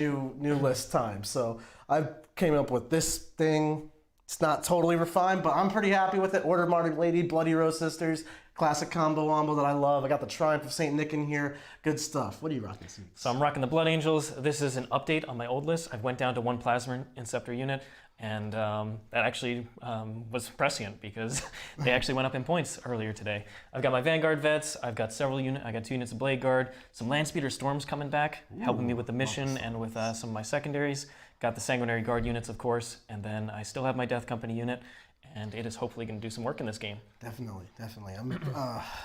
new list time. So I came up with this thing. It's not totally refined, but I'm pretty happy with it. Order Martyred Lady, Bloody Rose Sisters, classic combo wombo that I love. I got the Triumph of Saint Nick in here. Good stuff. What are you rocking, Steve? So I'm rocking the Blood Angels. This is an update on my old list. I've went down to one Plasma Inceptor unit, and that actually was prescient because they actually went up in points earlier today. I've got my Vanguard vets. I've got several units. I got 2 units of Bladeguard. Some Landspeeder Storms coming back, helping me with the mission and with some of my secondaries. Got the Sanguinary Guard units, of course, and then I still have my Death Company unit, and it is hopefully going to do some work in this game. Definitely.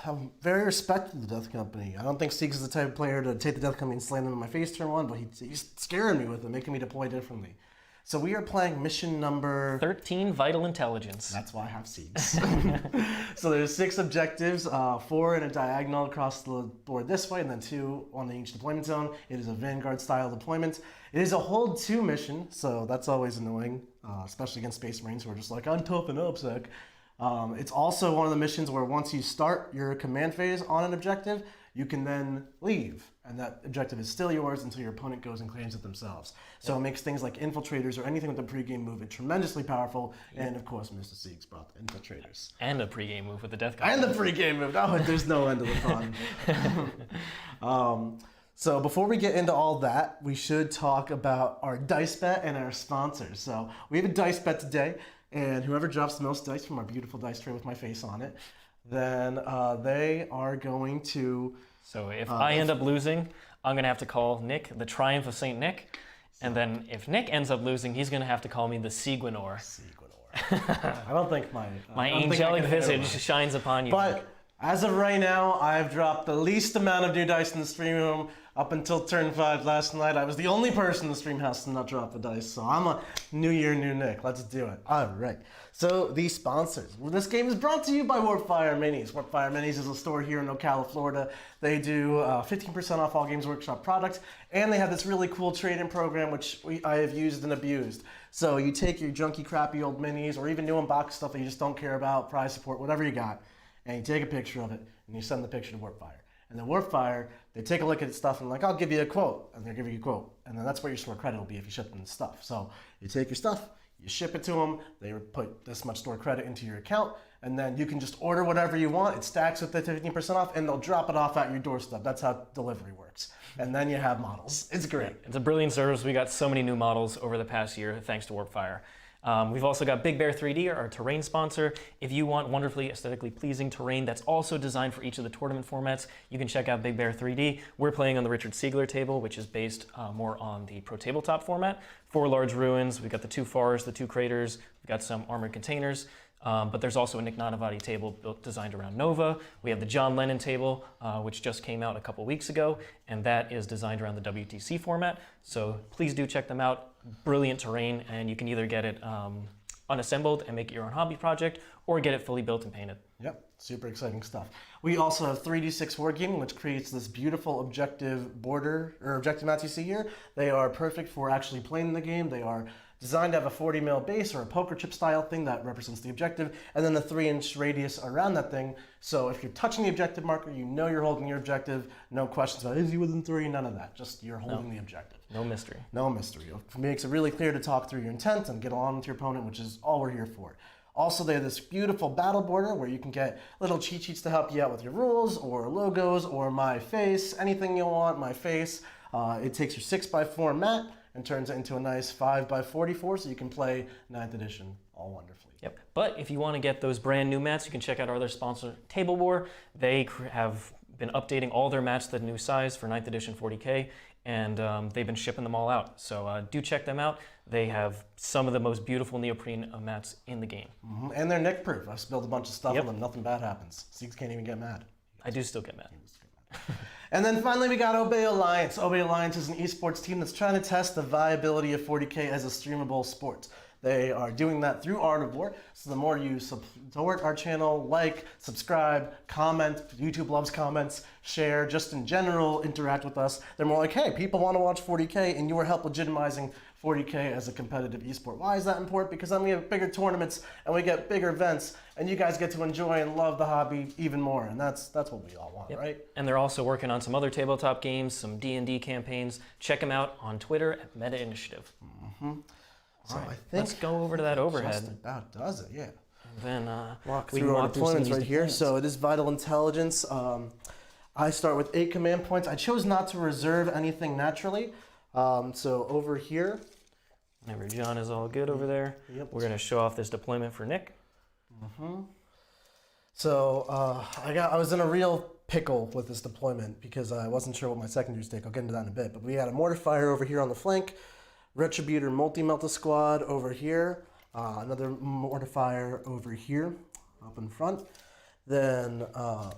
I'm very respectful of the Death Company. I don't think Siegs is the type of player to take the Death Company and slam them in my face turn 1, but he's scaring me with it, making me deploy differently. So we are playing mission number 13, Vital Intelligence. That's why I have Siegs. So there's 6 objectives, 4 in a diagonal across the board this way, and then 2 on each deployment zone. It is a Vanguard style deployment. It is a hold 2 mission, so that's always annoying, especially against Space Marines who are just like, I'm tough and upset. It's also one of the missions where once you start your command phase on an objective, you can then leave, and that objective is still yours until your opponent goes and claims it themselves. So it makes things like Infiltrators or anything with a pregame move tremendously powerful, and of course Mr. Siegs brought the Infiltrators. And a pregame move with the Death Company. And the pregame move! Oh, there's no end to the fun. So before we get into all that, we should talk about our dice bet and our sponsors. So we have a dice bet today, and whoever drops the most dice from our beautiful dice tray with my face on it, then they are going to... So if I end up losing, I'm going to have to call Nick the Triumph of Saint Nick. And then if Nick ends up losing, he's going to have to call me the Siegler. I don't think my angelic visage shines upon you. But as of right now, I've dropped the least amount of new dice in the stream room up until turn 5 last night. I was the only person in the stream house to not drop the dice, so I'm a new year, new Nick. Let's do it. All right. So the sponsors. Well, this game is brought to you by Warpfire Minis. Warpfire Minis is a store here in Ocala, Florida. They do 15% off all Games Workshop products, and they have this really cool trade-in program, which I have used and abused. So you take your junky, crappy old minis, or even new unboxed stuff that you just don't care about, prize support, whatever you got, and you take a picture of it, and you send the picture to Warpfire. And then Warpfire, they take a look at stuff and like, I'll give you a quote, and they'll give you a quote. And then that's where your store credit will be if you ship them the stuff. So you take your stuff, you ship it to them, they put this much store credit into your account, and then you can just order whatever you want. It stacks with the 15% off, and they'll drop it off at your doorstep. That's how delivery works. And then you have models. It's great. It's a brilliant service. We got so many new models over the past year thanks to Warpfire. We've also got Big Bear 3D, our terrain sponsor. If you want wonderfully aesthetically pleasing terrain that's also designed for each of the tournament formats, you can check out Big Bear 3D. We're playing on the Richard Siegler table, which is based more on the Pro Tabletop format. 4 large ruins, we've got the 2 Fars, the 2 craters, we've got some armored containers, but there's also a Nick Nanavati table designed around Nova. We have the John Lennon table, which just came out a couple weeks ago, and that is designed around the WTC format. So please do check them out. Brilliant terrain, and you can either get it unassembled and make it your own hobby project, or get it fully built and painted. Yep, super exciting stuff. We also have 3D6 Wargaming, which creates this beautiful objective border, or objective mats you see here. They are perfect for actually playing the game. They are designed to have a 40 mil base or a poker chip style thing that represents the objective, and then the 3-inch radius around that thing. So if you're touching the objective marker, you know you're holding your objective. No questions about, is he within 3? None of that. Just you're holding the objective. No mystery. No mystery. It makes it really clear to talk through your intent and get along with your opponent, which is all we're here for. Also, they have this beautiful battle border where you can get little cheat sheets to help you out with your rules, or logos, or my face, anything you want, my face. It takes your 6x4 mat and turns it into a nice 5x44, so you can play 9th edition all wonderfully. Yep. But if you want to get those brand new mats, you can check out our other sponsor, Table War. They have been updating all their mats to the new size for 9th edition 40K, and they've been shipping them all out. So do check them out. They have some of the most beautiful neoprene mats in the game. Mm-hmm. And they're nick proof. I've spilled a bunch of stuff on them. Nothing bad happens. Siegs can't even get mad. I do still get mad. And then finally we got Obey Alliance. Obey Alliance is an esports team that's trying to test the viability of 40K as a streamable sport. They are doing that through Art of War. So the more you support our channel, like, subscribe, comment, YouTube loves comments, share, just in general, interact with us. They're more like, hey, people want to watch 40K and you will help legitimizing 40K as a competitive esport. Why is that important? Because then we have bigger tournaments and we get bigger events and you guys get to enjoy and love the hobby even more. And that's what we all want, right? And they're also working on some other tabletop games, some D&D campaigns. Check them out on Twitter at Meta Initiative. So I think let's go over to that overhead. Just about does it, yeah. Then Walk we through can our walk through some of deployments these right here. deployments. So it is vital intelligence. I start with 8 command points. I chose not to reserve anything naturally. So over here, Whenever John is all good over there, we're going to show off this deployment for Nick. So I was in a real pickle with this deployment because I wasn't sure what my secondaries take. I'll get into that in a bit. But we had a mortifier over here on the flank, Retributor multi-melta squad over here, another mortifier over here up in front. Then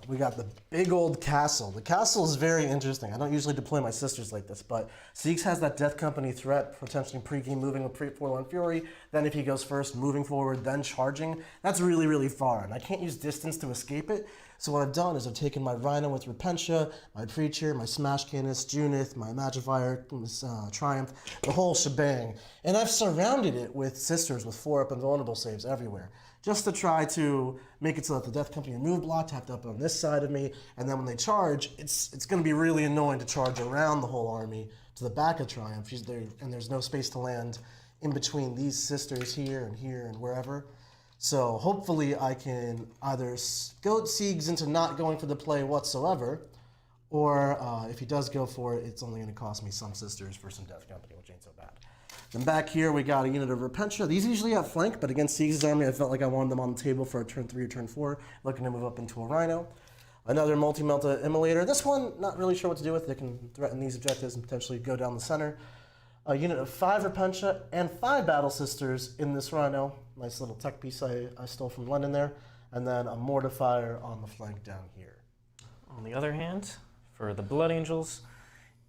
we got the big old castle. The castle is very interesting. I don't usually deploy my sisters like this, but Siegs has that Death Company threat, potentially pre-game moving with Forlorn Fury. Then if he goes first, moving forward, then charging. That's really, really far, and I can't use distance to escape it. So what I've done is I've taken my Rhino with Repentia, my Preacher, my Smash Canis, Junith, my Magifier, Triumph, the whole shebang. And I've surrounded it with sisters with 4-up and vulnerable saves everywhere, just to try to make it so that the Death Company move block tapped up on this side of me, and then when they charge, it's going to be really annoying to charge around the whole army to the back of Triumph. She's there, and there's no space to land in between these sisters here and wherever. So hopefully I can either goat Siegs into not going for the play whatsoever, or if he does go for it, it's only going to cost me some sisters for some Death Company, which ain't so bad. Then back here, we got a unit of Repentia. These usually have flank, but against Siegs' army, I felt like I wanted them on the table for a turn 3 or turn 4, looking to move up into a Rhino. Another multi-melta immolator. This one, not really sure what to do with. They can threaten these objectives and potentially go down the center. A unit of 5 Repentia and 5 Battle Sisters in this Rhino. Nice little tech piece I stole from London there. And then a Mortifier on the flank down here. On the other hand, for the Blood Angels,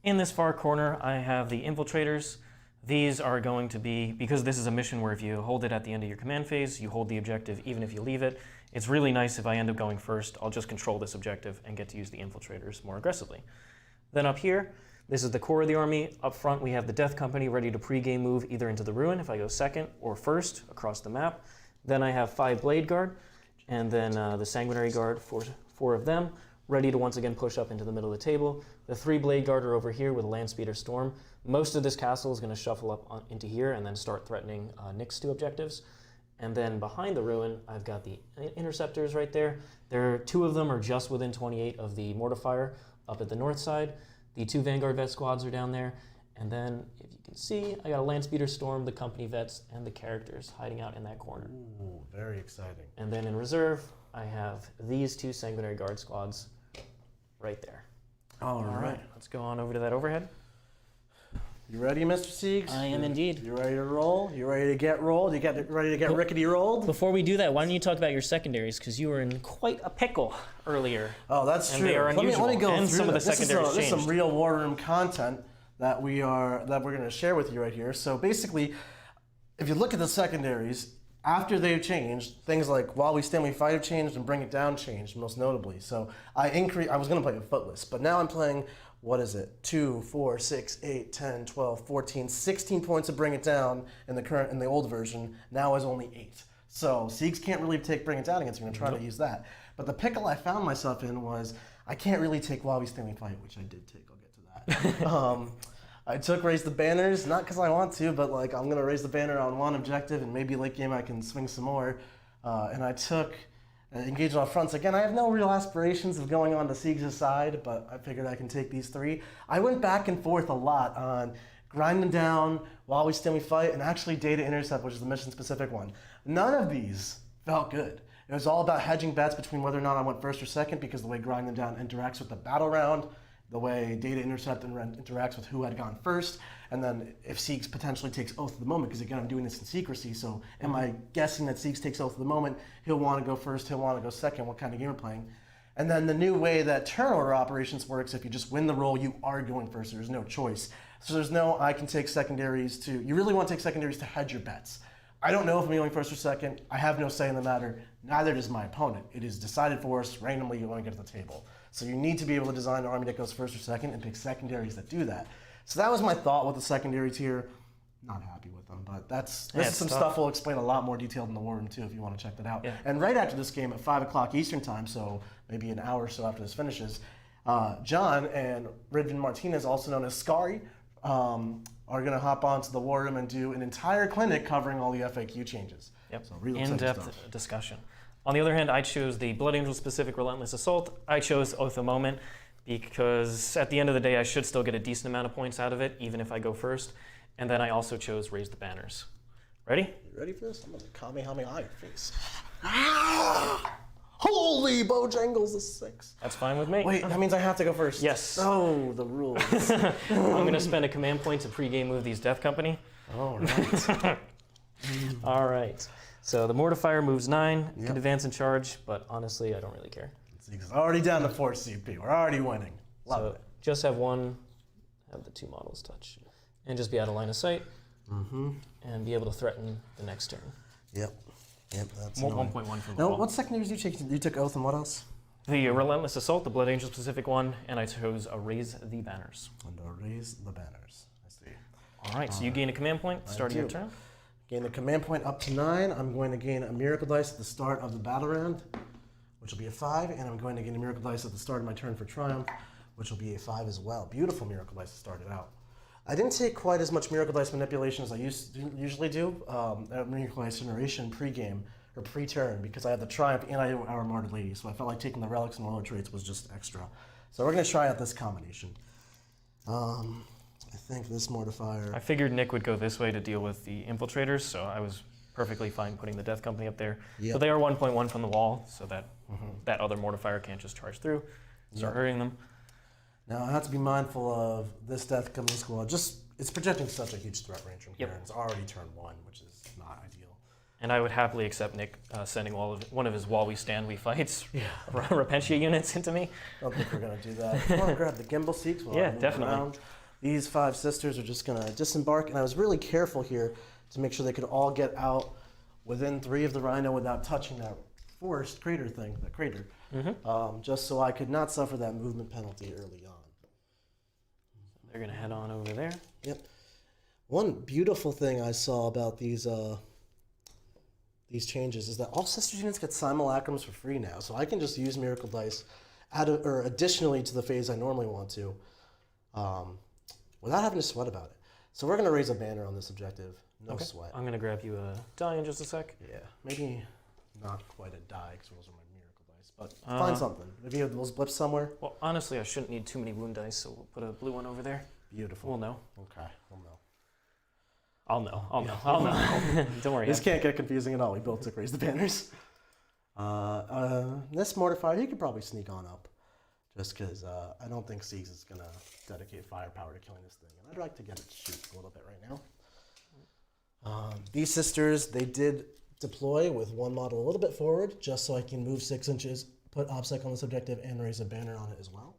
in this far corner, I have the Infiltrators. These are going to be, because this is a mission where if you hold it at the end of your command phase, you hold the objective even if you leave it. It's really nice if I end up going first, I'll just control this objective and get to use the Infiltrators more aggressively. Then up here, this is the core of the army. Up front, we have the Death Company ready to pre-game move either into the Ruin if I go second or first across the map. Then I have 5 Bladeguard, and then the Sanguinary Guard, 4 of them, ready to once again push up into the middle of the table. The 3 Bladeguard are over here with Landspeeder Storm. Most of this castle is going to shuffle up into here and then start threatening Nick's 2 objectives. And then behind the Ruin, I've got the Interceptors right there. 2 of them are just within 28 of the Mortifier up at the north side. The 2 Vanguard vet squads are down there. And then, if you can see, I got a Landspeeder Storm, the company vets, and the characters hiding out in that corner. Ooh, very exciting. And then in reserve, I have these 2 Sanguinary Guard squads right there. All right. Let's go on over to that overhead. You ready, Mr. Siegs? I am indeed. You ready to roll? You ready to get rolled? You ready to get rickety rolled? Before we do that, why don't you talk about your secondaries? Because you were in quite a pickle earlier. Oh, that's And true. they are unusual, Let me go and through some of the this. This secondaries is some changed. real War Room content that we're going to share with you right here. So basically, if you look at the secondaries, after they've changed, things like While We Stand We Fight have changed and Bring It Down changed, most notably. So I was going to play a Footless, but now I'm playing, 2, 4, 6, 8, 10, 12, 14, 16 points to Bring It Down in the old version, now is only 8. So Siegs can't really take Bring It Down against me. I'm going to try to use that. But the pickle I found myself in was I can't really take While We Stand We Fight, which I did take. I'll get to that. I took Raise the Banners, not because I want to, but like I'm going to raise the banner on one objective and maybe late game I can swing some more. And I took Engage on Fronts. Again, I have no real aspirations of going on to Siegs' side, but I figured I can take these 3. I went back and forth a lot on Grind Them Down, While We Stand We Fight, and actually Data Intercept, which is the mission-specific one. None of these felt good. It was all about hedging bets between whether or not I went first or second because the way Grind Them Down interacts with the battle round, the way Data Intercept interacts with who had gone first, and then if Siegs potentially takes Oath of the Moment, because again, I'm doing this in secrecy, so am I guessing that Siegs takes Oath of the Moment, he'll want to go first, he'll want to go second, what kind of game we're playing. And then the new way that turn order operations works, if you just win the roll, you are going first, there's no choice. So there's no, I can take secondaries you really want to take secondaries to hedge your bets. I don't know if I'm going first or second. I have no say in the matter. Neither does my opponent. It is decided for us randomly you want to get to the table. So you need to be able to design an army that goes first or second and pick secondaries that do that. So that was my thought with the secondaries here. Not happy with them, but this is some stuff we'll explain a lot more detailed in the Warden too if you want to check that out. Yeah. And right after this game at 5 o'clock Eastern time, so maybe an hour or so after this finishes, John and Ridvan Martinez, also known as Scary, are going to hop onto the War Room and do an entire clinic covering all the FAQ changes. Yep. So real exciting in-depth stuff. discussion. On the other hand, I chose the Blood Angel specific Relentless Assault. I chose Oath of Moment because at the end of the day, I should still get a decent amount of points out of it, even if I go first. And then I also chose Raise the Banners. Ready? You ready for this? I'm going to Kamehameha your face. Holy Bojangles is 6. That's fine with me. Wait, that means I have to go first. Yes. Oh, the rules. I'm going to spend a command point to pregame move these Death Company. All right. All right. So the Mortifier moves 9, Yep. can advance and charge, but honestly, I don't really care. It's already down to 4 CP. We're already winning. Love So it. just have the 2 models touch, and just be out of line of sight, and be able to threaten the next turn. Yep. Yep, that's 1.1 from the Now, wall. what secondaries did you take? You took Oath and what else? The Relentless Assault, the Blood Angel specific one, and I chose a Raise the Banners. And raise the banners. I see. All right, so you gain a command point starting your do. turn. Gain the command point up to 9. I'm going to gain a Miracle Dice at the start of the battle round, which will be a 5, and I'm going to gain a Miracle Dice at the start of my turn for Triumph, which will be a 5 as well. Beautiful Miracle Dice to start it out. I didn't take quite as much Miracle Dice manipulation as I usually do at Miracle Dice Generation pre-game, or pre-turn, because I had the Triumph and I had our Martyred Lady, so I felt like taking the Relics and Warlord traits was just extra. So we're going to try out this combination. I think this Mortifier... I figured Nick would go this way to deal with the Infiltrators, so I was perfectly fine putting the Death Company up there. Yep. But they are 1.1 from the wall, so that that other Mortifier can't just charge through, start hurting them. Now, I have to be mindful of this Death Company squad. It's projecting such a huge threat range from here, and it's already turn 1, which is not ideal. And I would happily accept Nick sending one of his while we stand, we fights Repentia units into me. I don't think we're going to do that. I want to grab the Gimbal Seeks while Yeah, I move definitely. around. These 5 sisters are just going to disembark, and I was really careful here to make sure they could all get out within 3 of the Rhino without touching that forest crater thing, that crater, just so I could not suffer that movement penalty early on. They're going to head on over there. Yep. One beautiful thing I saw about these changes is that all Sisters units get Simulacrums for free now, so I can just use Miracle Dice additionally to the phase I normally want to, without having to sweat about it. So we're going to raise a banner on this objective. No sweat. I'm going to grab you a die in just a sec. Yeah, maybe not quite a die because those are my Miracle Dice, but find something. Maybe you have those blips somewhere. Well, honestly, I shouldn't need too many wound dice, so we'll put a blue one over there. Beautiful. We'll know. Okay, we'll know. I'll know. Don't worry. This can't get confusing at all. We both took raise the banners. This Mortifier, he could probably sneak on up, just because I don't think Siegs is going to dedicate firepower to killing this thing. And I'd like to get it to shoot a little bit right now. These sisters, they did deploy with one model a little bit forward, just so I can move 6 inches, put OBSEC on this objective, and raise a banner on it as well.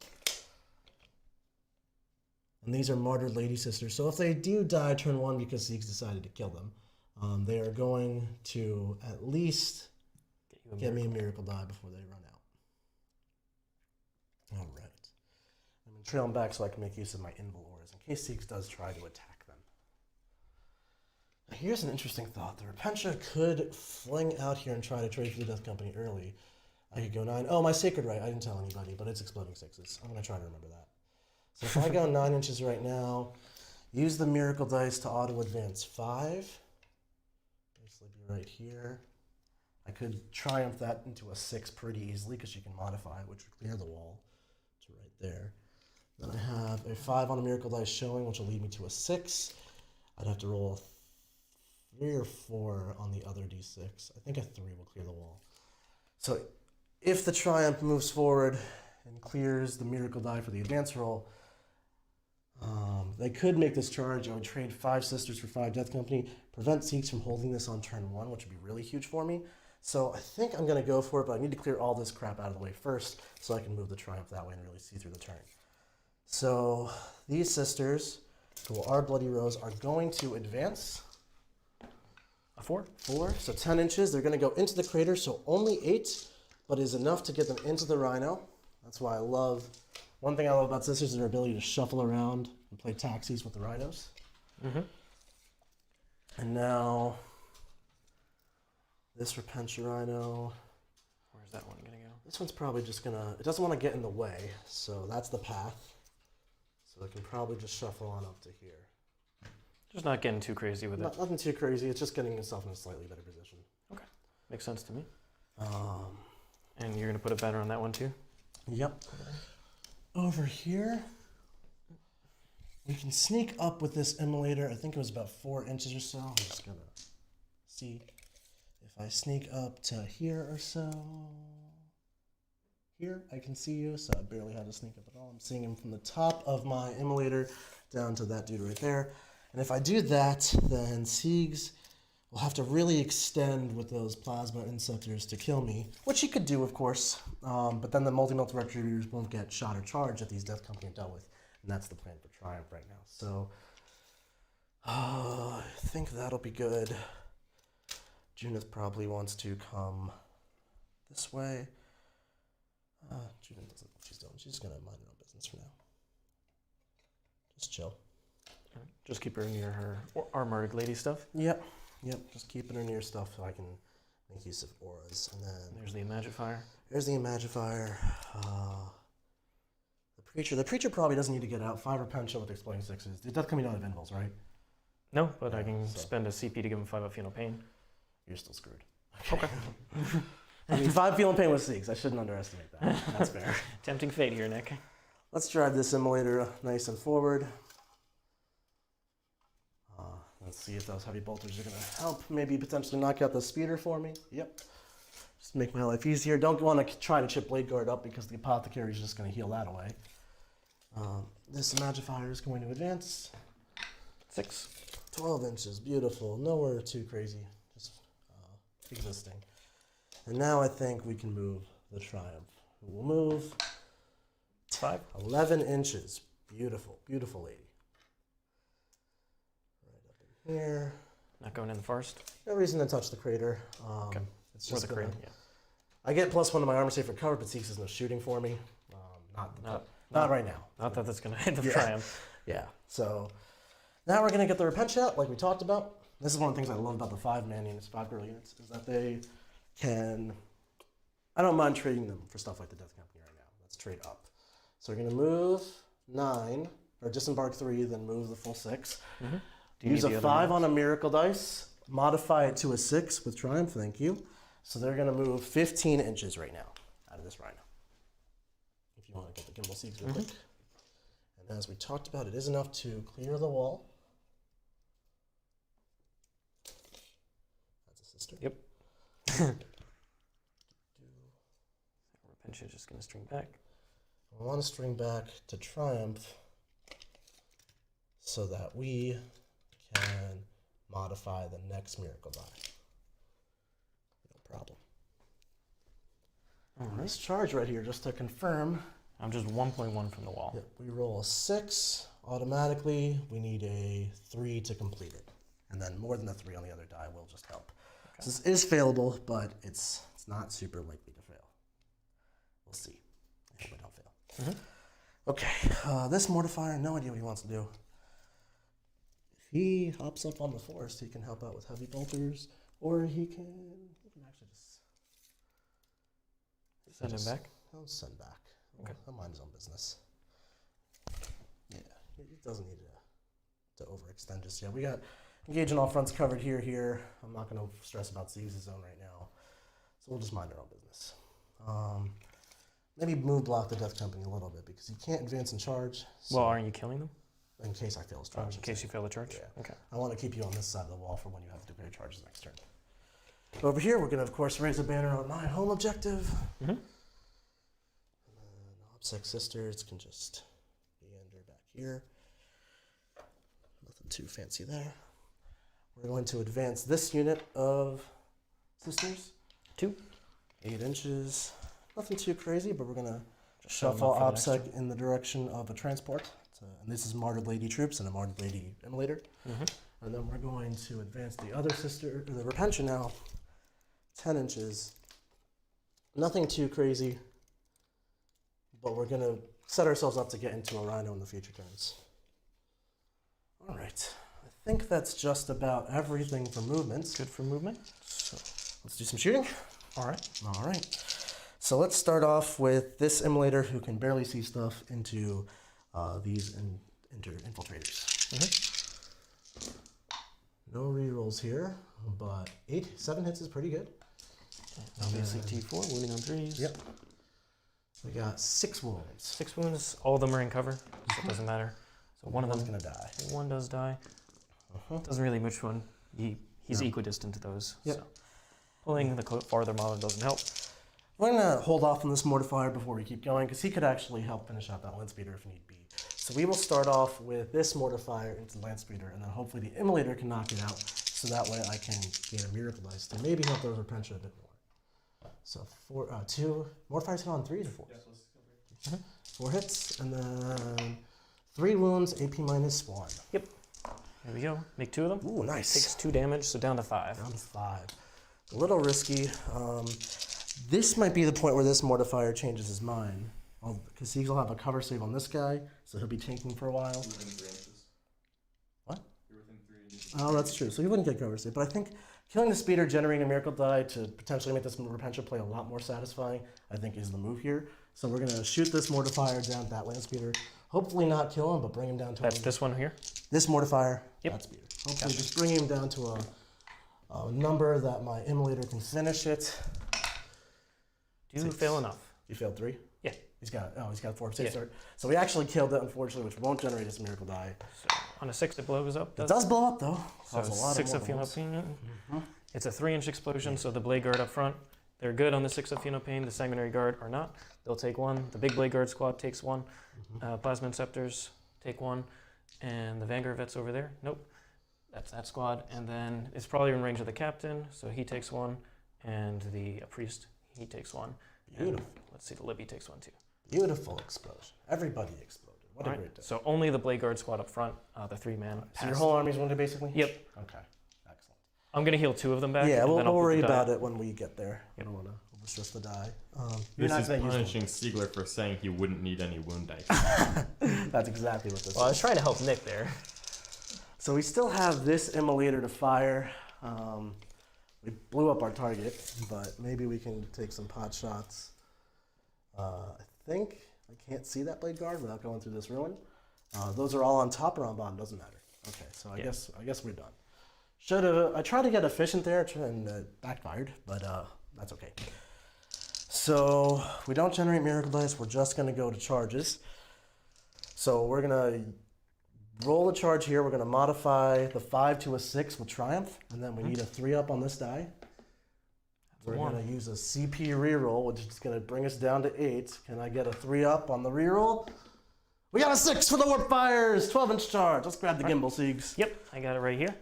And these are Martyred Lady Sisters. So if they do die turn 1 because Siegs decided to kill them, they are going to at least get me a Miracle Die before they run out. All right. I'm going to trail them back so I can make use of my Invul Auras in case Siegs does try to attack them. Now here's an interesting thought. The Repentia could fling out here and try to trade for the Death Company early. I could go 9. Oh, my Sacred Right. I didn't tell anybody, but it's exploding 6s. I'm going to try to remember that. So if I go 9 inches right now, use the Miracle Dice to auto-advance 5. Basically be right here. I could Triumph that into a 6 pretty easily because you can modify it, which would clear the wall to right there. Then I have a 5 on a Miracle Dice showing, which will lead me to a 6. I'd have to roll a 3 or 4 on the other d6. I think a 3 will clear the wall. So if the Triumph moves forward and clears the Miracle Die for the advance roll, they could make this charge. I would trade 5 Sisters for 5 Death Company, prevent Siegs from holding this on turn 1, which would be really huge for me. So I think I'm going to go for it, but I need to clear all this crap out of the way first so I can move the Triumph that way and really see through the turn. So these Sisters, who are Bloody Rose, are going to advance. A 4. 4, so 10 inches. They're going to go into the crater, so only 8, but is enough to get them into the rhino. That's why I love, one thing I love about Sisters is their ability to shuffle around and play taxis with the rhinos. Mm-hmm. And now, this Repentia rhino. Where's that one going to go? This one's probably just going to, it doesn't want to get in the way, so that's the path. So it can probably just shuffle on up to here. Just not getting too crazy with it. Nothing too crazy, it's just getting itself in a slightly better position. Okay, makes sense to me. Um, And you're going to put a banner on that one too? Yep. Over here, we can sneak up with this immolator. I think it was about 4 inches or so. I'm just going to see if I sneak up to here or so. Here, I can see you, so I barely had to sneak up at all. I'm seeing him from the top of my immolator down to that dude right there. And if I do that, then Siegs will have to really extend with those Plasma Inceptors to kill me, which he could do, of course. But then the multi-melt retributions won't get shot or charged that these Death Company are dealt with. And that's the plan for Triumph right now. So, I think that'll be good. Junith probably wants to come this way. Junith doesn't know what she's doing. She's just going to mind her own business for now. Just chill. Just keep her near her armored lady stuff. Yep. Just keeping her near stuff so I can make use of auras. And then There's the Imagifier. there's the Imagifier. The Preacher probably doesn't need to get out. 5 Repentia with Exploding 6s. The Death Company don't have invulns, right? No, but I Yeah, can so- spend a CP to give him 5 up Feel No Pain. You're still screwed. Okay. I mean, 5 Feeling Pain with Siegs. I shouldn't underestimate that. That's fair. Tempting fate here, Nick. Let's drive this immolator nice and forward. Let's see if those heavy bolters are going to help. Maybe potentially knock out the speeder for me. Yep. Just make my life easier. Don't want to try to chip Bladeguard up because the Apothecary is just going to heal that away. This Imagifier is going to advance. 6. 12 inches. Beautiful. Nowhere too crazy. Just existing. And now I think we can move the Triumph. We'll move 5. 11 inches. Beautiful. Beautiful lady. Here. Not going in the forest. No reason to touch the crater. Okay. It's Or just the gonna, crane, yeah. I get +1 to my armor save for cover, but Siegs has no shooting for me. Not right now. Not that that's going to hit the Yeah. Triumph. Yeah. So now we're gonna get the Repentia out, like we talked about. This is one of the things I love about the 5-man units, 5-girl units, is that they can. I don't mind trading them for stuff like the Death Company right now. Let's trade up. So we're gonna move 9 or disembark 3, then move the full 6. Mm-hmm. Use a 5 on a miracle dice, modify it to a 6 with Triumph, thank you. So they're going to move 15 inches right now out of this rhino. If you want to get the gimbal Siegs real quick. And as we talked about, it is enough to clear the wall. That's a sister. Yep. Repentia just going to string back. I want to string back to Triumph so that we can modify the next miracle die. No problem. All right. Let's charge right here just to confirm. I'm just 1.1 from the wall. Yep, we roll a 6 automatically. We need a 3 to complete it. And then more than a 3 on the other die will just help. Okay. So this is failable, but it's not super likely to fail. We'll see. I hope I don't fail. Mm-hmm. Okay, this mortifier, no idea what he wants to do. If he hops up on the forest, he can help out with heavy bolters, or he can actually just Send him back? He'll send back. Okay. He'll mind his own business. Yeah, he doesn't need to overextend just yet. We got engaging all fronts covered here. I'm not going to stress about Siegs' zone right now, so we'll just mind our own business. Maybe move block the Death Company a little bit because he can't advance and charge. So Well, aren't you killing them? in case I fail his Oh, charge. in case you fail the charge? Yeah. Okay. I want to keep you on this side of the wall for when you have to do your charges next turn. Over here, we're going to, of course, raise a banner on my home objective. Mm-hmm. And then OPSEC Sisters can just meander back here. Nothing too fancy there. We're going to advance this unit of Sisters. 2. 8 inches. Nothing too crazy, but we're going to Shove them shuffle up for the next OPSEC in the direction of a transport. And this is Martyred Lady troops and a Martyred Lady Immolator. Mm-hmm. And then we're going to advance the other sister, the Repentia now, 10 inches. Nothing too crazy, but we're going to set ourselves up to get into a Rhino in the future turns. All right. I think that's just about everything for movements. Good for movement. So let's do some shooting. All right. All right. So let's start off with this immolator who can barely see stuff into these infiltrators. No rerolls here, but 7 hits is pretty good. Obviously T4, wounding on 3s. Yep. We got 6 wounds. 6 wounds, all of them are in cover, so it doesn't matter. So one of One's them, gonna die. one does die. Doesn't really which one. He's equidistant to those. Yep. So pulling the farther model doesn't help. We're gonna hold off on this mortifier before we keep going, because he could actually help finish out that Landspeeder if need be. So we will start off with this mortifier into Landspeeder, and then hopefully the immolator can knock it out, so that way I can gain a miracle dice to maybe help the Repentia a bit more. So 2 mortifiers hit on 3s or 4s? 4 hits, and then 3 wounds, AP minus 1. Yep. There we go. Make 2 of them. Ooh, nice. Takes 2 damage, so down to 5. Down to 5. A little risky. This might be the point where this mortifier changes his mind. Because Siegler will have a cover save on this guy, so he'll be tanking for a while. Within 3 inches. What? You're within 3 inches. Oh, that's true. So he wouldn't get cover save. But I think killing the speeder, generating a miracle die to potentially make this Repentia play a lot more satisfying, I think is the move here. So we're going to shoot this mortifier down that Landspeeder. Hopefully not kill him, but bring him down to That's this one here? this mortifier, Yep. that speeder. Hopefully just bring him down to a number that my immolator can finish it. Do you fail enough? You failed 3? Yeah. He's got 4 safe Yeah. start. So we actually killed it, unfortunately, which won't generate his miracle die. So on a 6, it blows up. It does blow up though. So Causes a lot 6 of of mortal Pheno wounds. Pain. It's a 3-inch explosion, so the Bladeguard up front, they're good on the 6 of Pheno Pain. The Sanguinary Guard are not. They'll take 1. The big Bladeguard squad takes 1. Plasma Inceptors take 1. And the Vanguard vets over there. Nope. That's that squad. And then it's probably in range of the captain, so he takes 1. And the priest, he takes 1. Beautiful. And let's see, the Libby takes 1 too. Beautiful explosion. Everybody exploded. What a All right, great day. so only the Bladeguard squad up front, the 3-man. So your whole army's wounded basically? Yep. Okay. Excellent. I'm going to heal 2 of them back. Yeah, and we'll then I'll put worry the die. about it when we get there. I don't want to overstress the die. You're This not is gonna use punishing Siegler for saying he wouldn't need any wound dice. That's exactly what this Well, I is. was trying to help Nick there. So we still have this immolator to fire. We blew up our target, but maybe we can take some pot shots. I think I can't see that Bladeguard without going through this ruin. Those are all on top or on bottom, doesn't matter. Okay, so I guess we're done. I tried to get efficient there and backfired, but that's okay. So we don't generate miracle dice. We're just gonna go to charges. So we're gonna roll a charge here. We're gonna modify the 5 to a 6 with Triumph, and then we need a 3 up on this die. We're one. gonna use a CP reroll, which is gonna bring us down to 8. Can I get a 3 up on the reroll? We got a 6 for the warp fires. 12-inch charge. Let's grab the gimbal, Siegs. Yep, I got it right here.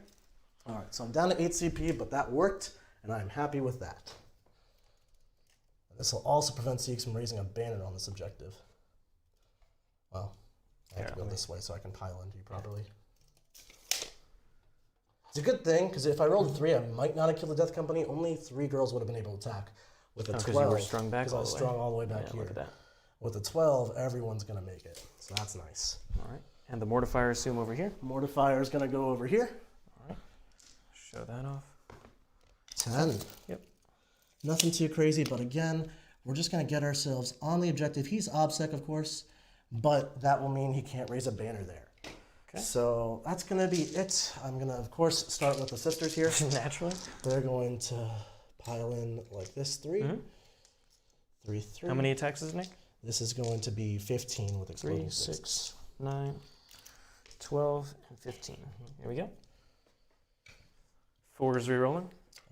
All right, so I'm down to 8 CP, but that worked, and I'm happy with that. This will also prevent Siegs from raising a banner on this objective. Well, I have to go this way so I can pile into you properly. It's a good thing, because if I rolled a 3, I might not have killed the Death Company. Only 3 girls would have been able to attack. With a 12, because you were strung back because I all was the way. strung all the way back Yeah, here. look at that. With a 12, everyone's going to make it. So that's nice. All right, and the mortifier assume over here. Mortifier is going to go over here. All right, show that off. 10. Yep. Nothing too crazy, but again, we're just going to get ourselves on the objective. He's OBSEC, of course, but that will mean he can't raise a banner there. Okay. So that's going to be it. I'm going to, of course, start with the sisters here. Naturally. They're going to pile in like this 3. 3, 3. How many attacks is it, Nick? This is going to be 15 with 3, exploding 6, 9, 12, and 15. Here we go. 4 is rerolling.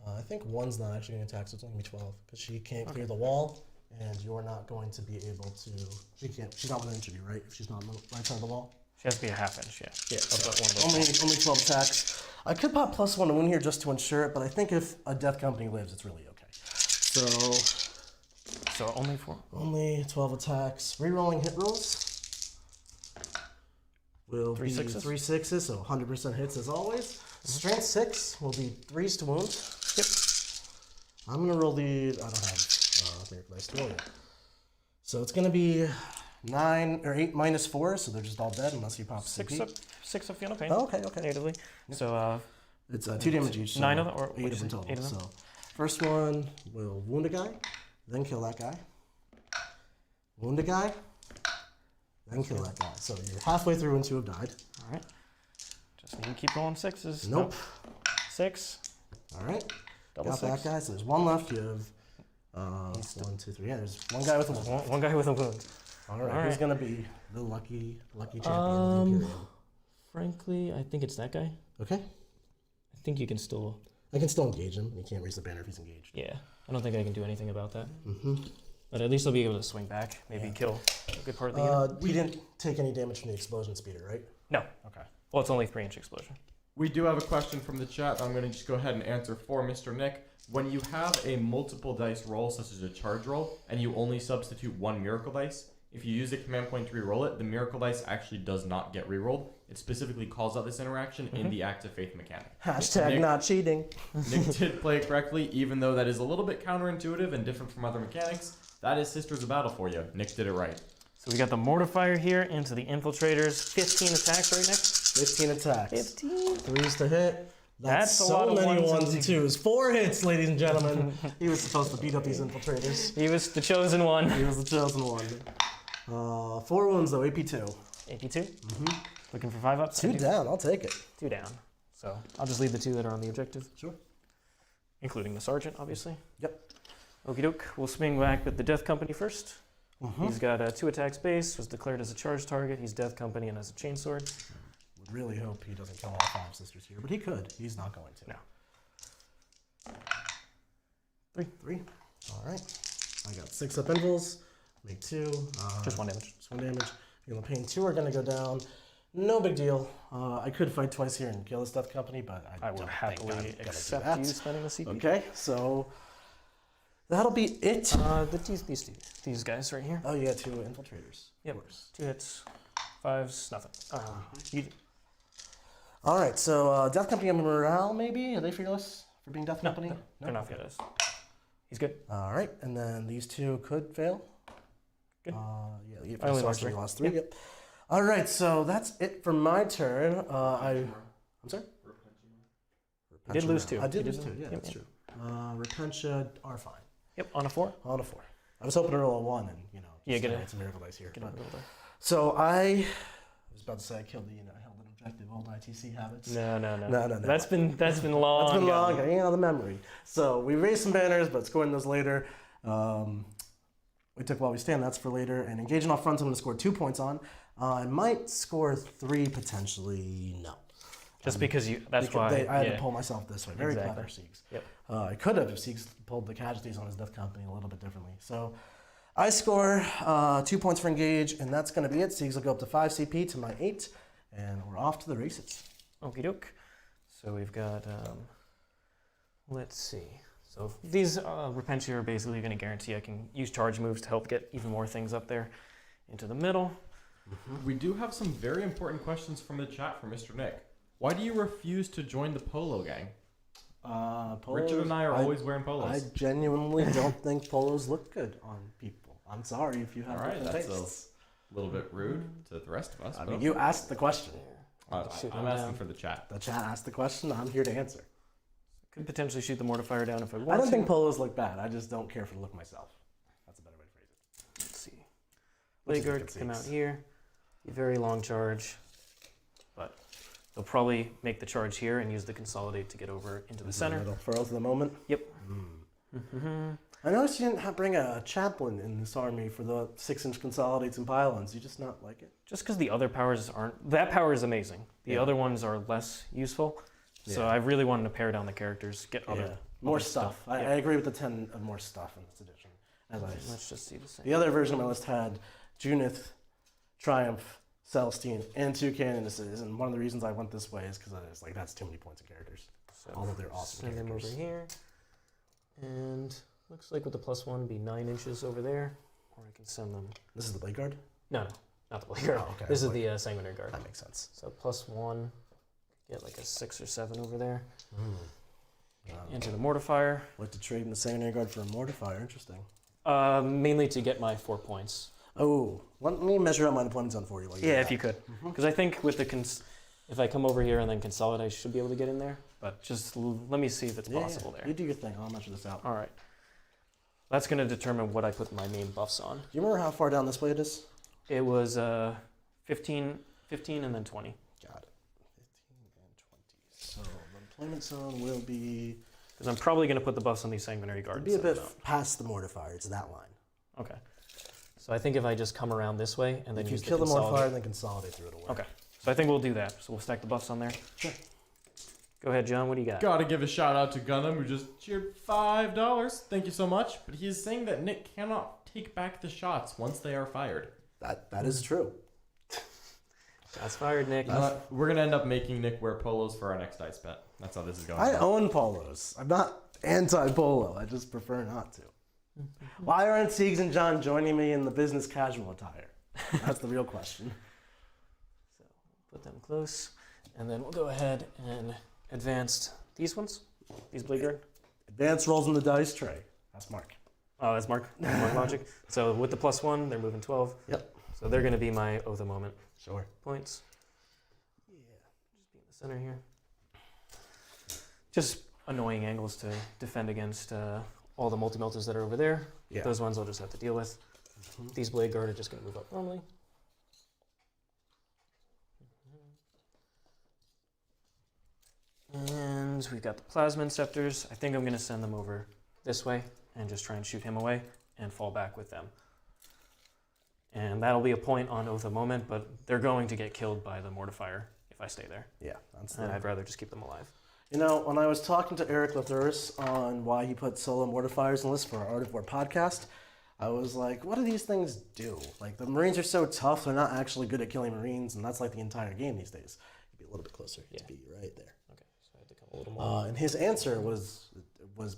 I think 1's not actually going to attack, so it's only going to be 12, because she can't clear the wall, and you're not going to be able to. She's not within an inch of you, right? If she's not on the right side of the wall. She has to be a half inch, yeah. Yeah, Of okay. one of those. Only 12 attacks. I could pop +1 to wound here just to ensure it, but I think if a Death Company lives, it's really okay. So only 4. Only 12 attacks. Rerolling hit rolls will 3 be sixes? 3 6s, so 100% hits as always. Strength 6 will be 3s to wound. Yep. I'm gonna roll the. I don't have Miracle Dice to roll yet. So it's gonna be 9 or 8 minus 4, so they're just all dead unless you pop Six CP. up, 6 of Fiona Pain. Oh, okay. Natively. So It's 2 damage each. So 9 of them, or 8 of them total. 8 of them? So first one will wound a guy, then kill that guy. Wound a guy, then kill that guy. So you're halfway through and 2 have died. All right. Just need to keep rolling 6s. Nope. 6. All right. Double Got 6. that guy. So there's 1 left. You have 1, 2, 3. Yeah, there's 1 guy with a wound. One guy with a wound. All right. All Who's right. gonna be the lucky champion of the Imperium? Frankly, I think it's that guy. Okay. I think you can still. I can still engage him. You can't raise the banner if he's engaged. Yeah, I don't think I can do anything about that. Mm-hmm. But at least I'll be able to Swing back, maybe kill a good part of the unit. He didn't take any damage from the explosion speeder, right? No. Okay. Well, it's only 3-inch explosion. We do have a question from the chat. I'm going to just go ahead and answer for Mr. Nick. When you have a multiple dice roll, such as a charge roll, and you only substitute 1 miracle dice, if you use the command point to reroll it, the miracle dice actually does not get rerolled. It specifically calls out this interaction in the Act of Faith mechanic. Hashtag Nick- not cheating. Nick did play it correctly, even though that is a little bit counterintuitive and different from other mechanics. That is Sisters of Battle for you. Nick did it right. So we got the Mortifier here into the Infiltrators. 15 attacks, right, Nick? 15 attacks. 15. 3s to hit. That's a so lot of many ones and 1s and 2s. 4 hits, ladies and gentlemen. He was supposed to beat up these Infiltrators. He was the chosen one. He was the chosen one. 4 wounds though, AP2. AP2. Looking for 5 ups. 2 down, I'll take it. 2 down. So I'll just leave the 2 that are on the objective. Sure. Including the Sergeant, obviously. Yep. Okie doke. We'll swing back with the Death Company first. He's got 2 attacks base, was declared as a charge target. He's Death Company and has a chainsword. Would really hope he doesn't kill all 5 sisters here, but he could. He's not going to. No. 3. All right. I got 6 up invils. Make 2. Just 1 damage. Just 1 damage. Feeling pain. 2 are going to go down. No big deal. I could fight twice here and kill this Death Company, but I would don't happily think I'm gonna do accept that. you spending the CP. Okay, so that'll be it. These guys right here. Oh, you got 2 infiltrators. Yep. Of course. 2 hits. 5s, nothing. All right, so Death Company and morale, maybe? Are they fearless for being Death No, Company? they're not good. He's good. All right, and then these 2 could fail. Good. Yeah, you I only lost sorcery 3. lost 3. Yep. All right, so that's it for my turn. I'm sorry? You did lose 2. I did You lose 2, yeah, Yep, that's yep. true. Repentia are fine. Yep, on a 4. On a 4. I was hoping to roll a 1 and, Yeah, get some miracle dice here. Get but- a roll there. So I was about to say I killed the I held an objective, old ITC habits. No. No. That's been long. That's been gone. long, the memory. So we raised some banners, but scoring those later. We took while we stand, that's for later. And engaging off front, I'm going to score 2 points on. I might score 3 potentially, no. Just because you, that's why. I had to pull myself this way. Very Exactly. clever, Siegs. Yep. I could have if Siegs pulled the casualties on his Death Company a little bit differently. So I score 2 points for engage, and that's going to be it. Siegs will go up to 5 CP to my 8, and we're off to the races. Okie doke. So we've got, let's see. So these Repentia are basically going to guarantee I can use charge moves to help get even more things up there into the middle. We do have some very important questions from the chat from Mr. Nick. Why do you refuse to join the polo gang? Richard and I are always wearing polos. I genuinely don't think polos look good on people. I'm sorry if you have All right, different that's tastes. a little bit rude to the rest of us. I but mean, you asked the question. Shoot I'm him asking down. for the chat. The chat asked the question. I'm here to answer. Could potentially shoot the Mortifier down if I want I don't to. think polos look bad. I just don't care for the look myself. That's a better way to phrase it. Let's see. Which is Bladeguard good could come out six. here. Be very long charge. But they'll probably make the charge here and use the consolidate to get over into the center. Little furrows of the moment. Yep. I noticed you didn't bring a chaplain in this army for the 6-inch consolidates and pylons. You just not like it? Just because the other powers aren't. That power is amazing. The Yeah. other ones are less useful. So Yeah. I really wanted to pare down the characters, get other. More other stuff. I Yeah. agree with the 10 of more stuff in this edition. Let's just see the same. The other version of my list had Junith, Triumph, Celestine, and 2 Canonnesses, and one of the reasons I went this way is because I was like, that's too many points of characters. So All of their awesome send them over characters. here. And looks like with the +1 be 9 inches over there. Or I can send them. This is the Bladeguard? No, not the Bladeguard. Oh, okay. This is the Sanguinary Guard. That makes sense. So +1. Get like a 6 or 7 over there. Enter the mortifier. Like to trade in the Sanguinary Guard for a mortifier. Interesting. Mainly to get my 4 points. Oh, let me measure out my deployment zone for you. While you do Yeah, if that. you could. Because I think with the if I come over here and then consolidate, I should be able to get in there. But just let me see if it's possible You there. do your thing. I'll measure this out. All right. That's going to determine what I put my main buffs on. Do you remember how far down this way it is? It was 15 and then 20. Got it. 15 and 20. So the deployment zone will be... Because I'm probably going to put the buffs on these Sanguinary Guards. It'll be a bit past the mortifier. It's that line. Okay. So I think if I just come around this way and then If you use kill the consolidate- mortifier and then consolidate through it, it'll work. Okay. So I think we'll do that. So we'll stack the buffs on there. Sure. Go ahead, John. What do you got? Gotta give a shout out to Gunham, who just cheered $5. Thank you so much. But he is saying that Nick cannot take back the shots once they are fired. That is true. Shots fired, Nick. We're gonna end up making Nick wear polos for our next dice bet. That's how this is going. I own polos. I'm not anti-polo. I just prefer not to. Why aren't Siegs and John joining me in the business casual attire? That's the real question. So put them close. And then we'll go ahead and advance these ones. These Bladeguard. Advanced rolls in the dice tray. That's Mark. Oh, that's Mark. Mark logic. So with the +1, they're moving 12. Yep. So they're going to be my Oath of Moment Sure. points. Yeah. Just be in the center here. Just annoying angles to defend against all the multi-melters that are over there. Yeah. Those ones I'll just have to deal with. These Bladeguard are just going to move up normally. And we've got the Plasma Inceptors. I think I'm going to send them over this way and just try and shoot him away and fall back with them. And that'll be a point on Oath of Moment, but they're going to get killed by the Mortifier if I stay there. Yeah, that's And I'd rather just keep them alive. You know, when I was talking to Eric Lathuris on why he put solo mortifiers in the list for our Art of War podcast, I was like, what do these things do? Like, the Marines are so tough, they're not actually good at killing Marines, and that's like the entire game these days. You'd be a little bit closer to be right there. Okay, so I have to come a little more. And his answer was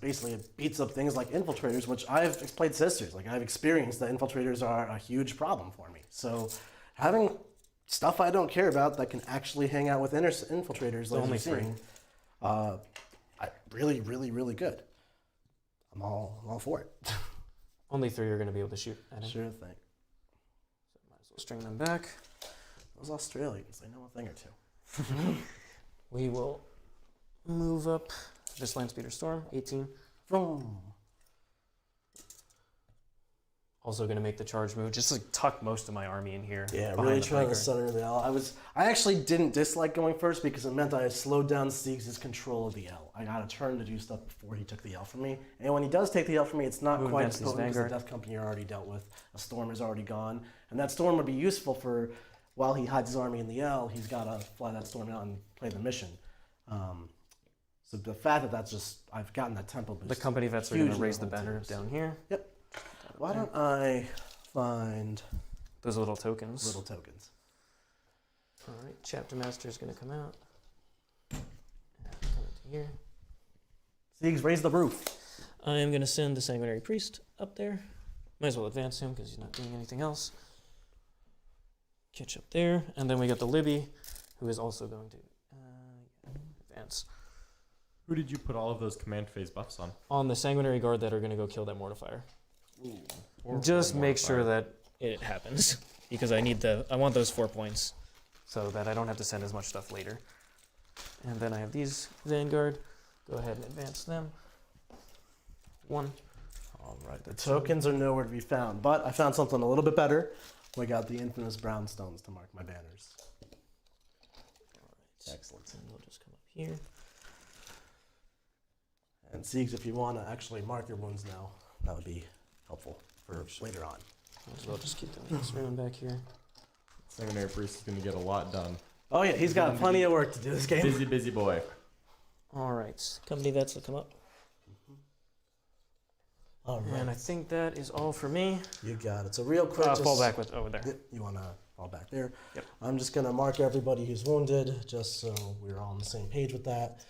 basically it beats up things like Infiltrators, which I've played Sisters. Like, I've experienced that Infiltrators are a huge problem for me. So having stuff I don't care about that can actually hang out with Infiltrators, like only you've seen, really, really, really good. I'm all for it. Only 3 are going to be able to shoot at him. Sure thing. So might as well string them back. Those Australians, they know a thing or two. We will move up this Landspeeder Storm, 18. Vroom. Also going to make the charge move, just to tuck most of my army in here. Yeah, behind really the trying to flanker. center the L. I actually didn't dislike going first because it meant I had slowed down Siegs' control of the L. I got a turn to do stuff before he took the L from me. And when he does take the L from me, it's not Move quite against as his potent because the Vanguard. Death Company are already dealt with. A Storm is already gone. And that Storm would be useful for, while he hides his army in the L, he's got to fly that Storm out and play the mission. So the fact that that's just, I've gotten that tempo boost. The company vets are going to hugely raise the on whole banner teams. down here. Yep. Why don't I find Those little tokens. little tokens? All right, Chapter Master is going to come out. And come into here. Siegs, raise the roof. I am going to send the Sanguinary Priest up there. Might as well advance him because he's not doing anything else. Catch up there. And then we got the Libby, who is also going to advance. Who did you put all of those command phase buffs on? On the Sanguinary Guard that are going to go kill that Mortifier. Or Just or make sure Mortifier? that it happens. Because I want those 4 points. So that I don't have to send as much stuff later. And then I have these Vanguard. Go ahead and advance them. 1. All right, the tokens are nowhere to be found, but I found something a little bit better. We got the infamous brownstones to mark my banners. Excellent. And we'll just come up here. And Siegs, if you want to actually mark your wounds now, that would be helpful for later on. Might as well just keep them this room back here. Sanguinary Priest is going to get a lot done. Oh yeah, he's got plenty of work to do this game. Busy, busy boy. All right, company vets will come up. All right, And I think that is all for me. you got it. So real quick, Fall back with over there. Yep, you want to fall back there. Yep. I'm just going to mark everybody who's wounded, just so we're all on the same page with that.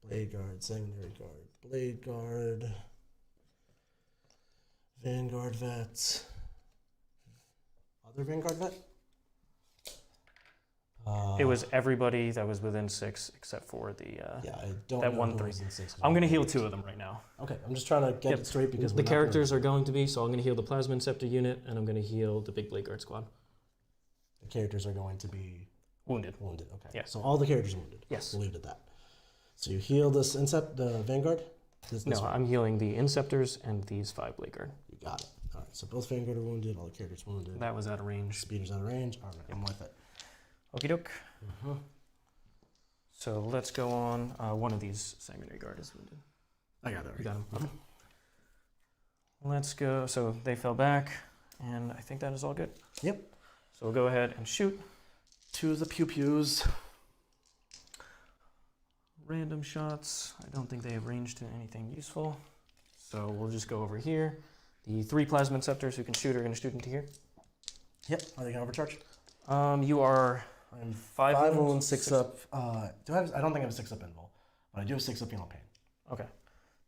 Bladeguard, Sanguinary Guard, Bladeguard, Vanguard vet, other Vanguard vet. It was everybody that was within 6 except for the Yeah, I don't that know one who 3. was in 6. I'm going to heal 2 of them right now. Okay, I'm just trying to get Yep. it straight because The characters are going to be, so I'm going to heal the Plasma Inceptor unit, and I'm going to heal the big Bladeguard squad. The characters are going to be Wounded. wounded. Okay. Yeah. So all the characters are wounded. Yes. We'll leave it at that. So you heal the Vanguard? This No, one. I'm healing the Inceptors and these 5 Bladeguard. You got it. All right. So both Vanguard are wounded. All the characters wounded. That was out of range. Speeder's out of range. All right. I'm with it. Okie doke. Mm-hmm. So let's go on. One of these Sanguinary Guard is wounded. I got it. You got him. Okay. Let's go. So they fell back, and I think that is all good. Yep. So we'll go ahead and shoot. 2 of the pew-pews. Random shots. I don't think they have range to anything useful. So we'll just go over here. The 3 Plasma Inceptors who can shoot are going to shoot into here. Yep. Are they going to overcharge? You are I'm 5 5 wounds, wounds, 6 up. Do I have? I don't think I have a 6 up invul, but I do have 6 up healing pain. Okay.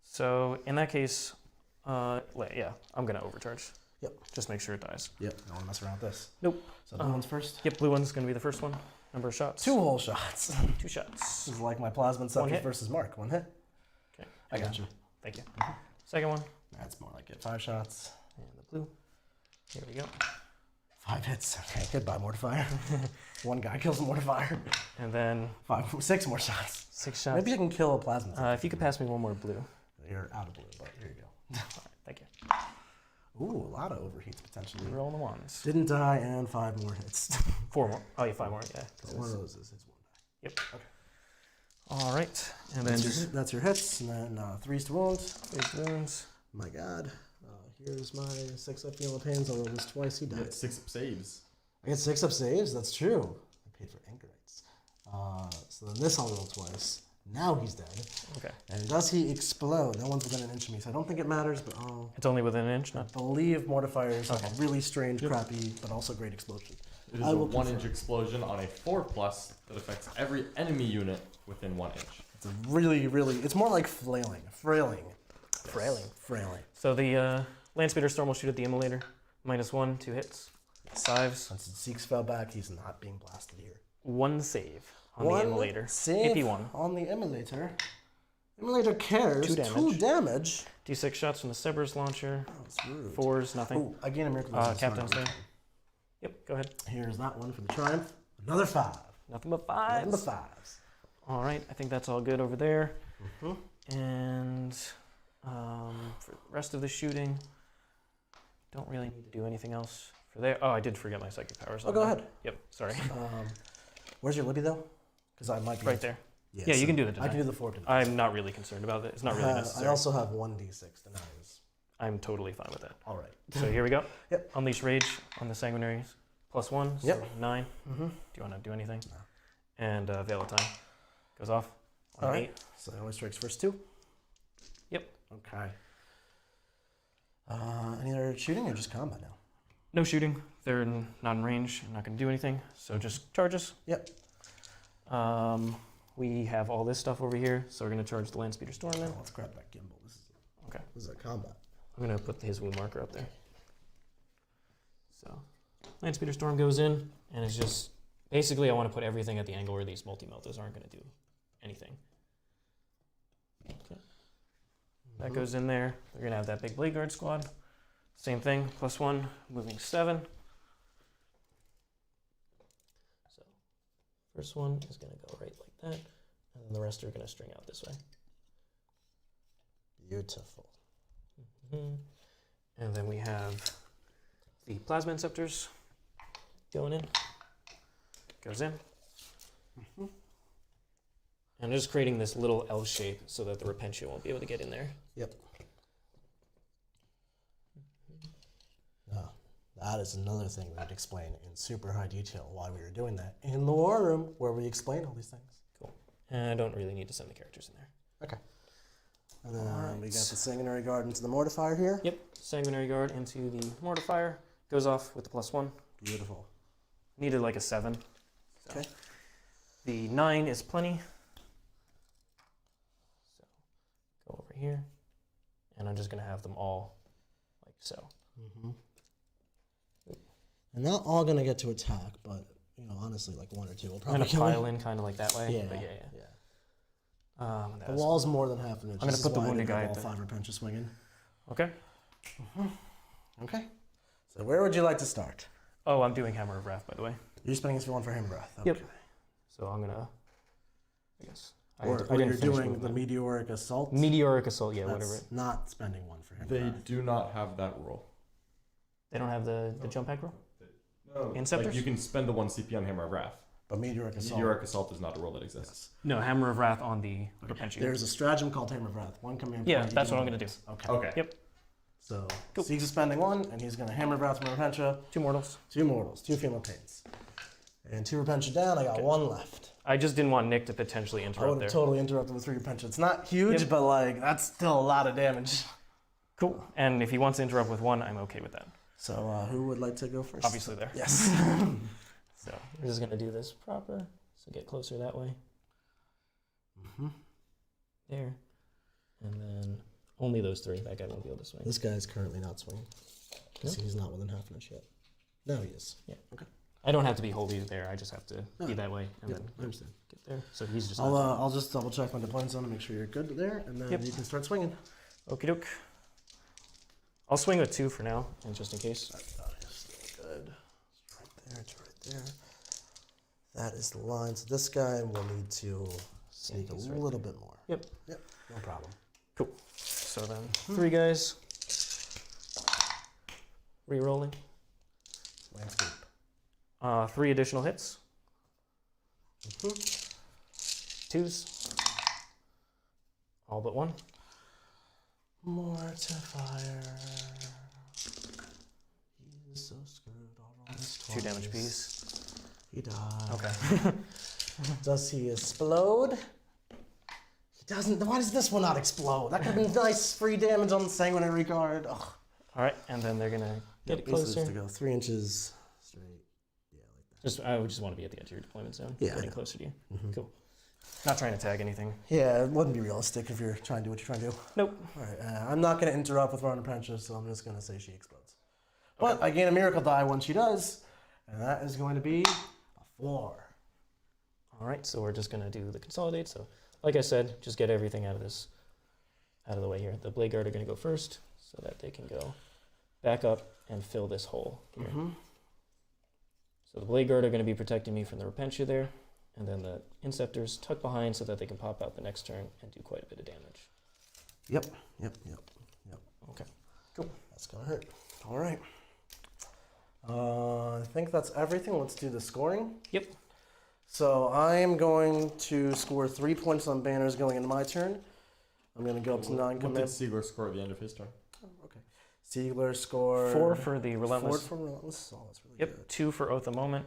So in that case, yeah, I'm going to overcharge. Yep. Just make sure it dies. Yep. Don't want to mess around with this. Nope. So blue one's first. Yep, blue one's going to be the first one. Number of shots. 2 whole shots. 2 shots. This is like my Plasma One Inceptors hit. versus Mark. 1 hit. Okay. I got you. Thank you. Second one. That's more like it. 5 shots. And the blue. Here we go. 5 hits. Okay. Goodbye, Mortifier. 1 guy kills a Mortifier. And then 6 more shots. 6 shots. Maybe I can kill a Plasma Inceptor. If you could pass me one more blue. You're out of blue, but here you go. Thank you. Ooh, a lot of overheats potentially. Roll the ones. Didn't die and 5 more hits. 4 more. Oh, yeah, 5 more. Yeah. 'cause One of it's- those is 1 die. Yep. Okay. All right. And then just That's your hits, and then 3s to wounds. 3 wounds. My god. Here's my 6 up healing pains. I'll roll this twice. He You died. get 6 saves. I get 6 up saves? That's true. I paid for anchorites. So then this I'll roll twice. Now he's dead. Okay. And does he explode? No one's within an inch of me, so I don't think it matters, but I'll It's only within an inch, not. believe mortifiers have Okay. a really strange, crappy, but also great explosion. It is I a will 1-inch confirm. explosion on a 4+ that affects every enemy unit within 1 inch. It's a really, it's more like frailing. Frailing. Frailing. So the Landspeeder Storm will shoot at the immolator. -1, 2 hits. 5s. Since Zeke's fell back, he's not being blasted here. 1 save on the One immolator. save If he won. on the immolator. Immolator cares. 2 damage. 2 damage. D6 shots from the Cerberus launcher. Oh, it's rude. 4s, nothing. Oh, I gain a miracle. Dice, it's Captain's not there. Yep, go ahead. Here's that one for the triumph. Another 5. Nothing but Nothing but 5s. 5s. All right, I think that's all good over there. Mm-hmm. And for the rest of the shooting, don't really need to do anything else for there. Oh, I did forget my psychic powers. Oh, on go there. ahead. Yep, sorry. Where's your Libby though? Because I might be Right there. Yes, Yeah, you can do the I deny. can do the 4 denies. I'm not really concerned about it. It's not really necessary. I also have 1d6 denies. I'm totally fine with that. All right. So here we go. Yep. Unleash Rage on the Sanguinaries. +1, so Yep. 9. Mm-hmm. Do you want to do anything? No. And Veil of Time goes off on All 8. right. So it only strikes first 2. Yep. Okay. Any other shooting or just combat now? No shooting. They're not in range. I'm not going to do anything. So just charges. Yep. We have all this stuff over here, so we're going to charge the Landspeeder Storm in. Let's grab that gimbal. Okay. This is a combat. I'm going to put his wound marker up there. So Landspeeder Storm goes in, and it's just... Basically, I want to put everything at the angle where these multi-meltas aren't going to do anything. Okay. That goes in there. We're going to have that big Bladeguard squad. Same thing, +1, moving 7. So first one is going to go right like that, and then the rest are going to string out this way. Beautiful. And then we have the Plasma Inceptors going in. Goes in. And I'm just creating this little L shape so that the Repentia won't be able to get in there. Yep. That is another thing we would explain in super high detail why we were doing that in the war room where we explain all these things. Cool. And I don't really need to send the characters in there. Okay. And then we got the Sanguinary Guard into the Mortifier here. Yep. Sanguinary Guard into the Mortifier. Goes off with the +1. Beautiful. Needed like a 7. So. Okay. The 9 is plenty. So go over here. And I'm just going to have them all like so. Mm-hmm. And not all going to get to attack, but you know, honestly, like 1 or 2 will I'm probably gonna kill pile him. in kind of like that way. Yeah, But yeah. The that's- wall's more than half an inch. I'm gonna This put is the why I wounded didn't guy have at all the- 5 repentia swinging. Okay. Okay. So where would you like to start? Oh, I'm doing Hammer of Wrath, by the way. You're spending this one for Hammer Breath. Yep. Okay. So I'm gonna, I guess. Or I you're finish doing the movement. Meteoric Assault. Meteoric Assault, yeah, That's whatever. not spending 1 for Hammer They Breath. do not have that rule. They don't have the jump pack roll? No. Inceptors? Like you can spend the 1 CP on Hammer of Wrath. But Meteoric Assault. Meteoric Assault is not a rule that exists. No, Hammer of Wrath on the Repentia. There's a stratagem called Hammer of Wrath. 1 command Yeah, point, you that's can what I'm gonna use. do. Okay. Okay. Yep. So Cool. Sieg's is spending 1, and he's gonna Hammer of Wrath from Repentia. 2 mortals. 2 mortals, 2 female pains. And 2 Repentia down, I got Okay. 1 left. I just didn't want Nick to potentially I interrupt would there. have totally interrupted with 3 Repentia. It's not huge, Yep. but like, that's still a lot of damage. Cool. And if he wants to interrupt with 1, I'm okay with that. So who would like to go first? Obviously there. Yes. So we're just gonna do this proper. So get closer that way. There. And then only those 3. That guy won't be able to swing. This guy's currently not swinging. Because he's not within half an inch yet. Now he is. Yeah. Okay. I don't have to be wholly there. I just have to No. be that way and Yeah, then I understand. get there. So he's just. I'll just double check my deployment zone to make sure you're good there, and then Yep. you can start swinging. Okie doke. I'll swing with 2 for now, and just in case. That's still good. It's right there. It's right there. That is the line. So this guy will need to sneak a he's right little bit more. Yep. Yep. No problem. Cool. So then 3 guys. Re-rolling. Landscape. 3 additional hits. Mhm. 2s. All but 1. More to fire. He's so screwed. All roll his 2 damage 20s. piece. He dies. Okay. Does he explode? He doesn't. Why does this one not explode? That could be nice free damage on the Sanguinary guard. Ugh. All right, and then they're gonna get Yep, it he's supposed closer. to go 3 inches straight. Yeah, like that. I would just want to be at the edge of your deployment zone. Yeah, I Getting know. closer to you. Mhm. Cool. Not trying to tag anything. Yeah, it wouldn't be realistic if you're trying to do what you're trying to do. Nope. All right, I'm not going to interrupt with Ron Apprentice, so I'm just going to say she explodes. But I gain a miracle die when she does, and that is going to be a 4. All right, so we're just gonna do the consolidate. So, like I said, just get everything out of the way here. The Bladeguard are gonna go first, so that they can go back up and fill this hole here. Mm-hmm. So the Bladeguard are gonna be protecting me from the Repentia there, and then the Inceptors tuck behind so that they can pop out the next turn and do quite a bit of damage. Yep. Okay. That's going to hurt. All right. I think that's everything. Let's do the scoring. Yep. So I am going to score 3 points on banners going into my turn. I'm going to go up to 9 What did command. Siegler score at the end of his turn? Okay. Siegler scored 4 for the Relentless. 4 for Relentless. Oh, that's really Yep. good. 2 for Oath of Moment.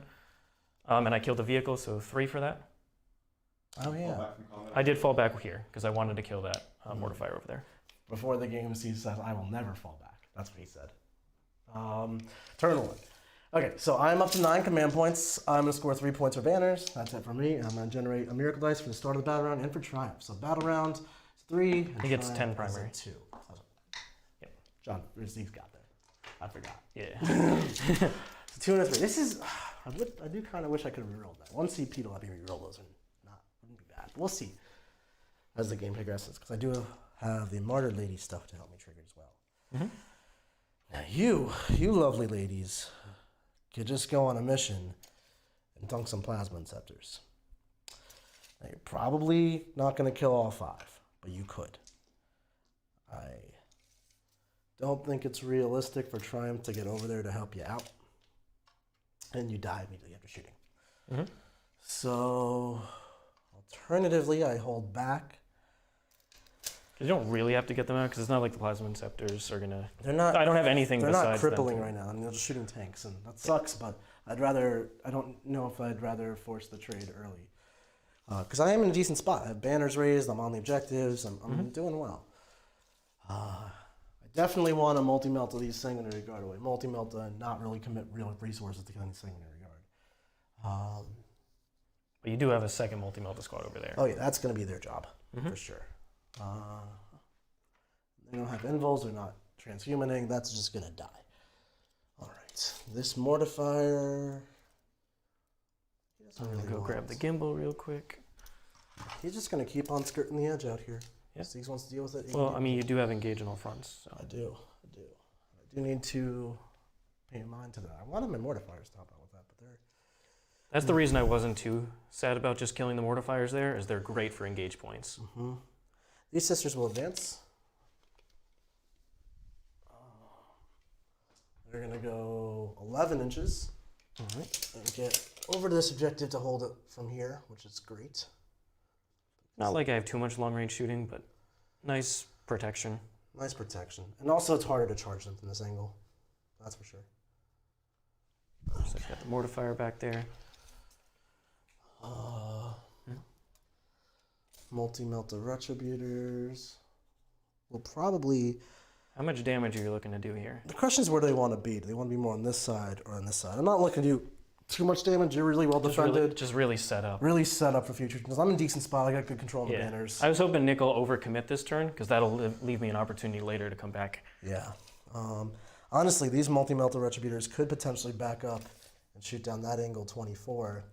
And I killed the vehicle, so 3 for that. Oh, yeah. I did fall back here because I wanted to kill that Mortifier over there. Before the game, he said, I will never fall back. That's what he said. Turn 1. Okay, so I'm up to 9 command points. I'm going to score 3 points for banners. That's it for me. I'm going to generate a miracle dice for the start of the battle round and for triumph. So battle round is 3. And He gets triumph 10 is a primary. 2. Yep. John, Steve's got there. I forgot. Yeah. So 2 and a 3. This is. I do kind of wish I could have rerolled that. 1 CP to let me reroll those wouldn't be bad. We'll see as the game progresses, because I do have the Martyr Lady stuff to help me trigger as well. Mm-hmm. Now you lovely ladies, could just go on a mission and dunk some Plasma Inceptors. Now you're probably not going to kill all 5, but you could. I don't think it's realistic for Triumph to get over there to help you out. And you die immediately after shooting. Mm-hmm. So, alternatively, I hold back. You don't really have to get them out because it's not like the Plasma Inceptors are gonna. They're not. I don't have anything They're besides not crippling them. right now. I mean, they're just shooting tanks, and that sucks. But I'd rather. I don't know if I'd rather force the trade early, because I am in a decent spot. I have banners raised. I'm on the objectives. I'm doing well. I definitely want to multi-melt these Sanguinary Guard away. Multi-melt and not really commit real resources to killing the Sanguinary Guard. But you do have a second multi-melta squad over there. Oh yeah, that's going to be their job for sure. They don't have invols. They're not transhumaning. That's just going to die. All right. This mortifier So I'm gonna go grab the gimbal real quick. He's just gonna keep on skirting the edge out here. Yeah. Siegs wants to deal with it. Well, I mean, you do have engage on all fronts. So. I do. I do need to pay mind to that. I wanted my mortifiers to help out with that, but they're... That's the reason I wasn't too sad about just killing the mortifiers there, is they're great for engage points. Mm-hmm. These sisters will advance. They're gonna go 11 inches. All right. And get over to this objective to hold it from here, which is great. Not like I have too much long range shooting, but nice protection. Nice protection. And also it's harder to charge them from this angle. That's for sure. So I've got the mortifier back there. Multi-melta retributors. We'll probably... How much damage are you looking to do here? The question is where do they want to be? Do they want to be more on this side or on this side? I'm not looking to do too much damage. You're really well defended. Just really set up. Really set up for future. Because I'm in a decent spot. I got good control of the banners. I was hoping Nick will overcommit this turn, because that'll leave me an opportunity later to come back. Yeah. Honestly, these multi-melta retributors could potentially back up and shoot down that angle 24.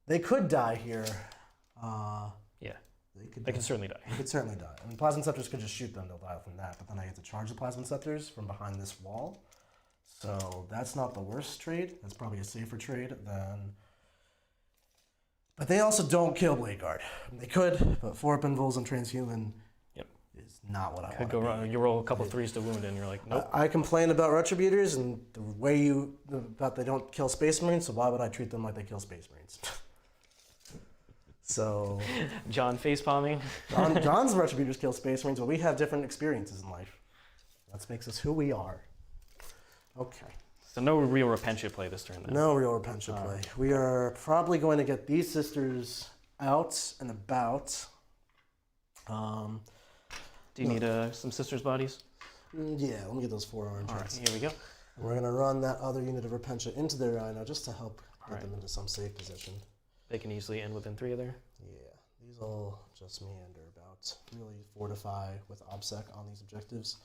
They could die here. Yeah. They can certainly die. They could certainly die. I mean, Plasma Inceptors could just shoot them, they'll die from that, but then I get to charge the Plasma Inceptors from behind this wall. So that's not the worst trade. That's probably a safer trade than... But they also don't kill Bladeguard. They could, but 4 Pinvils and Transhuman is not what I want to Could go be. wrong. You roll a couple threes to wound and you're like, nope. I complain about Retributors and the way about they don't kill Space Marines, so why would I treat them like they kill Space Marines? So... John facepalming. John's Retributors kill Space Marines, but we have different experiences in life. That makes us who we are. Okay. So no real Repentia play this turn then. No real Repentia play. We are probably going to get these sisters out and about. Do you need some sisters' bodies? Yeah, let me get those 4 orange All right, ones. here we go. And we're going to run that other unit of Repentia into their Rhino just to help get them into some safe position. They can easily end within 3 of there. Yeah, these will just meander about. Really fortify with OBSEC on these objectives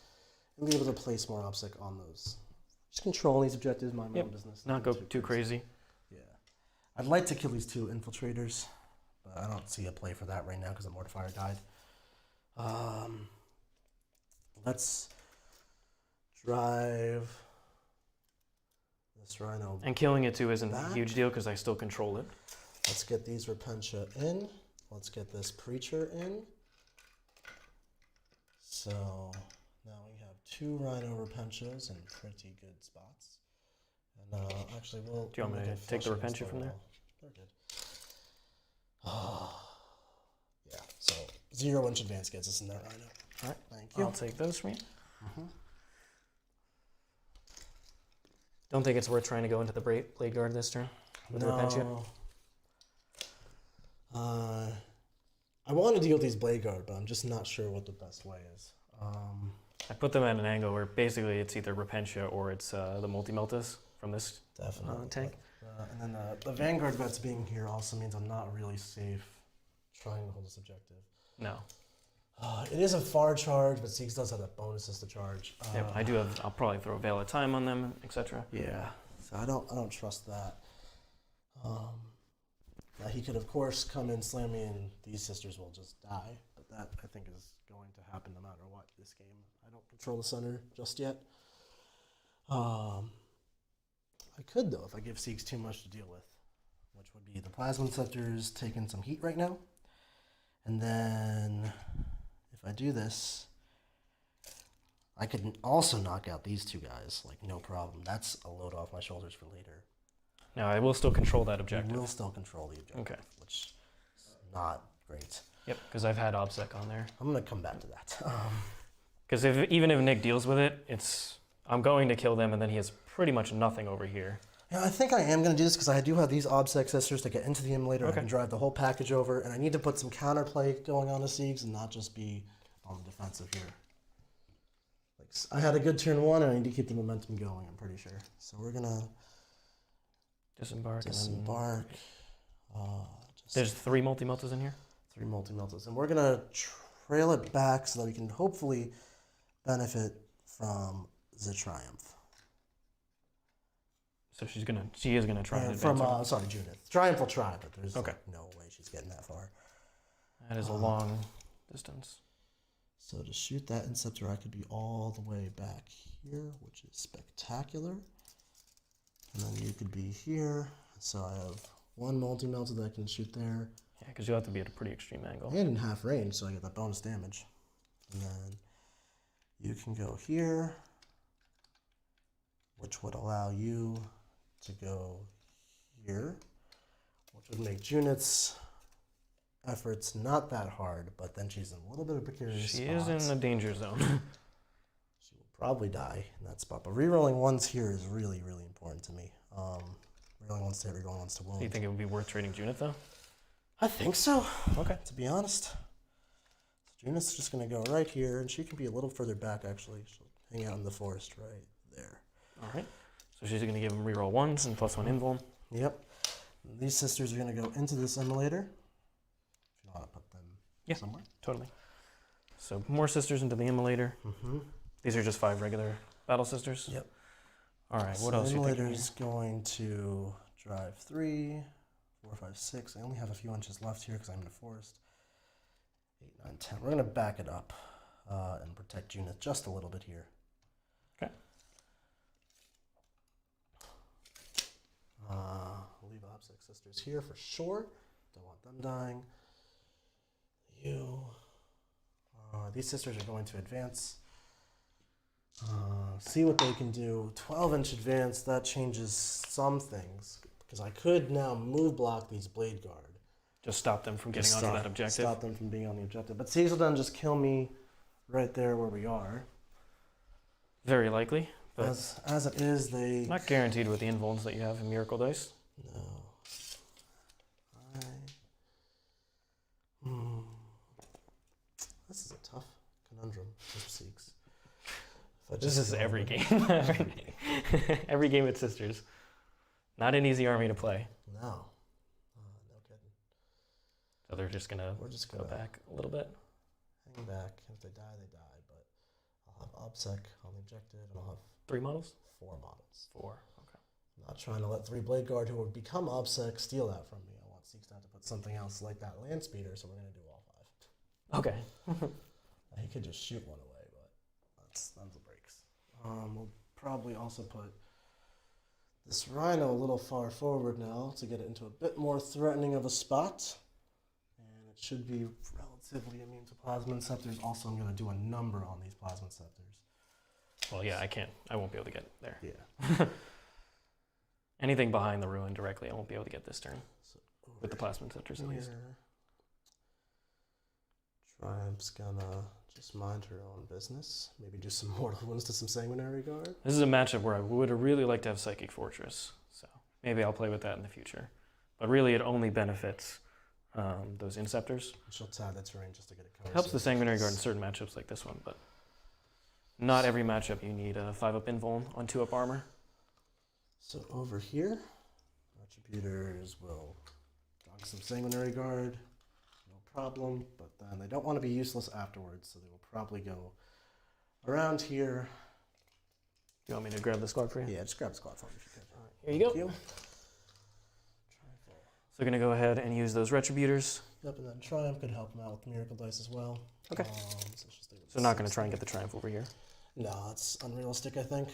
and be able to place more OBSEC on those. Just control these objectives, mind my own business. Not go too crazy. Yeah. I'd like to kill these 2 Infiltrators, but I don't see a play for that right now because the Mortifier died. Let's drive this Rhino. And killing it too isn't a huge deal because I still control it. Let's get these Repentia in. Let's get this Preacher in. So now we have 2 Rhino Repentias in pretty good spots. And actually, we'll... Do you want me to take the Repentia from there? They're good. Yeah, so 0 inch advance gets us in that Rhino. All right, thank you. I'll take those from you. Don't think it's worth trying to go into the Bladeguard this turn with the Repentia? I want to deal with these Bladeguard, but I'm just not sure what the best way is. I put them at an angle where basically it's either Repentia or it's the Multi-Meltas from this tank. And then the Vanguard bets being here also means I'm not really safe trying to hold this objective. No. It is a far charge, but Siegs does have that bonuses to charge. Yeah, I do have. I'll probably throw a Veil of Time on them, etc. Yeah, so I don't trust that. Now he could of course come in, slam me, and these sisters will just die. But that I think is going to happen no matter what this game. I don't control the center just yet. I could though if I give Siegs too much to deal with, which would be the Plasma Inceptors taking some heat right now, and then. If I do this, I could also knock out these 2 guys, like no problem. That's a load off my shoulders for later. Now I will still control that objective. You will still control the objective, Okay. which is not great. Yep, because I've had OBSEC on there. I'm going to come back to that. Because even if Nick deals with it, I'm going to kill them, and then he has pretty much nothing over here. Yeah, I think I am going to do this because I do have these OBSEC sisters to get into the emulator. Okay. I can drive the whole package over, and I need to put some counterplay going on to Siegs and not just be on the defensive here. Like I had a good turn 1, and I need to keep the momentum going, I'm pretty sure. So we're going to disembark. There's 3 Multi-Meltas in here? 3 Multi-Meltas. And we're going to trail it back so that we can hopefully benefit from the Triumph. So she is gonna try and from advance. sorry, Judith. Triumph will try, but there's Okay. no way she's getting that far. That is a long distance. So to shoot that Inceptor, I could be all the way back here, which is spectacular. And then you could be here. So I have one multi-melter that I can shoot there. Yeah, because you'll have to be at a pretty extreme angle. And in half range, so I get that bonus damage. And then you can go here, which would allow you to go here, which would make Junit's efforts not that hard, but then she's in a little bit of precarious She spot. is in the danger zone. She will probably die in that spot. But rerolling ones here is really, really important to me. Rerolling ones to hit, rerolling ones to wound. Do you think it would be worth trading Junith though? I think so. Okay. To be honest. So Junith's just going to go right here, and she can be a little further back, actually. She'll hang out in the forest right there. All right. So she's going to give him reroll 1s and +1 invuln. Yep. These sisters are going to go into this emulator. If you know how to put them somewhere. Totally. So more sisters into the immolator. Mm-hmm. These are just 5 regular battle sisters? Yep. All right, So what else the are you emulator thinking? is going to drive 3, 4, 5, 6. I only have a few inches left here because I'm in a forest. 8, 9, 10. We're going to back it up and protect Junith just a little bit here. Okay. Leave Obsec sisters here for sure. Don't want them dying. These sisters are going to advance. See what they can do. 12-inch advance, that changes some things. Because I could now move block these Bladeguard. Just stop them from getting onto that objective. Stop them from being on the objective. But Siegler will just kill me right there where we are. Very likely. But As it is, they... not guaranteed with the invulns that you have in Miracle Dice. No. This is a tough conundrum for Siegs. This is every game. Every game with sisters. Not an easy army to play. No. No kidding. So they're just gonna We're just go gonna back a little bit. hang back. If they die, they die. But I'll have Obsec on the objective, and I'll have 3 models? 4 models. 4. Okay. I'm not trying to let 3 Bladeguard who would become Obsec steal that from me. I want Siegs to have to put something else like that Landspeeder, so we're going to do all 5. Okay. He could just shoot one away, but that's the breaks. We'll probably also put this Rhino a little far forward now to get it into a bit more threatening of a spot. And it should be relatively immune to Plasma Inceptors. Also, I'm going to do a number on these Plasma Inceptors. Well, yeah, I won't be able to get there. Yeah. Anything behind the ruin directly, I won't be able to get this turn. So With the Plasma Inceptors at least. Triumph's gonna just mind her own business. Maybe do some mortal wounds to some Sanguinary Guard. This is a matchup where I would really like to have Psychic Fortress. So maybe I'll play with that in the future. But really, it only benefits those Inceptors. She'll tab that terrain just to get it covered. Helps the Sanguinary Guard in certain matchups like this one, but not every matchup you need a 5-up invuln on 2-up armor. So over here, Retributors will dog some Sanguinary Guard, no problem, but then they don't want to be useless afterwards, so they will probably go around here. Do you want me to grab the squad for you? Yeah, just grab the squad for me if you could. All right, here you go. Thank you. So we're going to go ahead and use those Retributors. Yep, and then Triumph could help him out with Miracle Dice as well. Okay. So, she'll stay with So not 6 going to try and get the there. Triumph over here. No, it's unrealistic, I think.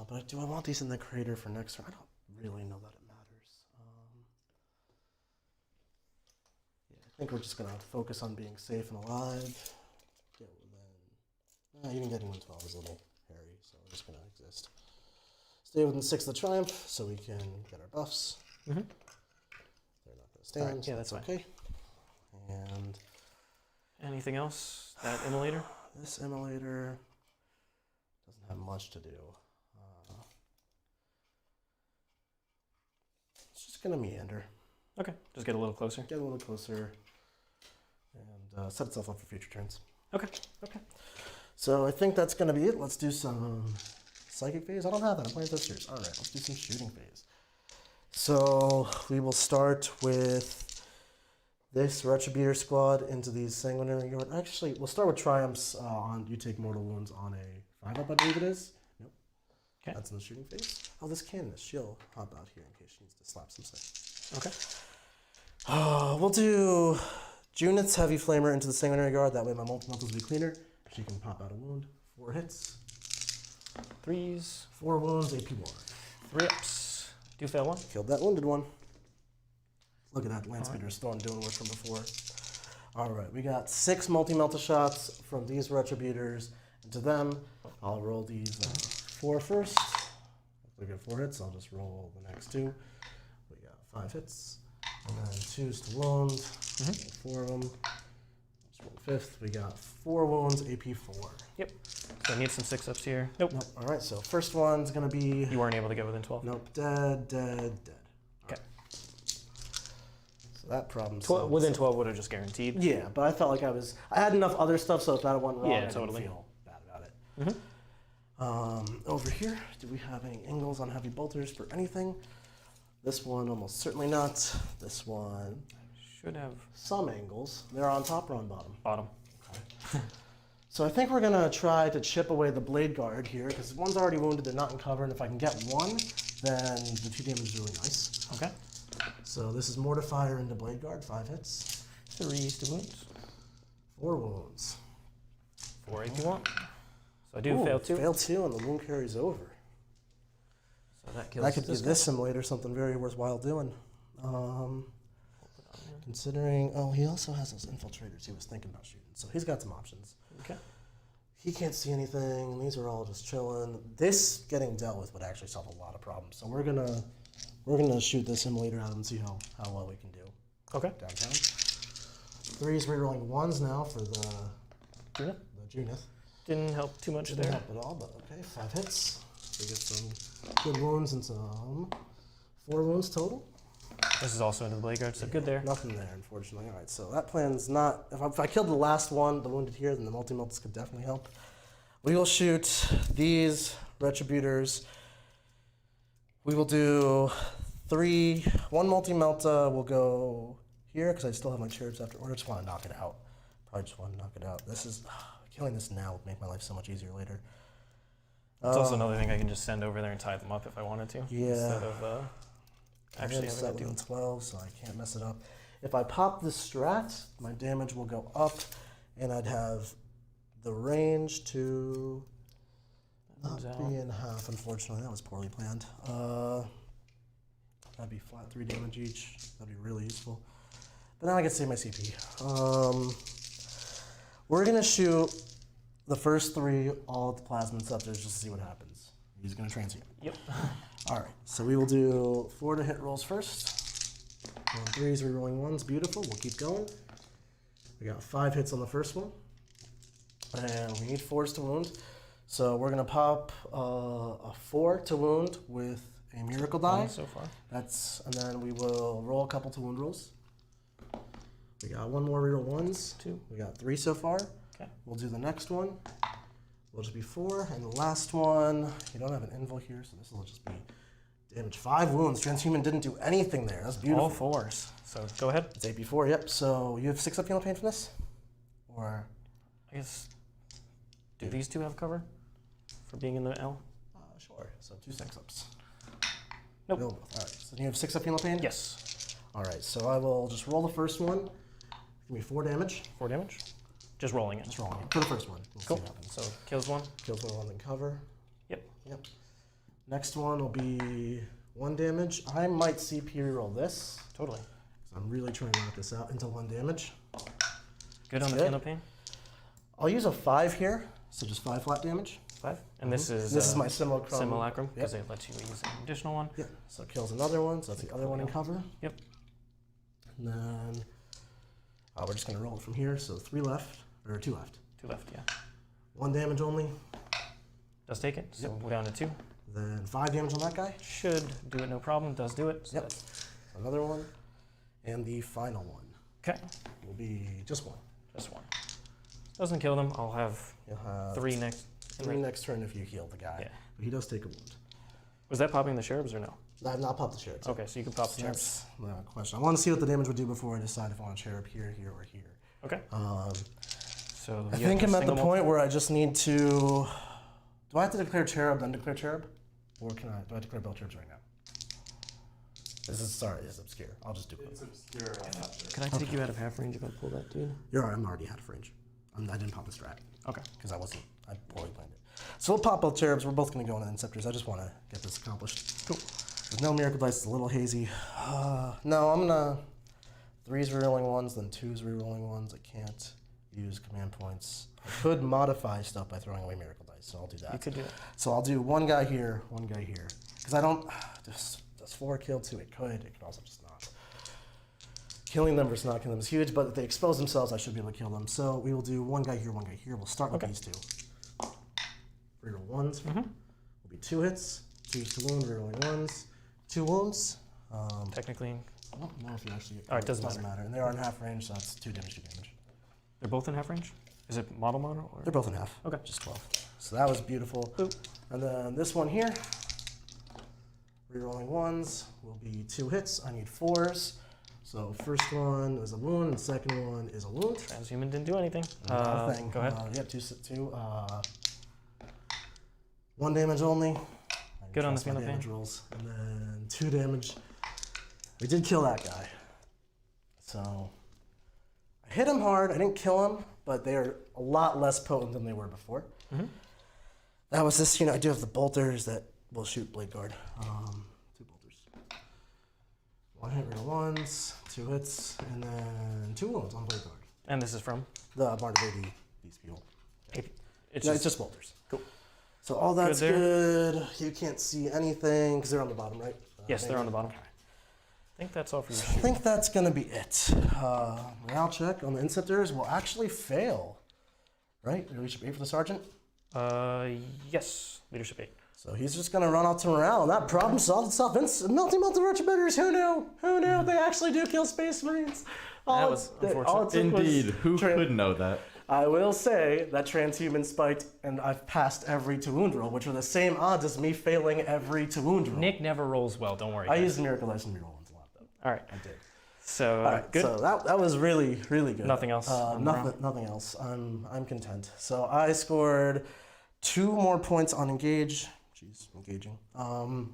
But do I want these in the crater for next turn? I don't really know that it matters. Yeah, I think we're just going to focus on being safe and alive. Get within... even getting 112 is a little hairy, so we're just going to exist. Stay within 6 of the Triumph so we can get our buffs. Mm-hmm. They're not going to stand, Right, yeah, that's fine. okay. And Anything else? That immolator? this emulator doesn't have much to do. It's just going to meander. Okay, just get a little closer. Get a little closer and set itself up for future turns. Okay. So I think that's going to be it. Let's do some psychic phase. I don't have that. I'm playing sisters. All right, let's do some shooting phase. So we will start with this Retributor squad into these Sanguinary Guard. Actually, we'll start with Triumphs on you take mortal wounds on a 5-up, I believe it is. Nope. Okay. That's in the shooting phase. Oh, this cannon, she'll hop out here in case she needs to slap some stuff. Okay. We'll do Junith's Heavy Flamer into the Sanguinary Guard. That way my multi-multiples will be cleaner. She can pop out a wound. 4 hits. 3s. 4 wounds, AP1. 3 ups. Do fail 1. Killed that wounded one. Look at that Landspeeder Storm doing work from before. Alright, we got 6 multi-melta shots from these Retributors into them. I'll roll these 4 first. We got 4 hits, I'll just roll the next 2. We got 5 hits. And then 2s to wound. 4 of them. Let's roll 5th. We got 4 wounds, AP4. Yep. So I need some 6 ups here. Nope. Nope. Alright, so first one's gonna be. You weren't able to get within 12. Nope. Dead, dead, dead. Okay. So that problem solved. Within 12 would have just guaranteed. Yeah, but I felt like I had enough other stuff, so if that went wrong, Yeah, I didn't totally. feel bad about it. Over here, do we have any angles on heavy bolters for anything? This one, almost certainly not. This one, Should have some angles. They're on top or on bottom. bottom. So I think we're gonna try to chip away the Bladeguard here, because one's already wounded, they're not in cover, and if I can get one, then the 2 damage is really nice. Okay. So this is Mortifier into Bladeguard, 5 hits. 3 to wounds. 4 wounds. 4 AP 1. So I do Ooh, fail 2. Fail 2, and the wound carries over. So that kills That could be this this simulator something very worthwhile doing. Considering, oh, he also has those infiltrators he was thinking about shooting, so he's got some options. Okay. He can't see anything. These are all just chilling. This getting dealt with would actually solve a lot of problems. So we're gonna shoot this simulator out and see how well we can do. Okay. Downtown. 3's rerolling 1s now for the Junith? Junith. Didn't help too much Didn't there. help at all, but okay. 5 hits. We get some good wounds and some 4 wounds total. This is also into the Bladeguard, so good there. Nothing there, unfortunately. All right, so that plan's not. If I killed the last one, the wounded here, then the multi-melts could definitely help. We will shoot these Retributors. We will do 3. 1 multi-melta will go here because I still have my cherubs after order. Just want to knock it out. Probably just want to knock it out. This is killing this now would make my life so much easier later. It's also another thing I can just send over there and tie them up if I wanted to. Yeah. Instead of actually set having to within do 12, so I can't mess it up. If I pop the strat, my damage will go up, and I'd have the range to not be in half, unfortunately. That was poorly planned. That'd be flat 3 damage each. That'd be really useful. But now I can save my CP. We're going to shoot the first 3 all at the Plasma Inceptors just to see what happens. He's going to transmute. Yep. All right, so we will do 4 to hit rolls first. 3s, rerolling 1s, beautiful. We'll keep going. We got 5 hits on the first one, and we need 4s to wound. So we're gonna pop a 4 to wound with a miracle die. So far. And then we will roll a couple to wound rolls. We got 1 more reroll 1s. 2. We got 3 so far. Okay. We'll do the next one. Will just be 4, and the last one, you don't have an invul here, so this will just be damage 5 wounds. Transhuman didn't do anything there. That's beautiful. All 4s. So go ahead. It's AP4, yep. So you have 6 up healing pain from this? Or? I guess. Do these 2 have cover for being in the L? Sure. So 2 6-ups. Nope. All right. So you have 6 up healing pain? Yes. All right. So I will just roll the first one. Give me 4 damage. 4 damage. Just rolling it. Just rolling it for the first one. We'll Cool. see what happens. So kills 1. Kills 1 in cover. Yep. Yep. Next one will be 1 damage. I might CP reroll this. Totally. I'm really trying to knock this out into 1 damage. Good on the good. candle pain. I'll use a 5 here, so just 5 flat damage. 5. And this is my simulacrum. simulacrum because Yep. it lets you use an additional one. Yeah. So it kills another one. So that's the other one in cover. Yep. And then we're just gonna roll it from here. So 3 left or 2 left. 2 left. Yeah. 1 damage only. Does take it. So we're down to 2. Then 5 damage on that guy. Should do it no problem. Does do it. So Yep. that's- Another one. And the final one Okay. will be just 1. Just 1. Doesn't kill them. I'll have You'll have 3 next. 3 next turn if you heal the guy. Yeah. But he does take a wound. Was that popping the cherubs or no? I have not popped the cherubs. Okay, so you can pop the So cherubs. that's the question. I want to see what the damage would do before I decide if I want a cherub here, here, or here. Okay. So I you think have I'm at the single point where I just need to. Do I have to declare cherub then declare cherub? Or do I declare bell terms right now? It's obscure. I'll just do it. It's obscure. I'm not sure. Can I take you out of half range if I pull that, dude? I'm already out of range. I didn't pop the strat. Okay. Because I poorly planned it. So we'll pop bell terms. We're both going to go into Inceptors. I just want to get this accomplished. Cool. With no miracle dice, it's a little hazy. No, I'm going to 3s rerolling 1s, then 2s rerolling 1s. I can't use command points. I could modify stuff by throwing away miracle dice, so I'll do that. You could do it. So I'll do one guy here, because I don't. Does 4 kill 2? It could also just not. Killing them versus not killing them is huge, but if they expose themselves, I should be able to kill them. So we will do one guy here, one guy here. We'll start with these 2. Reroll 1s. Will be 2 hits. 2 to wound, rerolling 1s. 2 wounds. Technically, I don't know if you actually. Oh, it doesn't matter. And they are in half range, so that's 2 damage to damage. they're both in half range? Is it model or? They're both in half. Okay. Just 12. So that was beautiful. Boop. And then this one here, rerolling 1s will be 2 hits. I need 4s. So first one is a wound, and second one is a wound. Transhuman didn't do anything. Go ahead. Yeah, 2. 1 damage only. Good on the Trust my melee damage pain. rolls. And then 2 damage. We did kill that guy. So I hit him hard. I didn't kill him, but they are a lot less potent than they were before. That was this, I do have the bolters that will shoot Bladeguard. 2 bolters. 1 hit, reroll 1s, 2 hits, and then 2 wounds on Bladeguard. And this is from? The Martyr Baby, these people. It's It's just bolters. Cool. So all that's Good good. You can't see anything because they're on the bottom, right? Yes, they're on the bottom. I think that's all for your I shoot. think that's going to be it. Morale check on the Inceptors will actually fail. Right? Leadership 8 for the Sergeant. Yes, leadership 8. So he's just going to run out to morale, and that problem solved itself. Multi-retributors, who knew? Who knew? They actually do kill Space Marines. That was unfortunate. Indeed, who could know that? I will say that transhuman spiked, and I've passed every to-wound roll, which are the same odds as me failing every to-wound roll. Nick never rolls well, don't worry. I guys. used Miracle Dice and reroll ones a lot, though. All right. I did. So, All right, good. so that was really, really good. Nothing else on morale? Nothing else. I'm content. So I scored 2 more points on engage. Jeez, engaging. I'll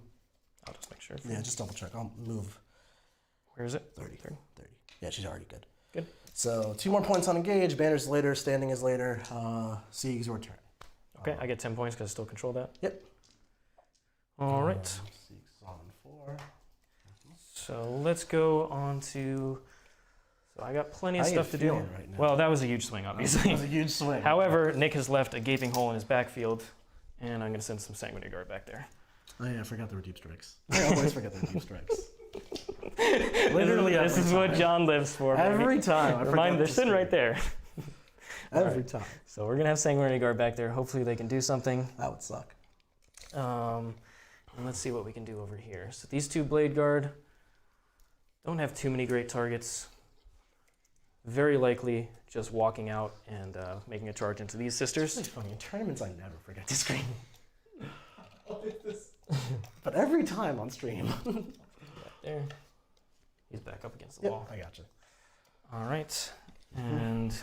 just make sure. Yeah, just double check. I'll move. Where is it? 30. Yeah, she's already good. Good. So 2 more points on engage. Banner's later. Standing is later. Sieg's your turn. Okay, I get 10 points because I still control that. Yep. All right. Sieg's on 4. So let's go on to. So I got plenty of How you stuff to do. feeling right now? Well, that was a huge swing, obviously. That was a huge swing. However, Nick has left a gaping hole in his backfield, and I'm going to send some Sanguinary Guard back there. Oh yeah, I forgot there were deep strikes. I always forget there were deep strikes. Literally This is what John lives for. baby. Every time. I Remind, forget they're to sitting say right it. there. Every time. So we're going to have Sanguinary Guard back there. Hopefully they can do something. That would suck. And let's see what we can do over here. So these 2 Bladeguard don't have too many great targets. Very likely just walking out and making a charge into these sisters. It's funny. In tournaments, I never forget to scream. But every time on stream. Right there. He's back up against the Yep, wall. I gotcha. All right. And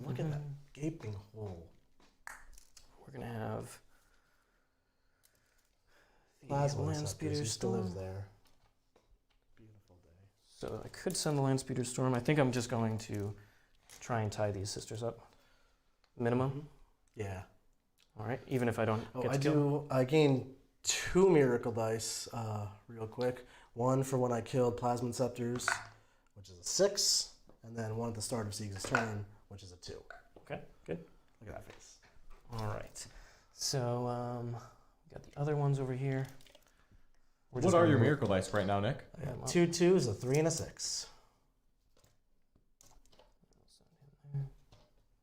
Look at that gaping hole. we're going to have the Plasma Landspeeder Inceptors, he still lives Storm. there. Beautiful day. So I could send the Landspeeder Storm. I think I'm just going to try and tie these sisters up. Minimum. Yeah. All right. Even if I don't Oh, get I to kill. do. I gained 2 miracle dice real quick. 1 for when I killed Plasma Inceptors, which is a 6, and then 1 at the start of Sieg's turn, which is a 2. Okay, good. Look at that face. All right. So we got the other ones over here. What are your miracle dice right now, Nick? I got 2 2s, a 3, and a 6.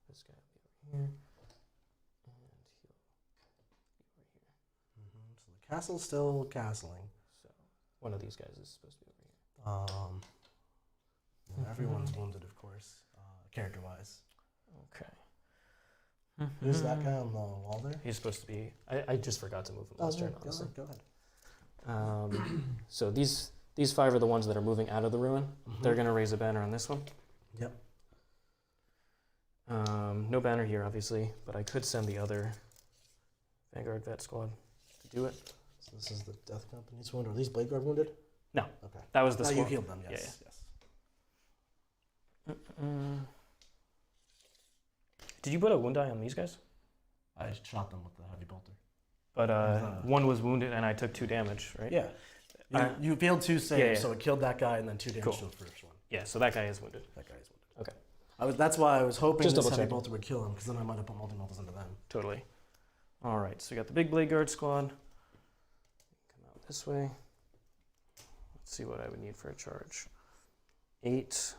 This guy will be over here. And he'll be over here. So the castle's still castling. So one of these guys is supposed to be over here. Everyone's wounded, of course, character-wise. Okay. Who's that guy on the wall there? He's supposed to be. I just forgot to move him last turn, honestly. Go ahead. So these 5 are the ones that are moving out of the ruin. They're going to raise a banner on this one. Yep. No banner here, obviously, but I could send the other Vanguard Vet Squad to do it. This is the Death Company's wound. Are these Bladeguard wounded? No. Okay. That was the You squad. healed them, yes. Yeah. Did you put a wound die on these guys? I shot them with the heavy bolter. But one was wounded and I took 2 damage, right? Yeah. You failed 2 saves, yeah. so it killed that guy and then 2 damage Cool. to the first one. Yeah, so that guy is wounded. That guy is wounded. Okay. That's why I was hoping Just this double heavy checking. bolter would kill him, because then I might have put multi-multis into them. Totally. All right, so we got the big Bladeguard squad. Come out this way. Let's see what I would need for a charge. 8.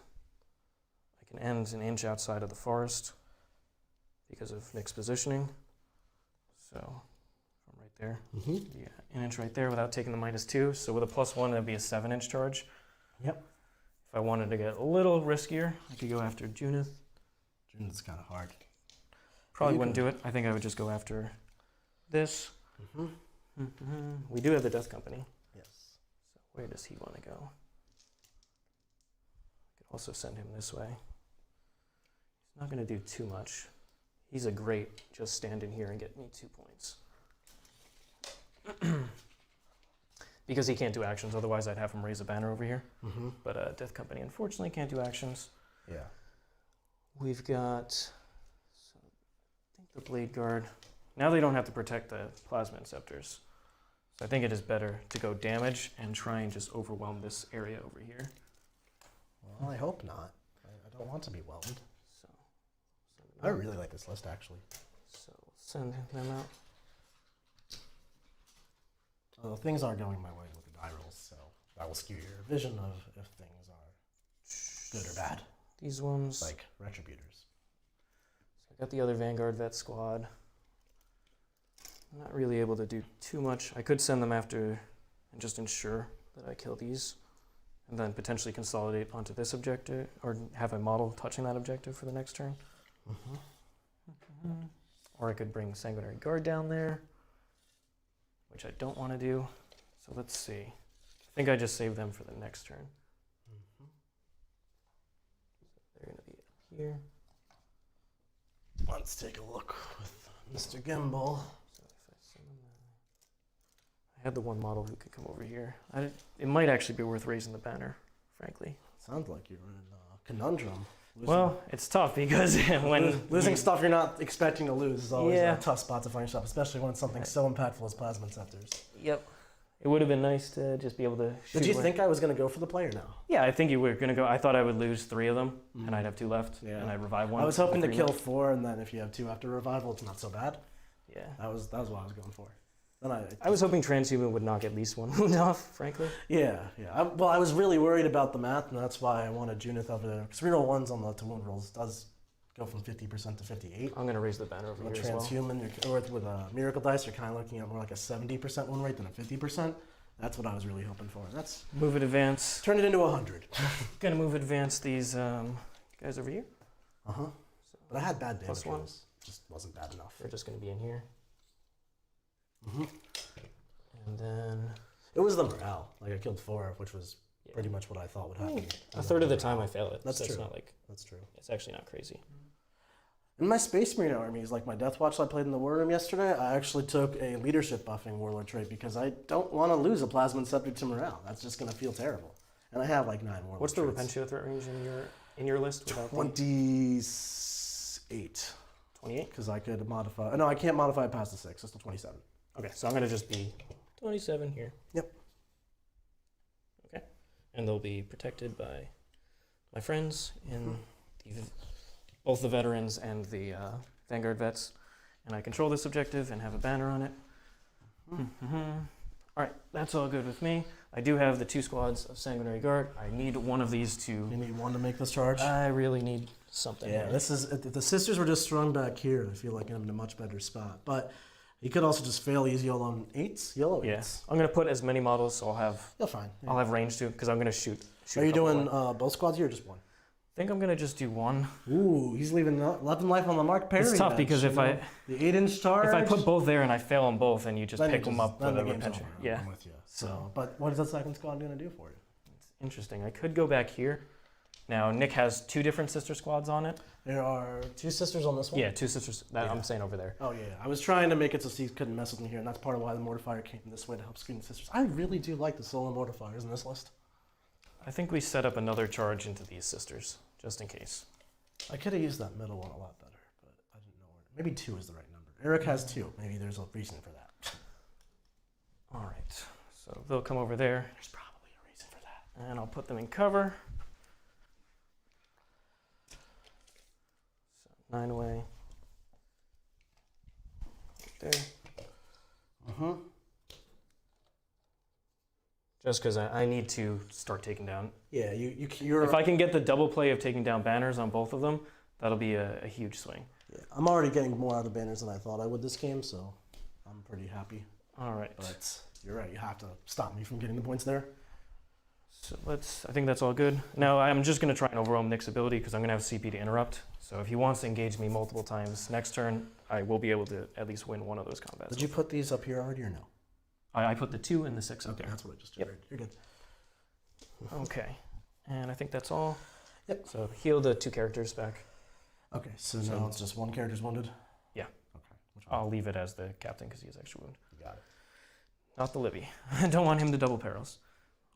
I can end an inch outside of the forest because of Nick's positioning. So from right there, yeah, an inch right there without taking the -2. So with a +1, that'd be a 7-inch charge. Yep. If I wanted to get a little riskier, I could go after Junith. Junith's kind of hard. Probably wouldn't do it. I think I would just go after this. We do have the Death Company. Yes. So where does he want to go? I could also send him this way. He's not going to do too much. He's a great just stand in here and get me 2 points. Because he can't do actions, otherwise I'd have him raise a banner over here. But Death Company unfortunately can't do actions. Yeah. We've got, so I think the Bladeguard. Now they don't have to protect the Plasma Inceptors. So I think it is better to go damage and try and just overwhelm this area over here. Well, I hope not. I don't want to be whelmed. So I really like this list, actually. So we'll send them out. Although things are going my way with the die rolls, so that will skew your vision of if things are good or bad. These ones. Like Retributors. So I got the other Vanguard vet squad. I'm not really able to do too much. I could send them after and just ensure that I kill these. And then potentially consolidate onto this objective, or have a model touching that objective for the next turn. Or I could bring Sanguinary Guard down there, which I don't want to do. So let's see. I think I just saved them for the next turn. They're going to be up here. Let's take a look with Mr. Gimbal. So if I send them I had the one model who could come over here. It might actually be worth raising the banner, frankly. Sounds like you're in a conundrum. Well, it's tough because when losing stuff you're not expecting to lose is always Yeah. a tough spot to find yourself, especially when it's something so impactful as Plasma Inceptors. Yep. It would have been nice to just be able to shoot Did you away. think I was going to go for the player now? Yeah, I think you were going to go. I thought I would lose 3 of them, and I'd have 2 left, Yeah. and I'd revive 1. I was hoping to Three kill left. 4, and then if you have 2 after revival, it's not so bad. Yeah. That was what I was going for. Then I was hoping Transhuman would knock at least 1 wound off, frankly. Yeah. I was really worried about the math, and that's why I wanted Junith over there. Because reroll 1s on the to wound rolls does go from 50% to 58. I'm going to raise the banner over With here as well. Transhuman, or with Miracle Dice, you're kind of looking at more like a 70% win rate than a 50%. That's what I was really hoping for. That's Move it, advance. turn it into 100. Gonna move advance these guys over here. But I had bad damage +1. rolls. Just wasn't bad enough. They're just gonna be in here. And then It was the morale. Like I killed 4, which was pretty much what I thought would happen. a third of the time I fail it. That's so true. It's not like That's true. it's actually not crazy. In my Space Marine armies, like my Death Watch I played in the War Room yesterday, I actually took a leadership buffing Warlord trait because I don't want to lose a Plasma Inceptor to morale. That's just going to feel terrible. And I have like 9 Warlord What's the traits. Repentio threat range in your list without the 28. 28? Because I could modify. No, I can't modify it past the 6. It's still 27. Okay, so I'm gonna just be 27 here. Yep. Okay. And they'll be protected by my friends in both the veterans and the Vanguard vets. And I control this objective and have a banner on it. All right, that's all good with me. I do have the 2 squads of Sanguinary Guard. I need one of these to... You need 1 to make this charge? I really need something. Yeah, this is... If the sisters were just strung back here, I feel like I'm in a much better spot. But you could also just fail easy yellow on 8s. Yellow 8s. Yeah, I'm gonna put as many models so I'll have... You're fine. Yeah. I'll have range too, because I'm gonna shoot Are you a couple doing more. both squads here or just 1? I think I'm gonna just do 1. Ooh, he's leaving 11 life on the Mark Perry. It's tough bench, because if you know? I The 8-inch charge. if I put both there and I fail on both, and you just then pick them up then with the a game's repention. over. Yeah, I'm with you. So, but what is that second squad going to do for you? it's interesting. I could go back here Now, Nick has 2 different sister squads on it. There are 2 sisters on this one? Yeah, 2 sisters. That I'm saying over there. Oh, yeah. I was trying to make it so Steve couldn't mess with me here, and that's part of why the Mortifier came this way to help screen the sisters. I really do like the solo Mortifiers in this list. I think we set up another charge into these sisters, just in case. I could have used that middle one a lot better, but I didn't know where. Maybe 2 is the right number. Eric has 2. Maybe there's a reason for that. All right, so they'll come over there. There's probably a reason for that. And I'll put them in cover. So 9 away. Right there. Uh-huh. Just because I need to start taking down. Yeah, you're... If I can get the double play of taking down banners on both of them, that'll be a huge swing. Yeah, I'm already getting more out of banners than I thought I would this game, so I'm pretty happy. All right. But you're right, you have to stop me from getting the points there. So I think that's all good. Now I'm just going to try and overwhelm Nick's ability because I'm going to have CP to interrupt. So if he wants to engage me multiple times next turn, I will be able to at least win one of those combats. Did you put these up here already or no? I put the 2 and the 6 up Okay, there. that's what I just Yep. heard. You're good. Okay. And I think that's all. Yep. So heal the 2 characters back. Okay, so now it's just one character's wounded? Yeah. Okay. Which one? I'll leave it as the captain because he has extra wound. You got it. Not the Libby. I don't want him to double perils.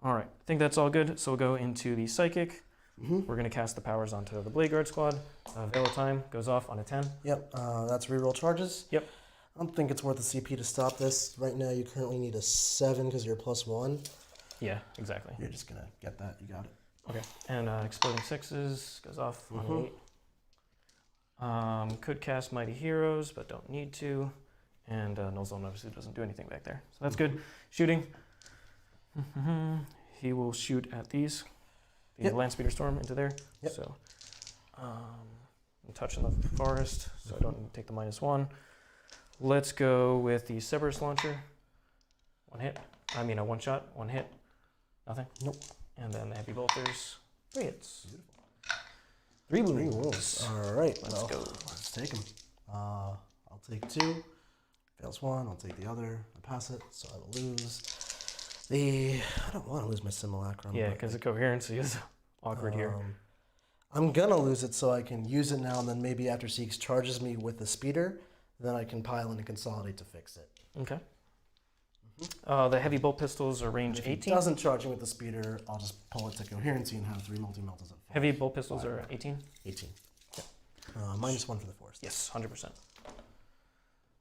All right. I think that's all good. So we'll go into the Psychic. Mm-hmm. We're going to cast the powers onto the Bladeguard squad. Veil of Time goes off on a 10. Yep, that's reroll charges. Yep. I don't think it's worth the CP to stop this. Right now, you currently need a 7 because you're +1. Yeah, exactly. You're just going to get that. You got it. Okay. And Exploding Sixes goes off on an 8. Could cast Mighty Heroes, but don't need to. And Null Zone obviously doesn't do anything back there. So that's good. Shooting. He will shoot at these. The Landspeeder Storm into there. Yep. So I'm touching the forest, so I don't need to take the -1. Let's go with the Cerberus Launcher. 1 hit. I mean, a 1 shot, 1 hit. Nothing? Nope. And then the Heavy Bolters. 3 hits. Beautiful. 3 3 wounds. wounds. All right. Let's go. Let's take them. I'll take 2. Fails 1. I'll take the other. I pass it, so I will lose. I don't want to lose my simulacrum. Yeah, but because the coherency is awkward here. I'm going to lose it so I can use it now, and then maybe after Siegs charges me with the speeder, then I can pile in and consolidate to fix it. Okay. The Heavy Bolt Pistols are range If 18. he doesn't charge me with the speeder, I'll just pull it to coherency and have 3 multi-meltas at 5. Heavy Bolt Pistols are 18? 18. -1 for the forest. Yes, 100%.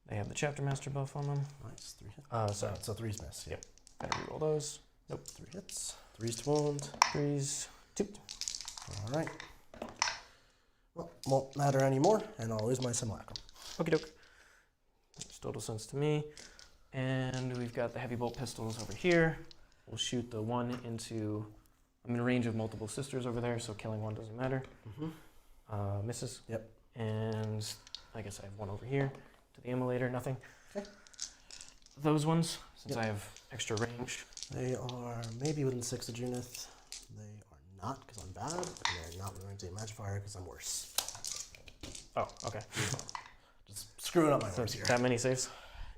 They have the Chapter Master buff on them. Nice. 3 hits. Sorry. So 3's miss. Yep. Gotta reroll those. Nope. 3 hits. 3's to wound. 3's 2. All right. Well, won't matter anymore, and I'll lose my simulacrum. Okie doke. Makes total sense to me. And we've got the Heavy Bolt Pistols over here. We'll shoot the 1 into... I'm in range of multiple sisters over there, so killing 1 doesn't matter. Misses. Yep. And I guess I have 1 over here. To the Immolator, nothing. Okay. Those ones, since I have extra range. They are maybe within 6 of Junith. They are not because I'm bad, and they're not within range of Magifier because I'm worse. Oh, okay. Just screwing up my So words here. that many saves?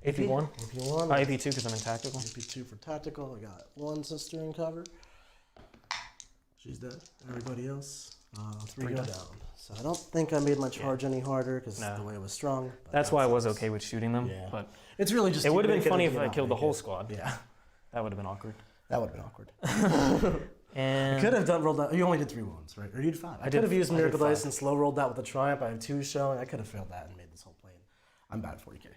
AP1? AP1. AP2 because I'm in tactical. AP2 for tactical. I got 1 sister in cover. She's dead. Everybody else, 3 go down. So I don't think I made my charge any harder because the way it was strong. That's why I was okay with shooting them. Yeah. But it's really just. it would have been make funny if if you I not killed the make whole it. squad. Yeah. That would have been awkward. That would have been awkward. And I could have rolled that. You only did 3 wounds, right? Or you did 5. I could have used Miracle Dice and slow rolled that with the Triumph. I have 2 showing. I could have failed that and made this whole plane. I'm bad at 40k.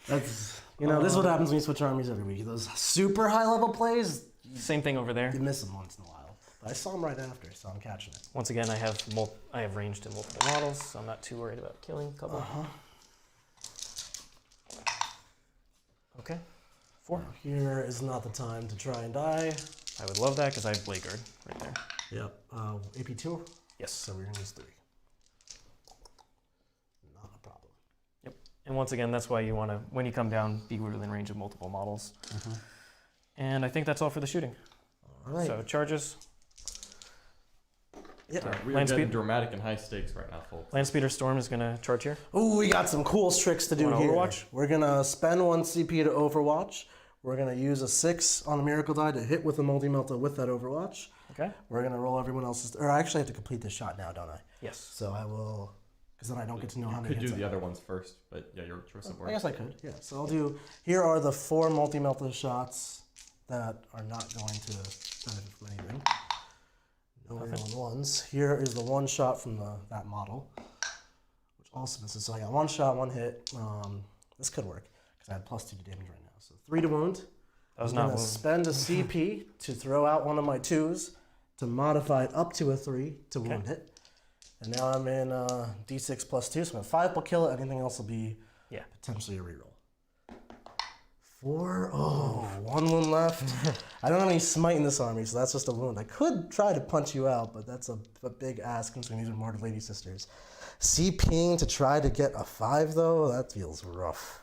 That's this is what happens when you switch armies every week. Those super high level plays, same thing over there. you miss them once in a while. But I saw them right after, so I'm catching it. Once again, I have range to multiple models, so I'm not too worried about killing a couple. Okay. 4. Here is not the time to try and die. I would love that because I have Bladeguard right there. Yep. AP2. Yes. So we're gonna use 3. Not a problem. And once again, that's why you want to, when you come down, be within range of multiple models. And I think that's all for the shooting. All right. So charges. We are getting dramatic and high stakes right now, folks. Landspeeder Storm is going to charge here. Oh, we got some cool tricks to do Wanna here. Overwatch? We're gonna spend 1 CP to Overwatch. We're gonna use a 6 on the Miracle Die to hit with a multi-melta with that Overwatch. Okay. We're gonna roll everyone else's. Or I actually have to complete this shot now, don't I? Yes. So I will, because then I don't get to know how You many. could do hits the I other have. ones first, but yeah, your choice of I words. guess I could. Yeah. So I'll do. Here are the 4 multi-melta shots that are not going to benefit from anything. No reroll ones. Here is the 1 shot from that model, which also misses. So I got 1 shot, 1 hit. This could work because I have +2 to damage right now. So 3 to wound. That was I'm not gonna wound. spend a CP to throw out one of my 2s to modify it up to a 3 to Okay. wound it. And now I'm in D6 +2, so 5 will kill it. Anything else will be potentially a reroll. 4. Oh, 1 wound left. I don't have any smite in this army, so that's just a wound. I could try to punch you out, but that's a big ask considering these are more Lady Sisters. CPing to try to get a 5, though, that feels rough.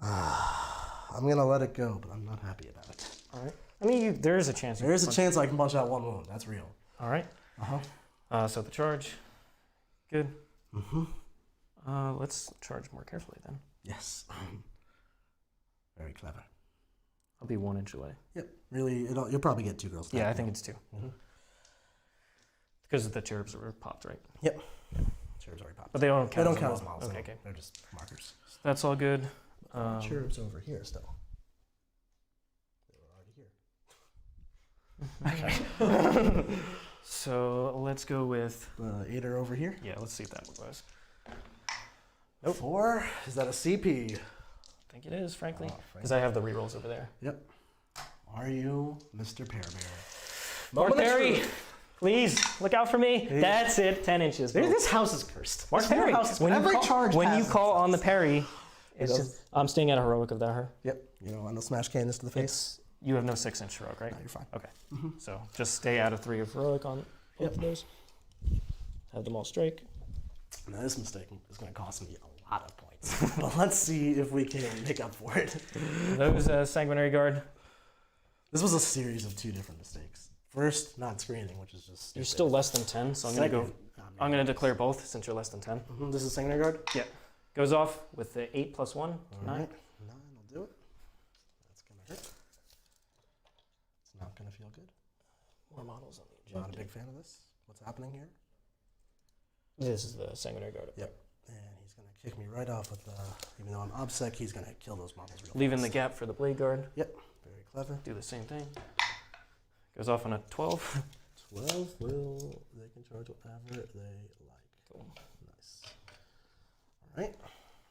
I'm going to let it go, but I'm not happy about it. All right. I mean, there is a chance. There is a chance I can punch out 1 wound. That's real. All right. So the charge. Good. Let's charge more carefully then. Yes. Very clever. I'll be 1 inch away. Yep. Really, you'll probably get 2 girls. Yeah, I think it's 2. Because the cherubs were popped, right? Yep. Cherubs already popped. But they don't count. They don't as count a as model. models. Okay, okay. They're just markers. That's all good. Cherubs over here still. They were already here. Okay. So let's go with. The 8 are over here. Yeah, let's see if that was. Nope. 4. Is that a CP? I think it is, frankly. Oh, Because I have the rerolls over there. Yep. Are you Mr. Pear Bear? Mark Perry, please look out for me. That's it. 10 inches. This house is cursed. Mark Perry. When you call on the parry, it's just, I'm staying at a heroic without her. Yep. You don't want to smash cannons to the face? You have no 6-inch heroic, right? No, you're fine. Okay. So just stay out of 3 of heroic on both of those. Have them all strike. Now this mistake is going to cost me a lot of points. But let's see if we can make up for it. Those Sanguinary Guard. This was a series of 2 different mistakes. First, not screening, which is just stupid. You're still less than 10, so I'm going to go. I'm going to declare both since you're less than 10. This is Sanguinary Guard? Yeah. Goes off with the 8 + 1, 9. All right. 9 will do it. That's going to hurt. It's not going to feel good. More models on the Not a big fan of this. What's happening here? This is the Sanguinary Guard. Yep. And he's going to kick me right off with the, even though I'm obsec, he's going to kill those models real Leaving fast. the gap for the Bladeguard. Yep. Very clever. Do the same thing. Goes off on a 12. 12 will, they can charge whatever they like. Cool. Nice. All right.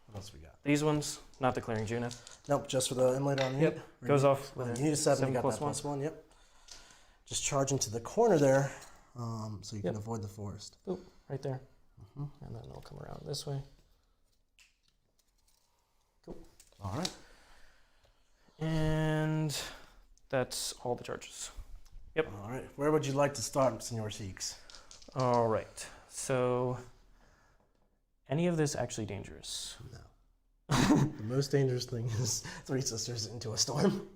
What else we got? These ones, not declaring Junith. Nope, just for the emulator on here. Goes off with You need a 7, you got that +1, yep. Just charge into the corner there, so you can avoid the forest. Boop, right there. And then it'll come around this way. Cool. All right. And that's all the charges. Yep. All right. Where would you like to start, Senor Seeks? All right. So, any of this actually dangerous? No. The most dangerous thing is 3 sisters into a storm.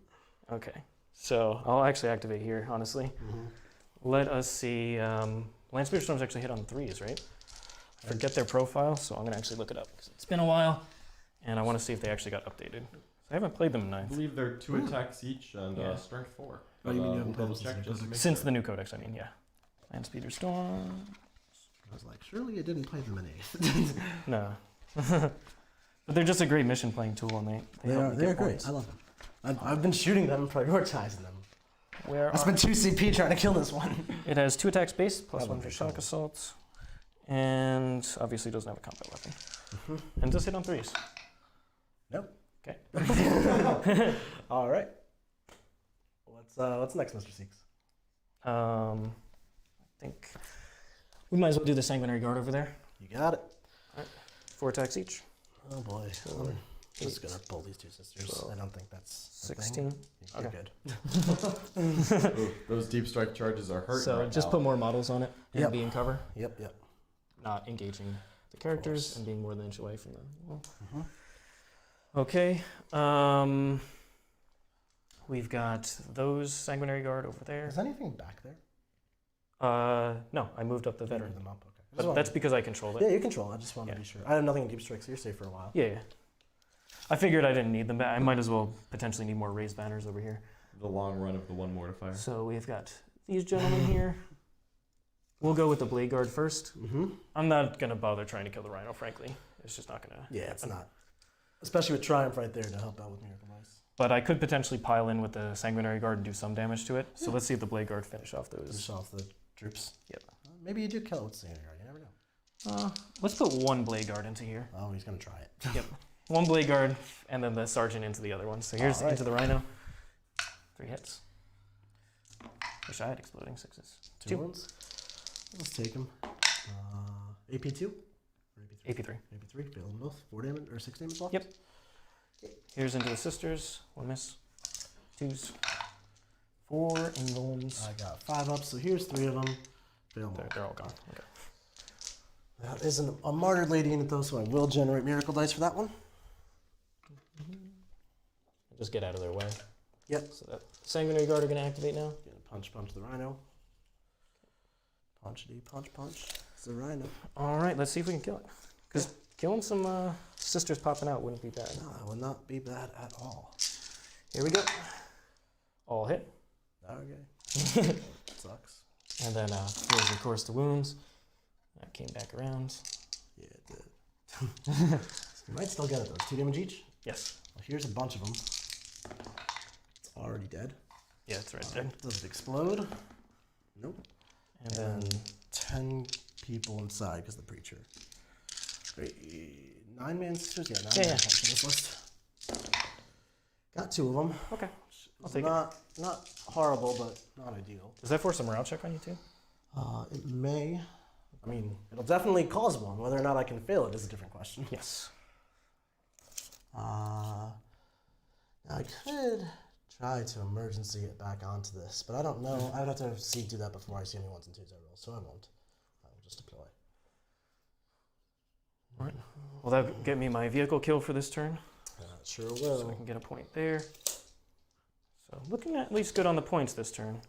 Okay. So, I'll actually activate here, honestly. Let us see. Landspeeder Storms actually hit on 3s, right? I forget their profile, so I'm going to actually look it up because it's been a while. And I want to see if they actually got updated. I haven't played them in I 9th. believe they're 2 attacks each and strength 4. Oh, you mean you haven't played double them check since just to make Since sure. the new codex, I mean, yeah. Landspeeder Storm. I was like, surely I didn't play them in 8th. No. But they're just a great mission playing tool, and they help me They're get great. points. I love them. I've been shooting them, prioritizing them. Where I spent 2 CP trying to kill this one. It has 2 attacks base, plus That 1 would for be shock cool. assaults, and obviously doesn't have a combat weapon. And does hit on 3s. Nope. Okay. All right. What's next, Mr. Seeks? I think we might as well do the Sanguinary Guard over there. You got it. 4 attacks each. Oh boy. I'm just gonna pull these 2 sisters. I don't think that's a thing. 16. You're Okay. good. Ooh, those deep strike charges are hurting So right just now. put more models on it and Yep. be in cover, Yep. not engaging the characters course. and being more than an inch away from the wall. Mhm. Okay. We've got those Sanguinary Guard over there. Is anything back there? No, I moved up the veteran. Them up. Okay. But that's because I controlled it. Yeah, you control. I just want to Yeah. be sure. I have nothing in deep strike, so you're safe for a while. Yeah. I figured I didn't need them back. I might as well potentially need more raised banners over here. The long run of the 1 mortifier. So we've got these gentlemen here. We'll go with the Bladeguard first. I'm not going to bother trying to kill the Rhino, frankly. It's just not going to... Yeah, it's not. Especially with Triumph right there to help out with Miracle Dice. But I could potentially pile in with the Sanguinary Guard and do some damage to it. So let's see if the Bladeguard finish off those. Finish off the troops. Yep. Maybe you do kill it with Sanguinary Guard. You never know. Let's put one Bladeguard into here. Oh, he's going to try it. Yep. One Bladeguard, and then the Sergeant into the other one. So here's into the Rhino. 3 hits. Wish I had exploding 6s. 2 wounds. Let's take him. AP2? Or AP3. AP3. Fail them both. 4 damage or 6 damage left? Yep. Here's into the Sisters. 1 miss. 2s. 4 invulns. I got 5 up, so here's 3 of them. Fail them. They're all gone. Okay. That isn't a martyred lady in it though, so I will generate Miracle Dice for that one. Just get out of their way. Yep. So that Sanguinary Guard are going to activate now. Gonna punch the Rhino. Punch. It's the Rhino. All right, let's see if we can kill it. Because killing some Sisters popping out wouldn't be bad. No, it would not be bad at all. Here we go. All hit. Okay. Sucks. And then here's, of course, the wounds. That came back around. Yeah, it did. You might still get it though. 2 damage each? Yes. Well, here's a bunch of them. It's already dead. Yeah, it's right there. Does it explode? Nope. And then 10 people inside because the preacher. Great. 9-man sisters? Yeah, 9 Yeah, man yeah. for this list. Got 2 of them. okay. I'll It's take not horrible, but not ideal. Does that force a morale check on you too? It may. I mean, it'll definitely cause one. Whether or not I can fail it is a different question. Yes. Now I could try to emergency it back onto this, but I don't know. I would have to do that before I see any 1s and 2s I roll, so I won't. I will just deploy. All right. Will that get me my vehicle kill for this turn? Sure will. So I can get a point there. So looking at least good on the points this turn.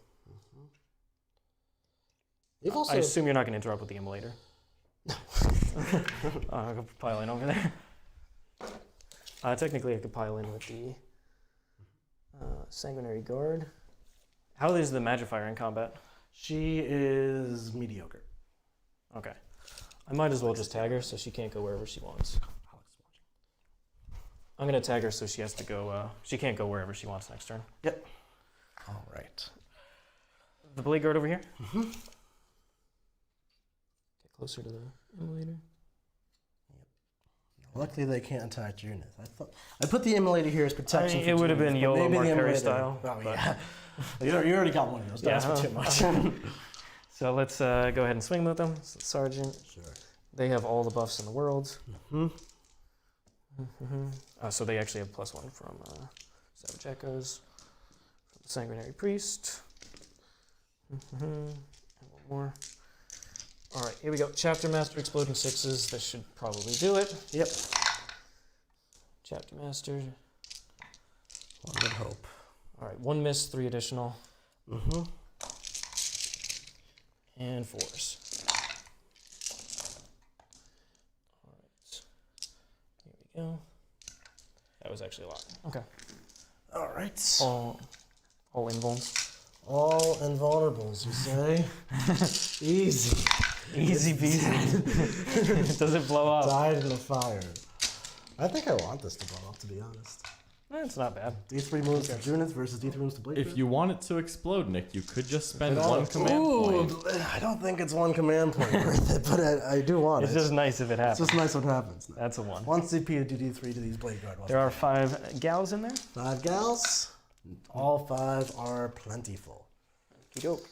You've also... I assume you're not going to interrupt with the immolator. I could pile in over there. Technically, I could pile in with the Sanguinary Guard. How is the Magifier in combat? She is mediocre. Okay. I might as well just tag her so she can't go wherever she wants. I'm going to tag her so she has to go, she can't go wherever she wants next turn. Yep. All right. The Bladeguard over here. Get closer to the immolator. Luckily, they can't attack units. I put the immolator here as protection. It would have been YOLO Mark Perry style. Oh, yeah. you already got one of those. Don't ask for too much. So let's go ahead and swing with them. So Sergeant. Sure. They have all the buffs in the world. So they actually have +1 from Savage Echoes, from the Sanguinary Priest. And one more. All right, here we go. Chapter Master, Exploding 6s. This should probably do it. Yep. Chapter Master. One would hope. All right, 1 miss, 3 additional. And 4s. All right. Here we go. That was actually a lot. Okay. All right. All invulns. All invulnerables, you say? Easy. Easy peasy. Does it blow up? Died in the fire. I think I want this to blow up, to be honest. It's not bad. D3 moves to Junith versus D3 moves to Bladeguard. If you want it to explode, Nick, you could just spend 1 command point. I don't think it's 1 command point worth it, but I do want It's it. just nice if it happens. It's just nice what happens. That's a 1. 1 CP to do D3 to these Bladeguard. There are 5 gals in there. 5 gals. All 5 are plentiful. Okey-doke.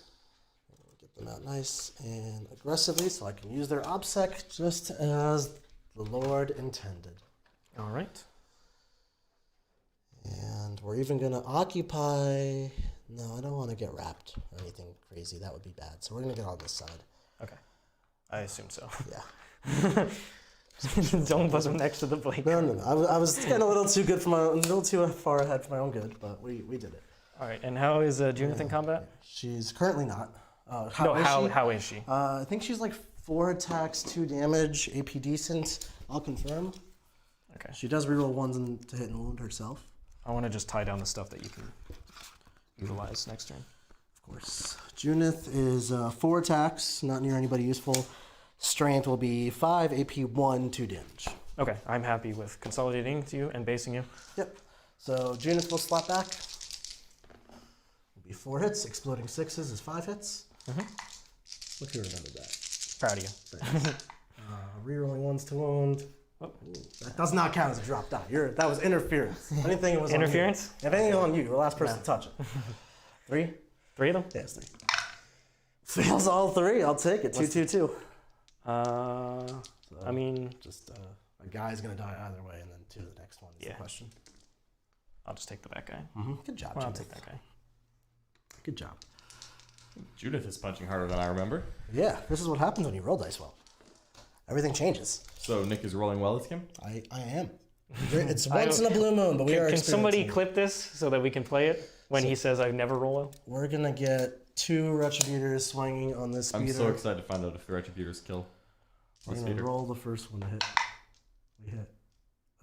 Get them out nice and aggressively so I can use their OBSEC just as the Lord intended. All right. And we're even going to occupy... No, I don't want to get wrapped or anything crazy. That would be bad. So we're going to get on this side. Okay. I assume so. Yeah. Don't put them next to the blade. No. I was getting a little too good for a little too far ahead for my own good, but we did it. All right. And how is Junith in combat? She's currently not. How is she? I think she's like 4 attacks, 2 damage, AP decent. I'll confirm. Okay. She does reroll 1s to hit and wound herself. I want to just tie down the stuff that you can utilize next turn. Of course. Junith is 4 attacks, not near anybody useful. Strength will be 5, AP 1, 2 damage. Okay, I'm happy with consolidating to you and basing you. Yep. So Junith will slap back. Will be 4 hits. Exploding 6s is 5 hits. Look who remembered that. Proud of you. Rerolling 1s to wound. Ooh, that does not count as a drop die. That was interference. Anything it was Interference? On you. If anything was on you, you're the last person to touch it. 3? 3 of them? Yes, 3. Fails all 3. I'll take it. 2, 2, 2. I mean, Just a guy's gonna die either way, and then 2 to the next one is the question. I'll just take the back guy. Good job, Well, I'll Judith. take that guy. Good job. Judith is punching harder than I remember. Yeah, this is what happens when you roll dice well. Everything changes. So Nick is rolling well this game? I am. It's once in a blue moon, but we are Can somebody experiencing it. clip this so that we can play it when he says I never roll well? We're gonna get 2 Retributors swinging on this speeder. I'm so excited to find out if the Retributors kill We're this gonna speeder. roll the first one to hit. We hit.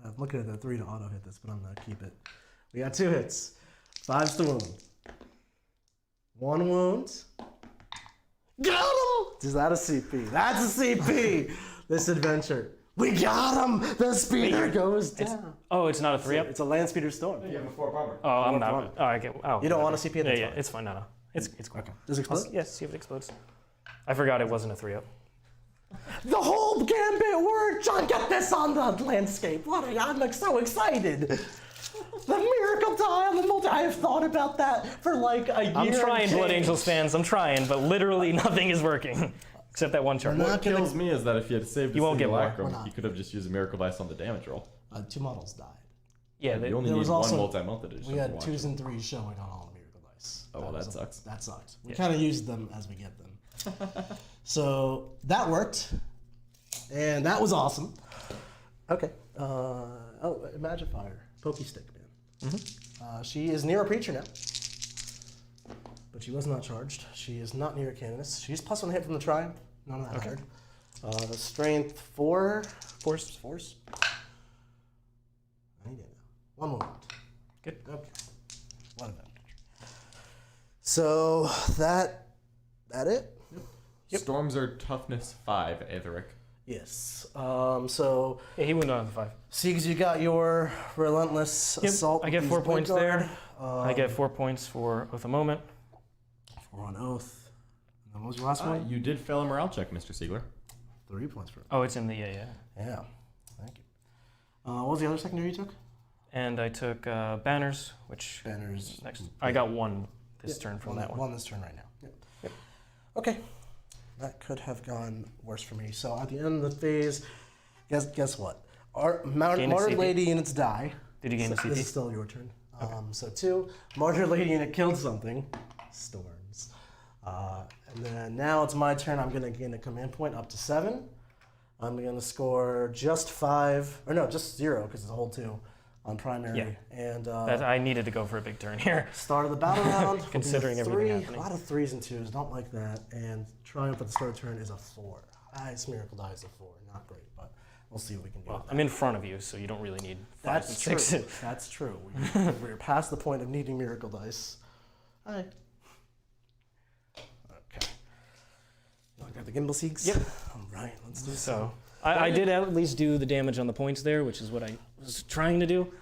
I'm looking at the 3 to auto hit this, but I'm gonna keep it. We got 2 hits. 5s to wound. 1 wound. Got him! Is that a CP? That's a CP! This adventure. We got him! The speeder goes down. Oh, it's not a 3-up? It's a Landspeeder Storm. You have a 4 bomber. Oh, I'm Four not. Oh, I get. Oh, You don't want a CP? Yeah, That's yeah, fine. it's fine. No. It's cool. Okay. Does it explode? Yes, see if it explodes. I forgot it wasn't a 3-up. The whole gambit worked! John, get this on the landscape. I'm like so excited. The miracle die on the multi. I have thought about that for like a year. I'm trying, and Blood change. Angels fans. I'm trying, but literally nothing is working except that one chart. We're What not gonna- kills me is that if he had saved You a won't get single more. We're Acrom, not. he could have just used a Miracle Dice on the damage roll. 2 models died. Yeah, You only there need was one also- multi-melted edition. We had to watch 2s it. and 3s showing on all the miracle dice. Oh, well, that sucks. That sucks. We kind of used them as we get them. So that worked, and that was awesome. Okay. Magifier, Pokey Stick Man. She is near a preacher now, but she was not charged. She is not near a canoness. She's +1 hit from the triumph. None of that hard. Strength 4. Force. I need it now. 1 wound. Good. Okay. What event? So that it? Storms are toughness 5, Aetheric. Yes. So Yeah, he went on the 5. Siegs, you got your relentless assault. I get with 4 these points Bladeguard. there. I get 4 points for Oath a Moment. 4 on oath. And then what was your last one? You did fail a morale check, Mr. Siegler. 3 points for it. Oh, it's in the yeah. Yeah. Thank you. What was the other secondary you took? And I took Banners, which Banners. next. I got 1 this turn from that one. 1 this turn right now. Yep. Okay. That could have gone worse for me. So at the end of the phase, guess what? Our Gain a Martyred CP? Lady units die. Did you gain a This is CP? still your turn. So 2, Martyred Lady unit killed something. Storms. And then now it's my turn. I'm going to gain a command point up to 7. I'm going to score just 5, or no, just 0 because it's a whole 2 on primary. Yeah. And I needed to go for a big turn here. start of the battle round. will be a Considering everything 3. happening. A lot of 3s and 2s. Don't like that. And triumph at the start of the turn is a 4. Ice Miracle Die is a 4. Not great, but we'll see what we can do. Well, with that. I'm in front of you, so you don't really need 5s That's and true. 6s. That's true. We're past the point of needing Miracle Dice. Hi. Okay. You got the gimbal Siegs? Yep. All right, let's do So I did at least do the damage on the points there, which is what I was trying to do.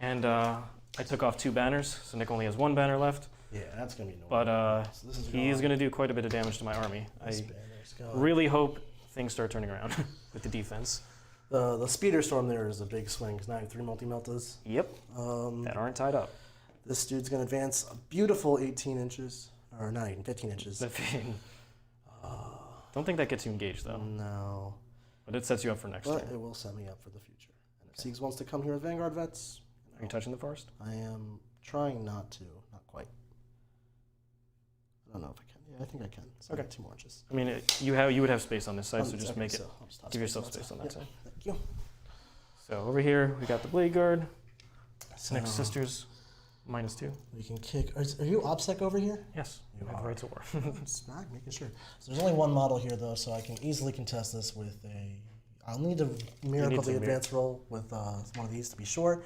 And I took off 2 banners, so Nick only has 1 banner left. Yeah, that's going to be annoying. But So this is he is going to do quite a bit of damage to my army. This I banner's gone. really hope things start turning around with the defense. The Speeder Storm there is a big swing because now you have 3 multi-meltas. Yep, that aren't tied up. This dude's going to advance a beautiful 18 inches. Or not even 15 inches. Don't think that gets you engaged, though. No. But it sets you up for next But turn. it will set me up for the future. And if Siegs wants to come here with Vanguard vets, Are you touching the forest? I am trying not to. Not quite. I don't know if I can. Yeah, I think I can. So I got 2 more inches. I mean, you would have space on this side, so just Okay, make it. I'll just toss Give yourself on space on that side. Thank you. So over here, we got the Bladeguard. So Next Sisters, -2. we can kick. Are you OBSEC over here? Yes, you have are. Rites of War. Smack, making sure. So there's only 1 model here though, so I can easily contest this with a. I'll need to miracle to the advance roll with one of these to be sure.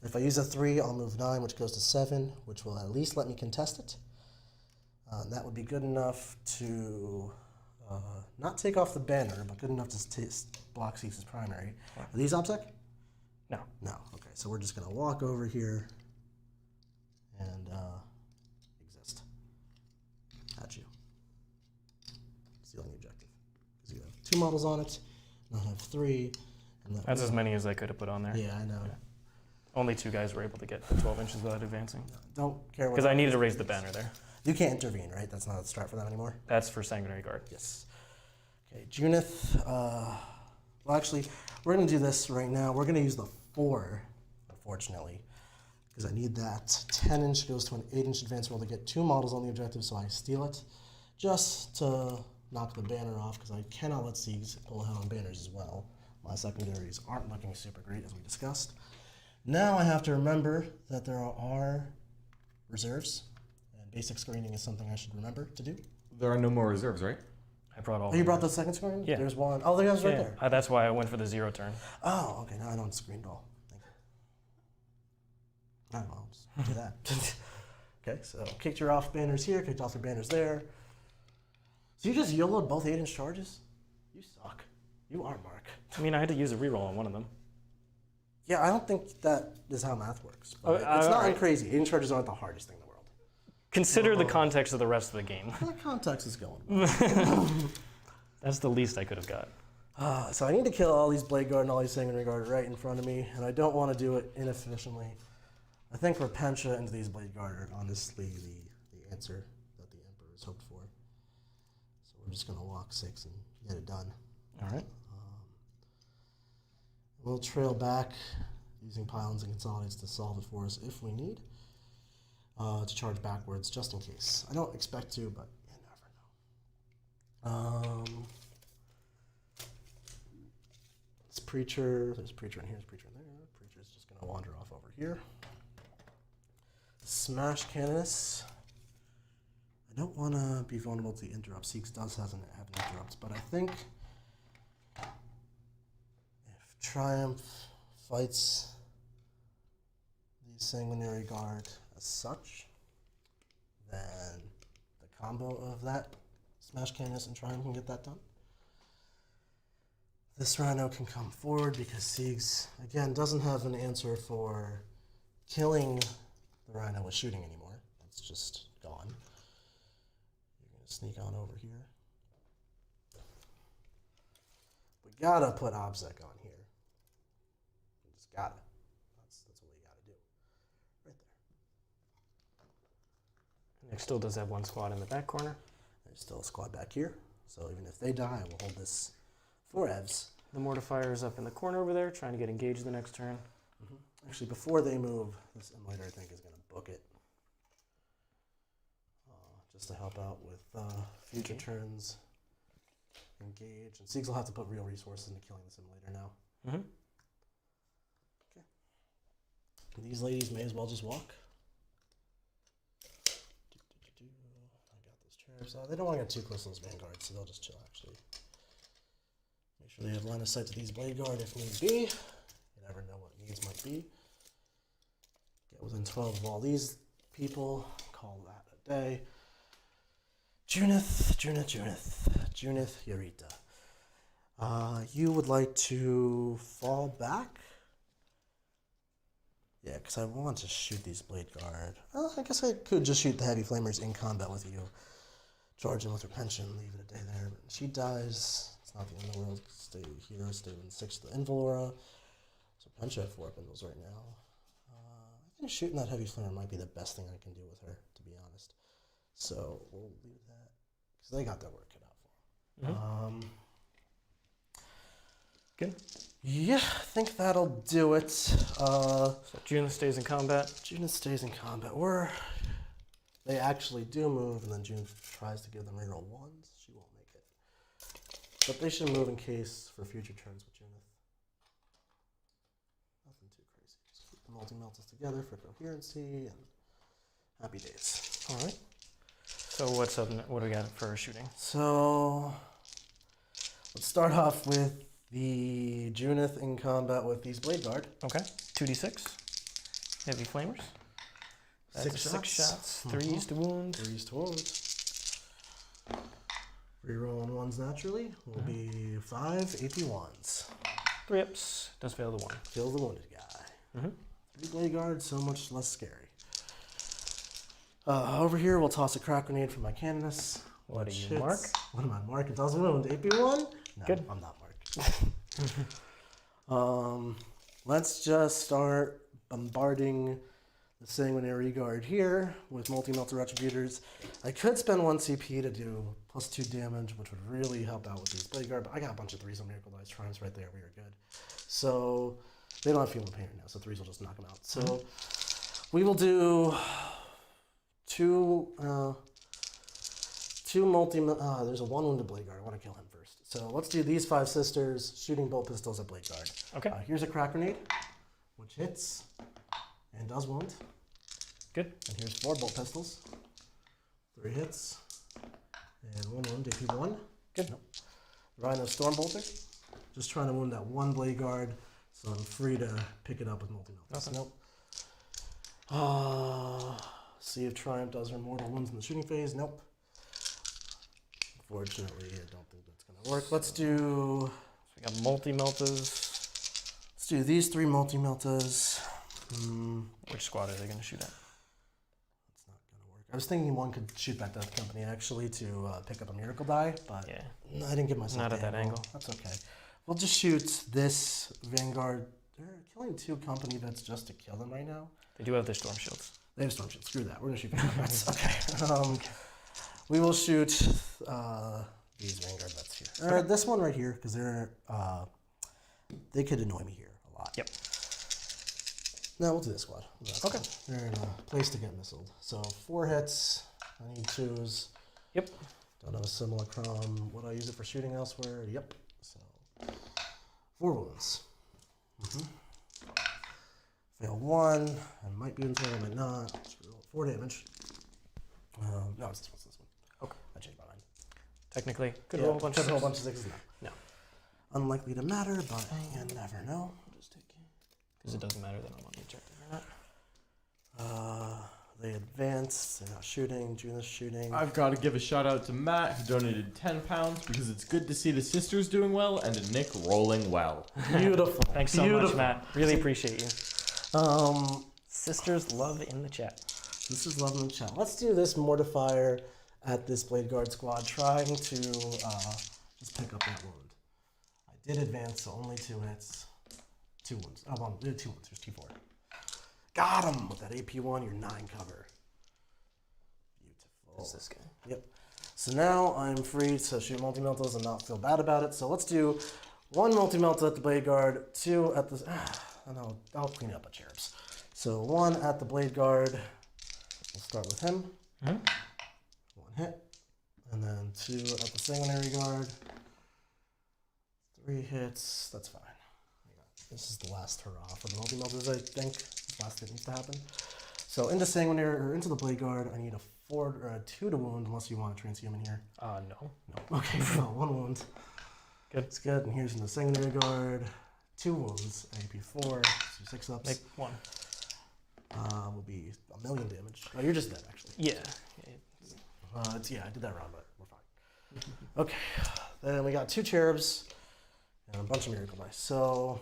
If I use a 3, I'll move 9, which goes to 7, which will at least let me contest it. That would be good enough to not take off the banner, but good enough to block Sieg's primary. Are these OBSEC? No. No. Okay, so we're just going to walk over here and exist. At you. Stealing the objective. Because you have 2 models on it, and I have 3. And That's as many as I could have put on there. Yeah, I know. Yeah. Only 2 guys were able to get the 12 inches without advancing. Don't care what. Because I needed to raise the banner there. You can't intervene, right? That's not a strat for them anymore? That's for Sanguinary Guard. Yes. Okay, Junith. Well, actually, we're going to do this right now. We're going to use the 4, unfortunately, because I need that. 10-inch goes to an 8-inch advance roll to get 2 models on the objective, so I steal it just to knock the banner off, because I cannot let Siegs pull ahead on banners as well. My secondaries aren't looking super great, as we discussed. Now I have to remember that there are reserves, and basic screening is something I should remember to do. There are no more reserves, right? I brought all. Oh, you brought the second screen? Yeah. There's one. Oh, there's right there. That's why I went for the 0 turn. Oh, okay. Now I don't screen all. Thank you. I'll just do that. Okay, so kicked your off banners here, kicked off your banners there. So you just YOLO'd both 8-inch charges? You suck. You are Mark. I mean, I had to use a reroll on one of them. Yeah, I don't think that is how math works. But Oh, it's not alright. crazy. 8-inch charges aren't the hardest thing in the world. Consider the context of the rest of the game. That context is going. That's the least I could have got. So I need to kill all these Bladeguard and all these Sanguinary Guard right in front of me, and I don't want to do it inefficiently. I think Repentia into these Bladeguard are honestly the answer that the Emperor's hoped for. So we're just going to walk 6 and get it done. All right. We'll trail back using pylons and consolidates to solve it for us if we need. To charge backwards just in case. I don't expect to, but you never know. This Preacher, there's a Preacher in here, there's a Preacher in there. Preacher's just going to wander off over here. Smash Canonus. I don't want to be vulnerable to the interrupt. Siegs does have an interrupt, but I think if Triumph fights the Sanguinary Guard as such, then the combo of that Smash Canonus and Triumph can get that done. This Rhino can come forward because Siegs, again, doesn't have an answer for killing the Rhino with shooting anymore. That's just gone. You're going to sneak on over here. We gotta put OBSEC on here. We just gotta. That's what we gotta do. Right there. Nick still does have 1 squad in the back corner. There's still a squad back here. So even if they die, we'll hold this 4 evs. The Mortifier is up in the corner over there, trying to get engaged the next turn. Actually, before they move, this Immolator I think is going to book it. Just to help out with future turns. Engage. And Siegs will have to put real resources into killing this Immolator now. Mm-hmm. Okay. And these ladies may as well just walk. I got those chairs. They don't want to get too close to those Vanguards, so they'll just chill actually. Make sure they have line of sight to these Bladeguard if need be. You never know what needs might be. Get within 12 of all these people. Call that a day. Junith, Eureka. You would like to fall back? Yeah, because I want to shoot these Bladeguard. I guess I could just shoot the Heavy Flamers in combat with you. Charge in with her pension, leave it a day there. But she dies. It's not the end of the world. Stay here, stay within 6 to the Invulora. So Pencha have 4 bundles right now. I think shooting that Heavy Flamer might be the best thing I can do with her, to be honest. So we'll leave that, because they got their work cut out for them. Good. Yeah, I think that'll do it. So June stays in combat. June stays in combat. They actually do move, and then June tries to give them reroll 1s. She won't make it. But they should move in case for future turns with Junith. Nothing too crazy. Just keep the multi-meltas together for coherency and happy days. All right. So what's up? What do we got for shooting? So let's start off with the Junith in combat with these Bladeguard. Okay. 2d6. Heavy Flamers. That's 6 6 shots. 3s to wound. 3s to wound. Reroll on ones naturally will be 5 AP1s. 3 ups. Does fail the 1. Kill the wounded guy. 3 Bladeguard, so much less scary. Over here, we'll toss a crack grenade for my Canoness. What do which you mark? What am I mark? It does wound. AP1? No, Good. I'm not marked. Let's just start bombarding the Sanguinary Guard here with multi-melter retributors. I could spend 1 CP to do +2 damage, which would really help out with these Bladeguard, but I got a bunch of 3s on Miracle Dice Triumphs right there. We are good. So they don't have Feeling Pain right now, so 3s will just knock them out. So we will do two multi. There's a 1 wounded Bladeguard. I want to kill him first. So let's do these 5 sisters shooting bolt pistols at Bladeguard. Okay. Here's a crack grenade, which hits and does wound. Good. And here's 4 bolt pistols. 3 hits and 1 wound. AP1. Good. Nope. Rhino Stormbolter. Just trying to wound that 1 Bladeguard, so I'm free to pick it up with multi-melters. Nothing. Nope. Sea of Triumph does her mortal wounds in the shooting phase. Nope. Unfortunately, I don't think that's going to work. Let's do... So we got multi-meltas. Let's do these 3 multi-meltas. Which squad are they going to shoot at? That's not going to work. I was thinking one could shoot back to the company, actually, to pick up a miracle die, but Yeah. no, I didn't give myself Not at the that angle. That's okay. We'll just shoot this Vanguard. They're killing 2 company vets just to kill them right now. They do have their storm shields. They have storm shield. Screw that. We're gonna shoot Vanguard vets. Okay. We will shoot these Vanguard vets here. Or this one right here, because they could annoy me here a lot. Yep. No, we'll do this squad. Okay. They're in a place to get missiled. So 4 hits. I need 2s. Yep. Don't have a simulacrum. Would I use it for shooting elsewhere? Yep. So 4 wounds. Fail 1. I might be unfair, I might not. 4 damage. No, it's this one. Okay. I changed my mind. Technically, could Yeah, roll a bunch of could roll a sixes. bunch of 6s now. No. Unlikely to matter, but you never know. Because it doesn't matter that I'm on the objective or not. They advance. They're not shooting. June is shooting. I've got to give a shout out to Matt, who donated £10 because it's good to see the sisters doing well and to Nick rolling well. Beautiful. Thanks so Beautiful. much, Matt. Really appreciate you. Sisters love in the chat. This is love in the chat. Let's do this mortifier at this Bladeguard squad, trying to just pick up that wound. I did advance, so only 2 hits. 2 wounds. Oh, 2 wounds. There's T4. Got him with that AP1. You're 9 cover. Beautiful. Who's this guy? Yep. So now I'm free to shoot multi-meltas and not feel bad about it. So let's do 1 multi-melta at the Bladeguard, 2 at the... and I'll clean up a cherubs. So 1 at the Bladeguard. We'll start with him. 1 hit. And then 2 at the Sanguinary Guard. 3 hits. That's fine. This is the last hurrah for the multi-meltas, I think. The last thing needs to happen. So into Sanguinary, or into the Bladeguard, I need a 2 to wound, unless you want a transhuman here. No. No. Okay, so 1 wound. Good. It's good. And here's in the Sanguinary Guard. 2 wounds. AP4. So 6 ups. Make 1. Will be 1,000,000 damage. Oh, you're just dead, actually. Yeah. Yeah, I did that wrong, but we're fine. Okay. Then we got 2 cherubs and a bunch of miracle dice. So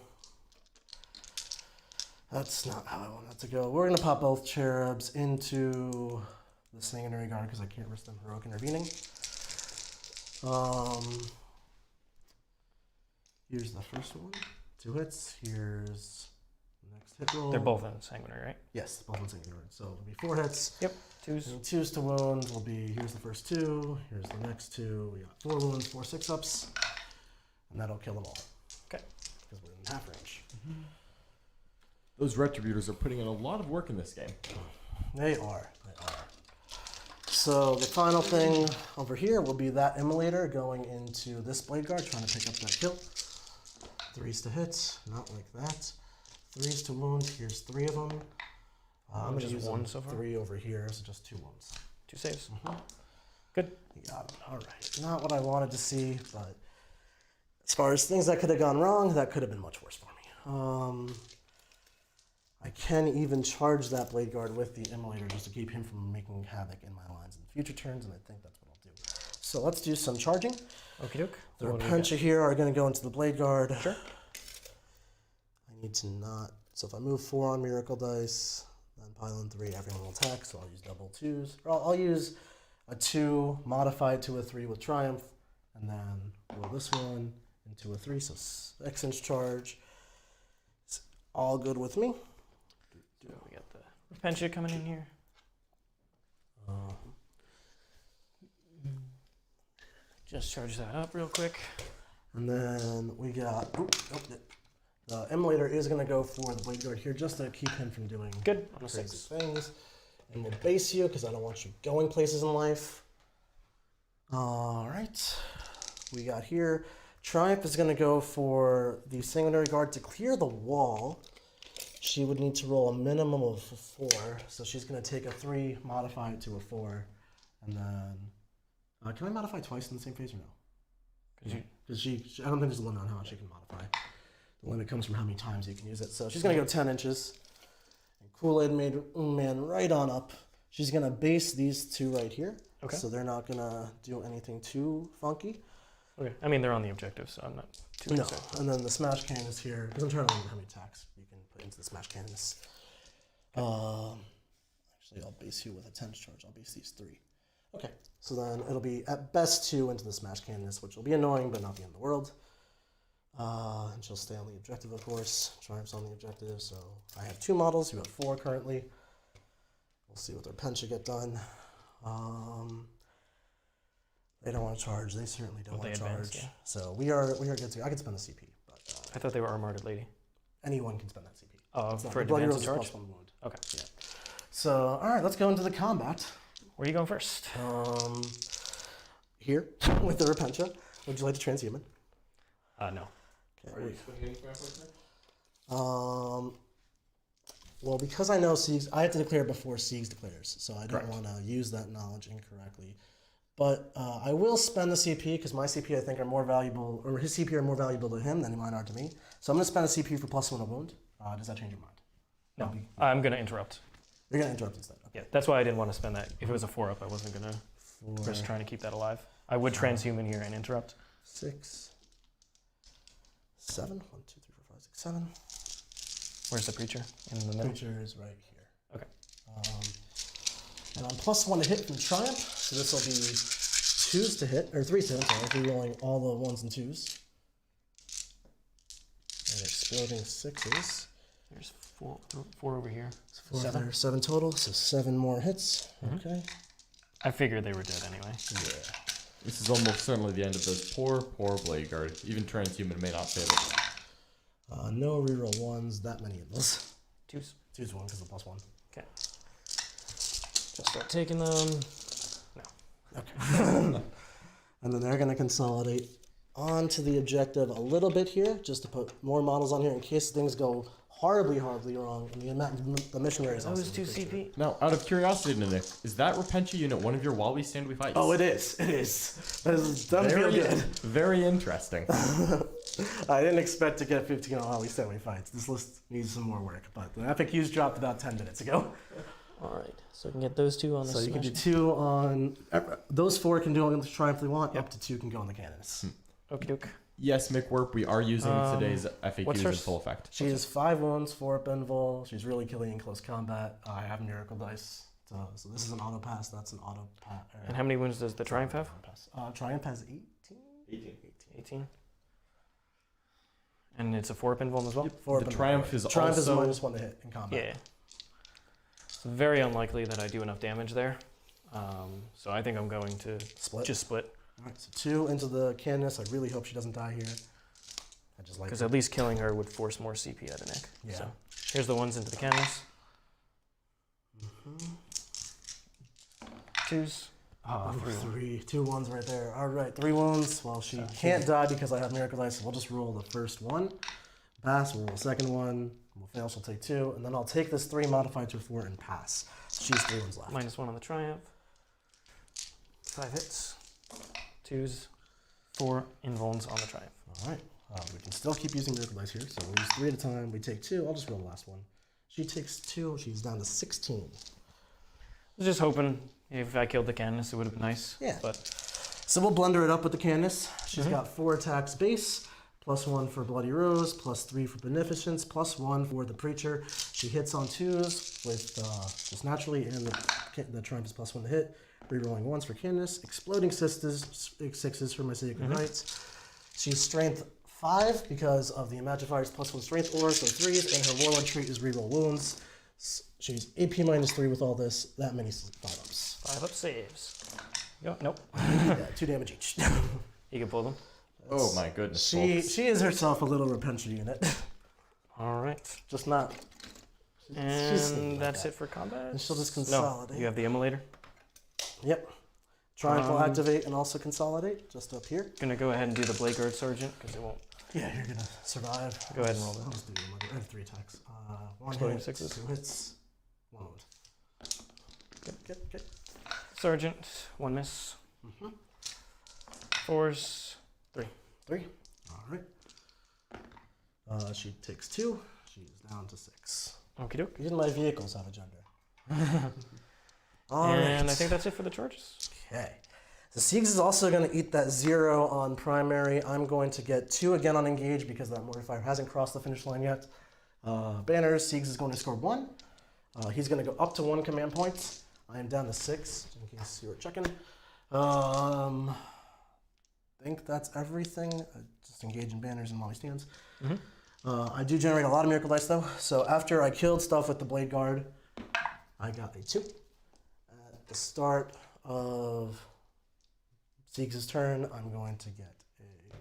that's not how I want that to go. We're going to pop both cherubs into the Sanguinary Guard because I can't risk them heroic intervening. Here's the first one. 2 hits. Here's the next hit roll. They're both in Sanguinary, right? Yes, both in Sanguinary. So it'll be 4 hits. Yep. 2s. And 2s to wound will be, here's the first 2. Here's the next 2. We got 4 wounds, 4 6-ups. And that'll kill them all. Okay. Because we're in half range. Those retributors are putting in a lot of work in this game. They are. They are. So the final thing over here will be that immolator going into this Bladeguard, trying to pick up that kill. 3s to hit, not like that. 3s to wound, here's 3 of them. I'm going to use 1 so far? 3 over here, so just 2 wounds. 2 saves. Good. You got him. All right. Not what I wanted to see, but as far as things that could have gone wrong, that could have been much worse for me. I can even charge that Bladeguard with the immolator just to keep him from making havoc in my lines in future turns, and I think that's what I'll do. so let's do some charging. Okie doke. The What do we got? Repentia here are going to go into the Bladeguard. Sure. I need to not. So if I move 4 on Miracle Dice, then pile in 3, everyone will attack. So I'll use double 2s. Or I'll use a 2 modified to a 3 with Triumph, and then roll this one into a 3. So 6-inch charge. It's all good with me. We got the Repentia coming in here. Just charge that up real quick. And then we got. The Emulator is going to go for the Bladeguard here just to keep him from doing Good. On a crazy 6. things. And we'll base you because I don't want you going places in life. Alright. We got here. Triumph is going to go for the Sanguinary Guard to clear the wall. She would need to roll a minimum of 4. So she's going to take a 3, modify it to a 4. And then. Can I modify twice in the same phase or no? Because I don't think there's a limit on how much you can modify. The limit comes from how many times you can use it. So she's going to go 10 inches. And Kool-Aid Man right on up. She's going to base these 2 right here. Okay. So they're not going to do anything too funky. Okay. I mean, they're on the objective, so I'm not too No. concerned. And then the Smash Cannon is here. Because I'm trying to remember how many attacks you can put into the Smash Cannons. Actually, I'll base you with a 10 charge. I'll base these 3. Okay. So then it'll be at best 2 into the Smash Cannons, which will be annoying, but not the end of the world. And she'll stay on the objective, of course. Triumph's on the objective, so I have 2 models. You have 4 currently. We'll see what their Pencha get done. They don't want to charge. They certainly don't want to charge. Advance, yeah. So we are good to go. I can spend the CP, but I thought they were Armored Lady. anyone can spend that CP. Oh, It's not- for Bloody advance Rose and is charge? +1 wound. Okay. Yeah. So all right, let's go into the combat. Where are you going first? Here with the Repentia. Would you like to transhuman? No. Okay. Are you spending any command points there? Well, because I know Siegs, I have to declare before Siegs declares, so I don't Correct. want to use that knowledge incorrectly. But I will spend the CP because my CP I think are more valuable, or his CP are more valuable to him than mine are to me. So I'm going to spend a CP for +1 a wound. Does that change your mind? No. I'm going to interrupt. You're going to interrupt instead. Okay. Yeah, that's why I didn't want to spend that. If it was a 4-up, I wasn't going to risk trying to keep that alive. I would transhuman here and interrupt. 6, 7. 1, 2, 3, 4, 5, 6, 7. Where's the Preacher? In the middle? Creature is right here. Okay. And I'm +1 to hit from Triumph, so this will be 2s to hit, or 3s to hit, sorry, if we're rolling all the 1s and 2s. And exploding 6s. There's four over here. 4 7. there, 7 total, so 7 more hits. Okay. I figured they were dead anyway. Yeah. This is almost certainly the end of those poor Bladeguard. Even transhuman may not save it. No reroll 1s, that many of those. 2s. 2's 1 because of +1. Okay. Just start taking them. Okay. And then they're going to consolidate onto the objective a little bit here, just to put more models on here in case things go horribly wrong. And the missionary is That also was in 2 the picture. CP. Now, out of curiosity, Nick, is that Repentia unit one of your while we stand we fight? Oh, it is. It is. That doesn't feel good. Very interesting. I didn't expect to get 15 on all these 70 fights. This list needs some more work, but the FAQs dropped about 10 minutes ago. All right, so I can get those 2 on the So you can do smash. 2 on... Those 4 can do on the Triumph if they want. Up to 2 can go on the cannons. Okie doke. Yes, McWerp, we are using today's FAQs in hers? full effect. She has 5 wounds, 4 up invul. She's really killing in close combat. I have miracle dice. So this is an auto pass. That's an auto pass. And how many wounds does the Triumph have? Triumph has 18? 18. And it's a 4-up invuln as well? 4 The Triumph is Triumph is also... -1 to hit in combat. Yeah. It's very unlikely that I do enough damage there. So I think I'm going to Split? just split. Alright, so 2 into the canvas. I really hope she doesn't die here. I just like Because at least killing her would force more CP out of Nick. Yeah. So here's the ones into the canvas. 2s. Ah, 3. 2 1s right there. Alright, 3 wounds. Well, she can't die because I have miracle dice, so we'll just roll the first one. Pass, we'll roll the second one. We'll fail, she'll take 2. And then I'll take this 3 modified to a 4 and pass. She's 3 ones left. -1 on the Triumph. 5 hits. 2s. 4 invulns on the Triumph. Alright. We can still keep using miracle dice here, so we'll use 3 at a time. We take 2. I'll just roll the last one. She takes 2. She's down to 16. I was just hoping if I killed the canvas, it would have been nice. Yeah. But So we'll blender it up with the Candace. She's got 4 attacks base, +1 for Bloody Rose, +3 for Beneficence, +1 for the Preacher. She hits on 2s with just naturally, and the Triumph is +1 to hit. Rerolling 1s for Candace. Exploding 6s for my Sacred Rites. She's Strength 5 because of the Imagifier's +1 Strength aura, so 3s, and her Warlord trait is Reroll Wounds. She's AP -3 with all this, that many 5-ups. 5-up saves. Nope. Yeah, 2 damage each. You can pull them. Oh my goodness. She is herself a little Repentia unit. All right. Just not. And that's it for combat? And she'll just No, consolidate. you have the Immolator. Yep. Triumph will activate and also consolidate, just up here. Gonna go ahead and do the Bladeguard Sergeant, because it won't. Yeah, you're gonna survive. Go ahead and roll I'll that. just do them. I have 3 attacks. 1 Exploding hit, 6s. 2 hits, 1 wound. Good. Sergeant, 1 miss. 4s, 3. 3. All right. She takes 2. She's down to 6. Okie doke. Even my vehicles have a gender. And I think that's it for the charges. Okay. The Siegs is also going to eat that 0 on primary. I'm going to get 2 again on engage because that Mortifier hasn't crossed the finish line yet. Banners, Siegs is going to score 1. He's going to go up to 1 command point. I am down to 6, in case you were checking. I think that's everything. Just engage in banners and while he stands. I do generate a lot of Miracle Dice though. So after I killed stuff with the Bladeguard, I got a 2. At the start of Siegs' turn, I'm going to get a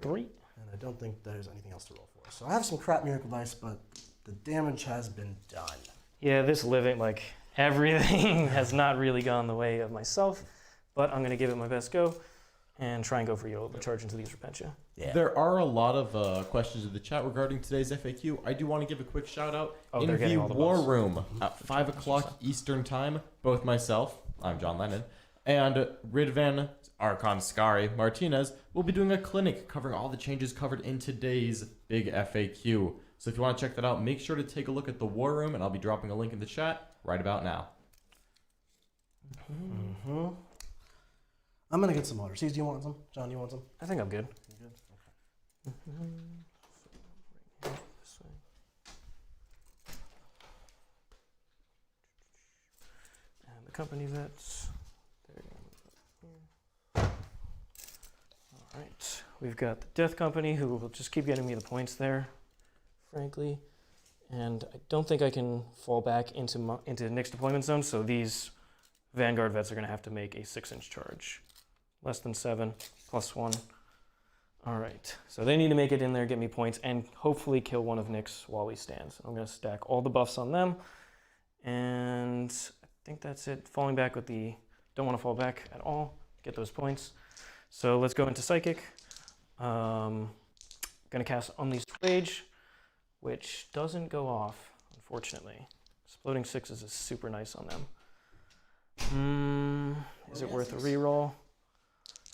3. And I don't think there's anything else to roll for. So I have some crap Miracle Dice, but the damage has been done. Yeah, this living, like, everything has not really gone the way of myself, but I'm going to give it my best go and try and go for Yola, charge into these Repentia. Yeah. There are a lot of questions in the chat regarding today's FAQ. I do want to give a quick shout out. Oh, In they're getting the all the War buffs. Room at 5 o'clock Eastern Time, both myself, I'm John Lennon, and Ridvan Archon Skari Martinez will be doing a clinic covering all the changes covered in today's big FAQ. So if you want to check that out, make sure to take a look at the War Room, and I'll be dropping a link in the chat right about now. I'm going to get some water. Siegs, do you want some? John, you want some? I think I'm good. You good? This way. And the company vets. They're gonna move up here. All right, we've got the Death Company, who will just keep getting me the points there, frankly. And I don't think I can fall back into Nick's deployment zone, so these Vanguard vets are going to have to make a 6-inch charge. Less than 7, +1. All right, so they need to make it in there, get me points, and hopefully kill one of Nick's while he stands. I'm going to stack all the buffs on them, and I think that's it. Falling back with the, don't want to fall back at all, get those points. So let's go into Psychic. Going to cast Unleashed Rage, which doesn't go off, unfortunately. Exploding 6s is super nice on them. Is it worth a reroll?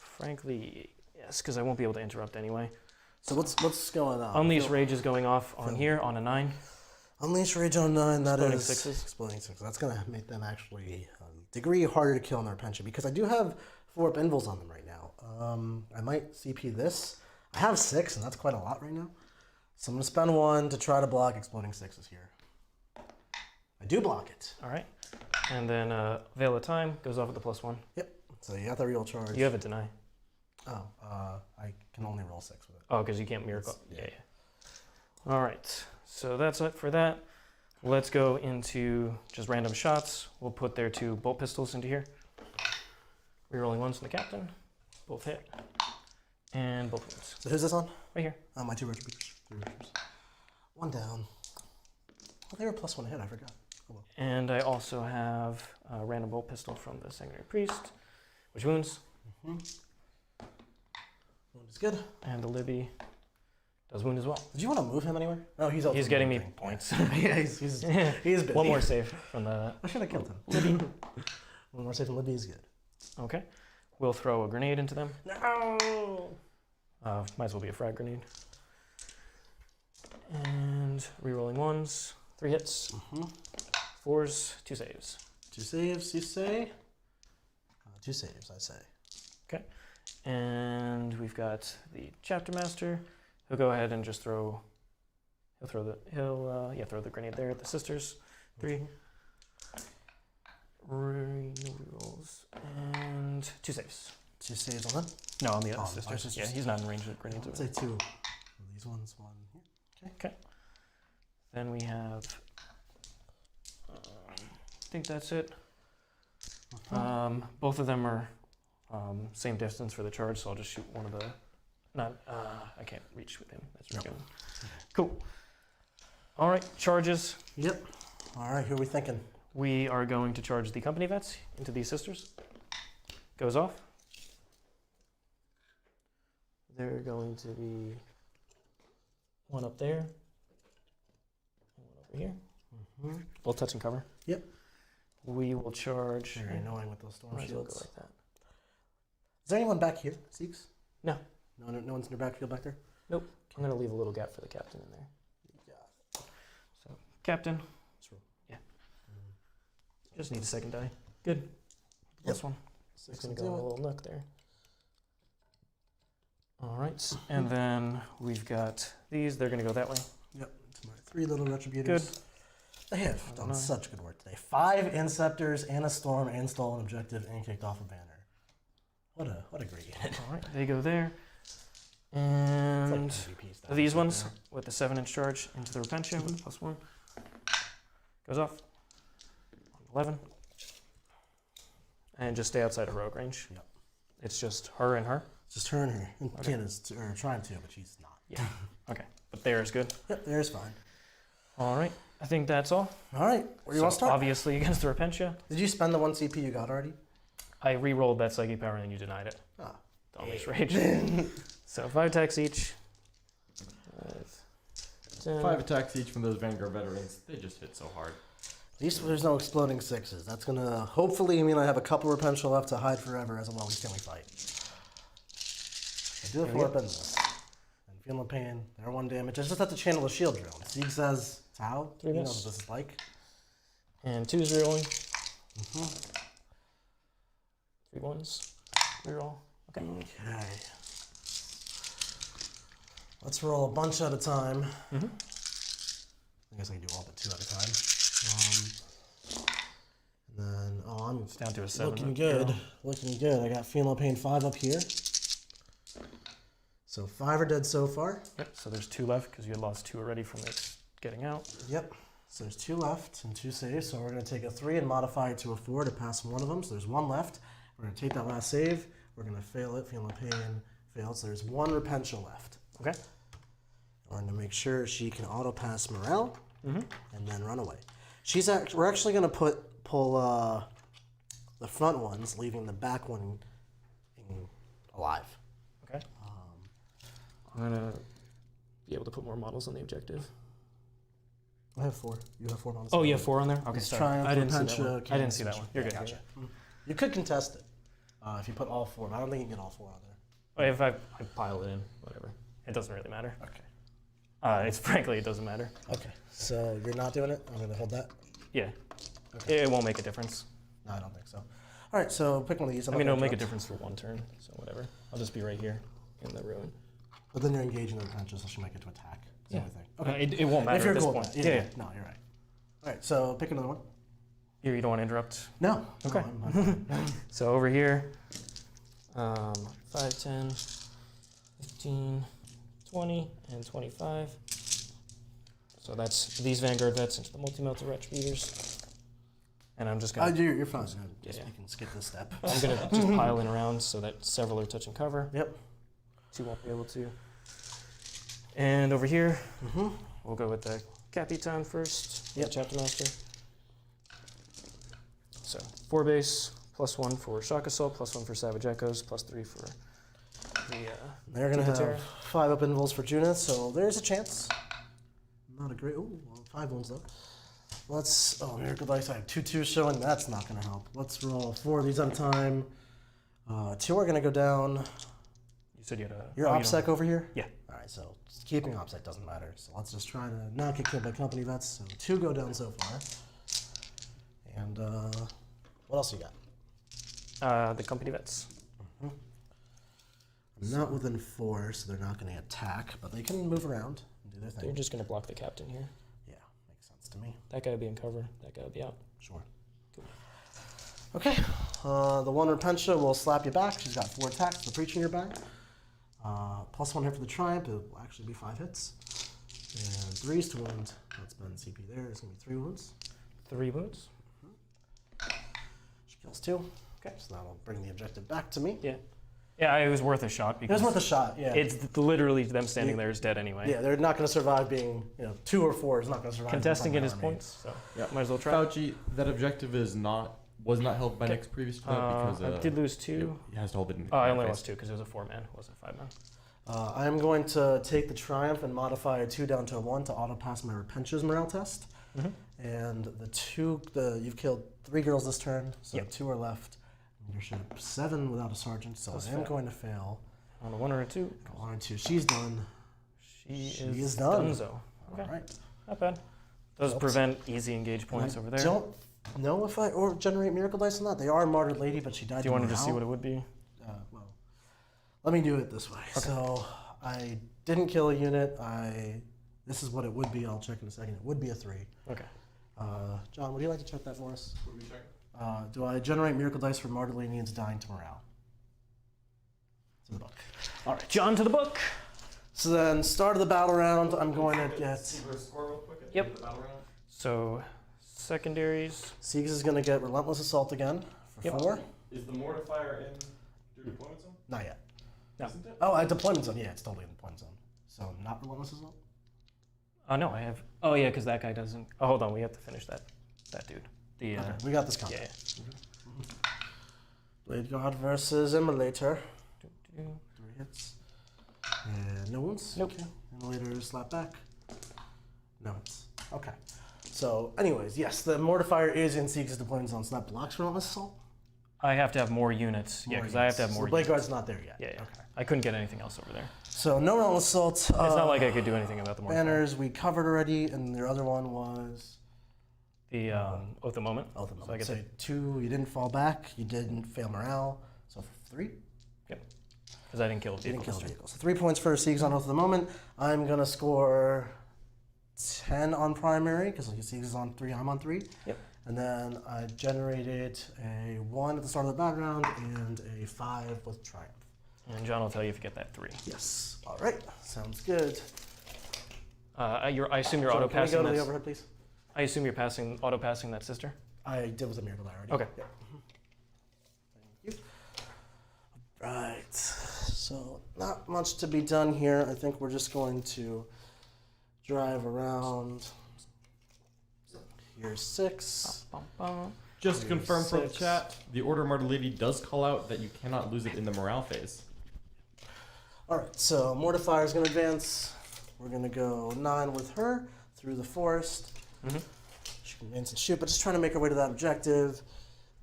Frankly, yes, because I won't be able to interrupt anyway. So what's going on? Unleash Rage is going off on here on a 9. Unleash Rage on 9, that Exploding is 6s. Exploding 6s. That's going to make them actually a degree harder to kill in their pension because I do have 4 Invils on them right now. I might CP this. I have 6, and that's quite a lot right now. So I'm going to spend 1 to try to block Exploding 6s here. I do block it. All right. And then Veil of Time goes off with the +1. Yep. So you got the real charge. You have a deny. Oh, I can only roll 6 with it. Oh, because you can't miracle. Yeah. Yeah. All right. So that's it for that. Let's go into just random shots. We'll put their 2 bolt pistols into here. Rerolling 1s from the captain. Both hit. And both wounds. So who's this on? Right here. My 2 Retributors. 3 Retributors. 1 down. Oh, they were +1 hit, I forgot. Oh, well. And I also have a random bolt pistol from the Sanguinary Priest, which wounds. Wound is good. And the Libby does wound as well. Did you want to move him anywhere? No, he's getting me moving. points. Yeah, he's busy. One more save from the I should have killed him. Libby. One more save from Libby is good. Okay. We'll throw a grenade into them. No! Might as well be a frag grenade. And rerolling 1s, 3 hits. 4s, 2 saves. 2 saves, you say? 2 saves, I say. Okay. And we've got the chapter master. He'll go ahead and just throw. He'll throw the grenade there at the sisters. 3 renewals and 2 saves. 2 saves on them? No, on the other Oh, sisters. our sisters. Yeah, he's not in range of grenades. I'd say 2. These ones, 1 here. Okay. Then we have. I think that's it. Both of them are same distance for the charge, so I'll just shoot one of the. I can't reach with him. That's really good. Cool. All right, charges. Yep. All right, who are we thinking? We are going to charge the company vets into these sisters. Goes off. They're going to be one up there, and one over here. Mm-hmm. Both touch and cover. Yep. We will charge. Very annoying with those storm Might as well shields. go like that. Is there anyone back here, Siegs? No. No one's in your backfield back there? I'm going to leave a little gap for the captain in there. So, captain. Sure. Yeah. Just need a second die. Good. This one. It's going to go in a little nook there. All right. And then we've got these. They're going to go that way. Yep. It's my 3 little retributors. Good. They have done such good work today. 5 Inceptors and a Storm and stole an objective and kicked off a banner. What a great unit. All right. They go there. It's And like MVP stuff these right ones there. with the 7-inch charge into the Repentia with +1. Goes off. 11. And just stay outside of rogue range. Yep. It's just her and her. Just her and her. And Okay. Kiana's trying to, but she's not. Yeah. Okay. But there is good. Yep, there's fine. All right. I think that's all. All right, where do you want to start? Obviously against the Repentia. Did you spend the 1 CP you got already? I re-rolled that psychic power and then you denied it. Ah. Domination rage. So 5 attacks each. 10. 5 attacks each from those Vanguard veterans. They just hit so hard. At least there's no exploding 6s. That's gonna hopefully mean I have a couple of Repentia left to hide forever as a well we fight. I do have 4 weapons. And feeling pain. They're 1 damage. I just have to channel a shield drill. Sieg says, how? 3 He miss. knows what this is like. And 2's rerolling. 3 ones. Reroll. Okay. Okay. Let's roll a bunch at a time. I guess I can do all but 2 at a time. And then, I'm It's down to a 7. looking good. Looking good. I got Feeling Pain 5 up here. So 5 are dead so far. Yep. So there's 2 left because you had lost 2 already from it getting out. Yep. So there's 2 left and 2 saves. So we're going to take a 3 and modify it to a 4 to pass one of them. So there's 1 left. We're going to take that last save. We're going to fail it. Feeling Pain failed. So there's 1 Repentia left. Okay. We're going to make sure she can auto pass Morale and then run away. We're actually going to pull the front ones, leaving the back one alive. Okay. I'm gonna be able to put more models on the objective. I have 4. You have 4 models. Oh, you have 4 on there? Okay, Let's sorry. try out I the didn't see that Repentia, one. I didn't see that Canvas, one. You're good. gotcha. You're good. You could contest it if you put all 4, but I don't think you can get all 4 on there. Oh, if I pile it in, whatever. It doesn't really matter. Okay. It's frankly, it doesn't matter. Okay. So you're not doing it? I'm going to hold that? Yeah. Okay. It won't make a difference. No, I don't think so. All right, so pick one of these. I mean, it'll make a difference for 1 turn, so whatever. I'll just be right here in the ruin. But then you're engaging the Repentia, so she might get to attack. Is Yeah. the only thing. It won't matter If you're at this cool point. with that. Yeah. No, you're right. All right, so pick another one. You don't want to interrupt? No. Okay. No, I'm fine. So over here, 5, 10, 15, 20, and 25. So that's these Vanguard vets into the multi-melter retributors. And I'm just going to... You're fine. Yeah. You can skip this step. I'm going to just pile in around so that several are touch and cover. Yep. 2 won't be able to. And over here, we'll go with the Capitan first, Yep. the Chapter Master. So 4 base, +1 for Shock Assault, +1 for Savage Echoes, +3 for the... They're going to Keep the have terra. 5 up invulns for Junith, so there's a chance. Not a great... Ooh, well, 5 wounds though. Let's... Oh, Miracle Dice, I have 2 showing. That's not going to help. Let's roll 4 of these at a time. 2 are going to go down. You said you had a... Your OPSEC over here? Yeah. All right, so keeping OPSEC doesn't matter. So let's just try to not get killed by company vets. So 2 go down so far. And what else you got? The company vets. I'm not within 4, so they're not going to attack, but they can move around and do their thing. They're just going to block the captain here. Yeah, makes sense to me. That guy will be in cover. That guy will be out. Sure. Okay, the one Repentia will slap you back. She's got 4 attacks. The Preach in your back. +1 hit for the Triumph. It will actually be 5 hits. And 3s to wound. That's been CP there. It's going to be 3 wounds. 3 wounds. She kills 2. Okay, so that'll bring the objective back to me. Yeah. Yeah, it was worth a shot It because was worth a shot, yeah. it's literally them standing there is dead anyway. Yeah, they're not going to survive being, 2 or 4 is not going to survive. Contesting in in his front of my points, so Yeah. might as well try. Fauci, that objective was not held by Nick's previous to that because I did lose 2. He has to hold it in. Oh, I only lost 2 because it was a 4-man, it wasn't a 5-man. I'm going to take the Triumph and modify a 2 down to a 1 to auto-pass my Repentia's morale test. Mhm. And you've killed 3 girls this turn, so Yep. 2 are left. Your ship 7 without a sergeant, so That's I am fair. going to fail. On a 1 or a 2. 1 and 2. She's done. She is is done. donezo. Okay, All right. not bad. Does Oops. prevent easy engage points I over there. don't know if I generate miracle dice on that. They are Martyred Lady, but she died. Do you want to morale. just see what it would be? Well, let me do it this way. Okay. So I didn't kill a unit. This is what it would be. I'll check in a second. It would be a 3. Okay. John, would you like to check that for us? What are we checking? Do I generate miracle dice for Martyred Ladians dying to morale? It's in the book. All right, John to the book. So then, start of the battle round, I'm going to get... Siegler score real quick at the Yep. end of the battle round. So, secondaries. Siegs is going to get Relentless Assault again for Yep. 4. Is the mortifier in your deployment zone? Not yet. No. Isn't it? Oh, deployment zone. Yeah, it's totally in deployment zone. So not Relentless Assault? No, I have. Oh yeah, because that guy doesn't. Oh, hold on, we have to finish that dude. The Okay, we got this covered. yeah. Bladeguard versus Immolator. Do. 3 hits. And no wounds? Nope. Okay. Immolator slap back. No hits. Okay. So, anyways, yes, the Mortifier is in Siegs' deployment zone, so that blocks Relentless Assault? I have to have more units. Yeah, because I have to have more. So the Bladeguard's units. not there yet. Yeah, yeah. Okay. I couldn't get anything else over there. So, no Relentless Assault. It's not like I could do anything about the mortifier. Banners we covered already, and the other one was... The Oath of Moment. Oath of So I Moment. get So the, 2, you didn't fall back, you didn't fail morale, so 3? because I didn't kill a You vehicle. didn't kill this a turn. vehicle. So 3 points for Siegs on Oath of the Moment. I'm going to score 10 on primary, because Siegs is on 3, I'm on 3. Yep. And then I generated a 1 at the start of the battle round and a 5 with Triumph. And John will tell you if you get that 3. Yes. All right. Sounds good. I assume you're John, auto can we passing go to the that. overhead, please? I assume you're auto passing that sister. I did with a miracle die already. Okay. Yep. Thank you. Right. So not much to be done here. I think we're just going to drive around. Here's 6. Bum, bum. Just to confirm for the 6. chat, the Order of Martyred Lady does call out that you cannot lose it in the morale phase. All right. So Mortifier is going to advance. We're going to go 9 with her through the forest. Mhm. She can advance and shoot, but just trying to make her way to that objective.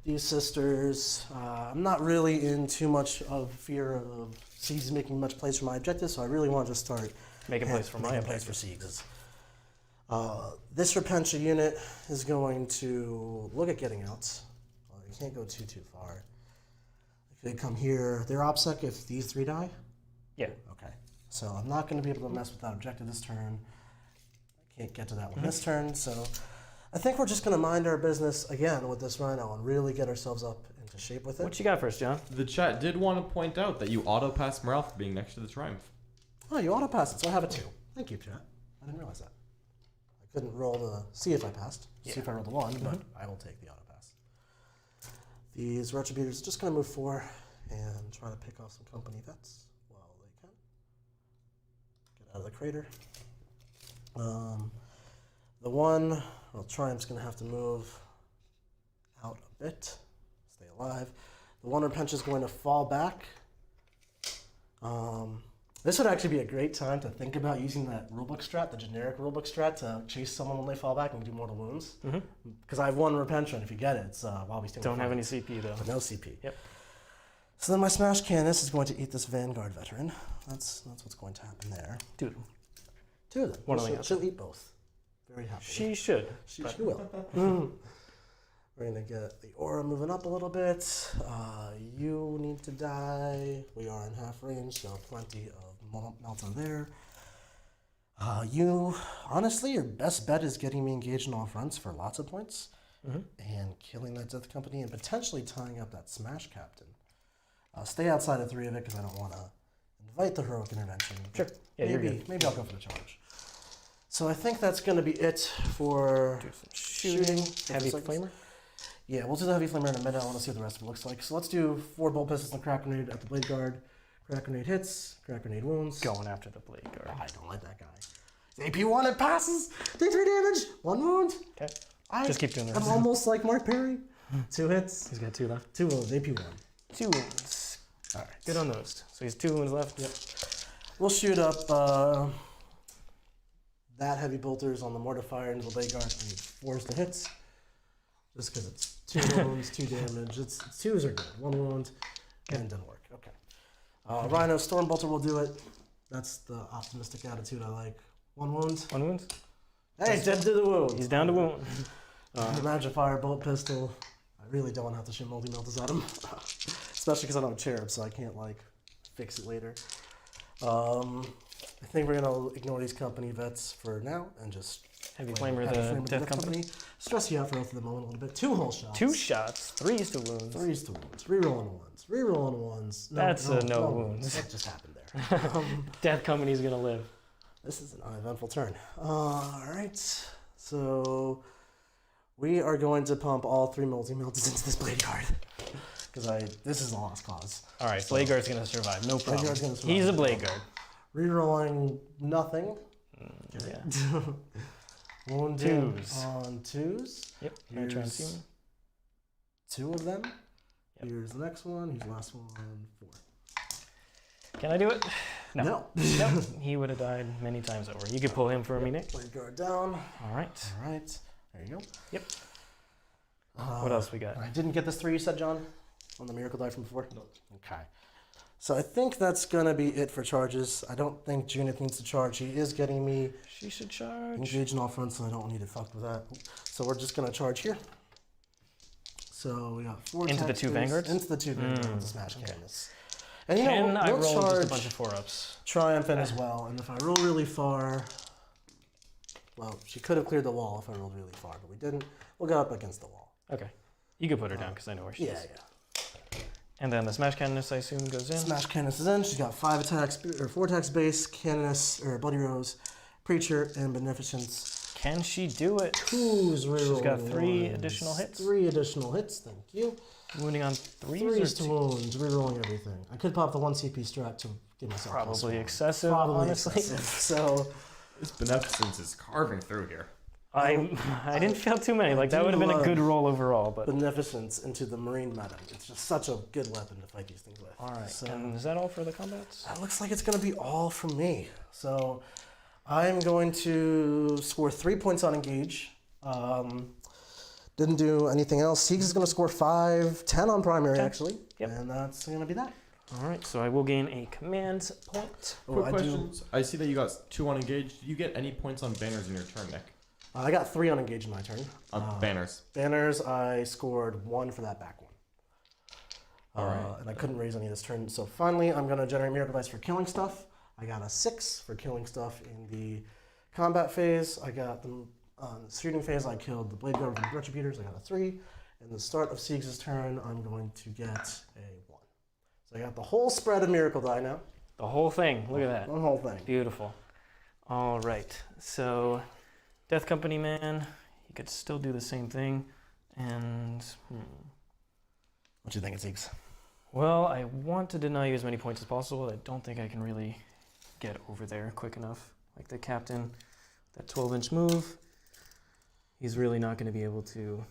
These sisters, I'm not really in too much of fear of Siegs making much plays for my objective, so I really want to just start Making place for my making plays objective. for Siegs. This Repentia unit is going to look at getting out. Well, you can't go too far. They could come here. They're OPSEC if these 3 die? Yeah. Okay. So I'm not going to be able to mess with that objective this turn. I can't get to that one this turn, so I think we're just going to mind our business again with this Rhino and really get ourselves up into shape with it. What you got first, John? The chat did want to point out that you auto-pass morale for being next to the Triumph. Oh, you auto pass it, so I have a 2. Thank you, chat. I didn't realize that. I couldn't roll to see if I passed, see if I rolled a 1, but I will take the auto pass. These Retributors are just going to move 4 and try to pick off some company vets while they can. Get out of the crater. The one, well, Triumph's going to have to move out a bit, stay alive. The one Repentia's going to fall back. This would actually be a great time to think about using that rulebook strat, the generic rulebook strat, to chase someone when they fall back and do mortal wounds. Because I have 1 Repentia, and if you get it, it's while we still Don't have any CP though. but no CP. Yep. So then my Smash Canvas is going to eat this Vanguard veteran. That's what's going to happen there. Dude, 2 of them. One of them. She'll eat both. Very happy. she should. She will. We're gonna get the aura moving up a little bit. You need to die. We are in half range, so plenty of Malta there. You, honestly, your best bet is getting me engaged in all fronts for lots of points and killing that Death Company and potentially tying up that Smash Captain. Stay outside of 3 of it because I don't want to invite the heroic intervention. Sure. Yeah, you're good. Maybe I'll go for the charge. So I think that's going to be it for shooting. Heavy flamer? Yeah, we'll do the heavy flamer in a minute. I want to see what the rest of it looks like. So let's do 4 bolt pistols and crack grenade at the Bladeguard. Crack grenade hits, crack grenade wounds. Going after the Bladeguard. I don't like that guy. AP1, it passes. Take 3 damage. 1 wound. Okay. Just keep doing the I'm rest. almost like Mark Perry. 2 hits. He's got 2 left. 2 wounds. AP1. 2 wounds. All right. Good on those. So he's 2 wounds left. Yep. We'll shoot up that heavy bolters on the mortifier into the Bladeguard and force the hits. Just because it's 2 wounds, 2 damage. It's 2s are good. 1 wound and it didn't work. Okay. Rhino Storm Bolter will do it. That's the optimistic attitude I like. 1 wound. 1 wound. Hey, dead to the wound. He's down to wound. Magic Fire Bolt Pistol. I really don't want to have to shoot multi-meltas at him. Especially because I don't have Cherub, so I can't, like, fix it later. I think we're going to ignore these company vets for now and just... Heavy flamer, the Death Company. Stress you out for both of them a little bit. 2 whole shots. 2 shots. 3s to wounds. 3s to wounds. Rerolling ones. Rerolling ones. That's no wounds. What just happened there? Death Company's gonna live. This is an uneventful turn. Alright. So we are going to pump all 3 multi-meltas into this Bladeguard. Because this is a lost cause. Alright, so Bladeguard's gonna survive. No problem. Bladeguard's gonna survive. He's a Bladeguard. Rerolling nothing. Yeah. Wounding 2s. on 2s. Yep. Can I try and see him? 2 of them. Yep. Here's the next one. Here's the last one. 4. Can I do it? No. Nope. He would have died many times over. You could pull him for me, Nick. Bladeguard down. Alright. Alright. There you go. Yep. What else we got? I didn't get this 3 you said, John? On the miracle die from before? No. Okay. So I think that's going to be it for charges. I don't think Junith needs to charge. He is getting me She should charge. engaged in all fronts, so I don't need to fuck with that. So we're just going to charge here. So we got 4 Into the 2 Vanguards? Into the 2 Vanguards with the Smash Canvas. And you Can know, I we'll roll charge just a bunch of 4-ups? Triumphant as well. And if I roll really far... Well, she could have cleared the wall if I rolled really far, but we didn't. We'll go up against the wall. Okay. You could put her down because I know where she Yeah, is. yeah. And then the Smash Cannonus, I assume, goes in. Smash Cannonus is in. She's got 5 attacks, or 4 attacks base, Cannonus, or Bloody Rose, Preacher, and Beneficence. Can she do it? 2's reroll. She's got 3 additional hits. 3 additional hits, thank you. Wounding on 3s 3's or to 2? wounds, rerolling everything. I could pop the 1 CP strat to give myself Probably +1. excessive, Probably honestly. excessive. So, This Beneficence is carving through here. I didn't feel too many. Like, that would have been a good roll overall, but... Beneficence into the Marine meta. It's just such a good weapon to fight these things with. Alright, So, and is that all for the combats? that looks like it's going to be all from me. So I'm going to score 3 points on engage. Didn't do anything else. Siegs is going to score 5, 10 on primary actually. Yep. And that's going to be that. Alright, so I will gain a command point. Quick I questions. I see that you got 2 on engaged. Do you get any points on banners in your turn, Nick? I got 3 on engage in my turn. On banners. Banners, I scored 1 for that back one. Alright. And I couldn't raise any this turn. So finally, I'm going to generate Miracle Dice for killing stuff. I got a 6 for killing stuff in the combat phase. I got them on the shooting phase. I killed the Bladeguard with the Retributors. I got a 3. In the start of Siegs' turn, I'm going to get a 1. So I got the whole spread of Miracle Die now. The whole thing. Look at that. The whole thing. Beautiful. Alright, so Death Company man, he could still do the same thing. And, What do you think, Siegs? well, I want to deny you as many points as possible. I don't think I can really get over there quick enough. Like the captain, that 12-inch move, he's really not going to be able to...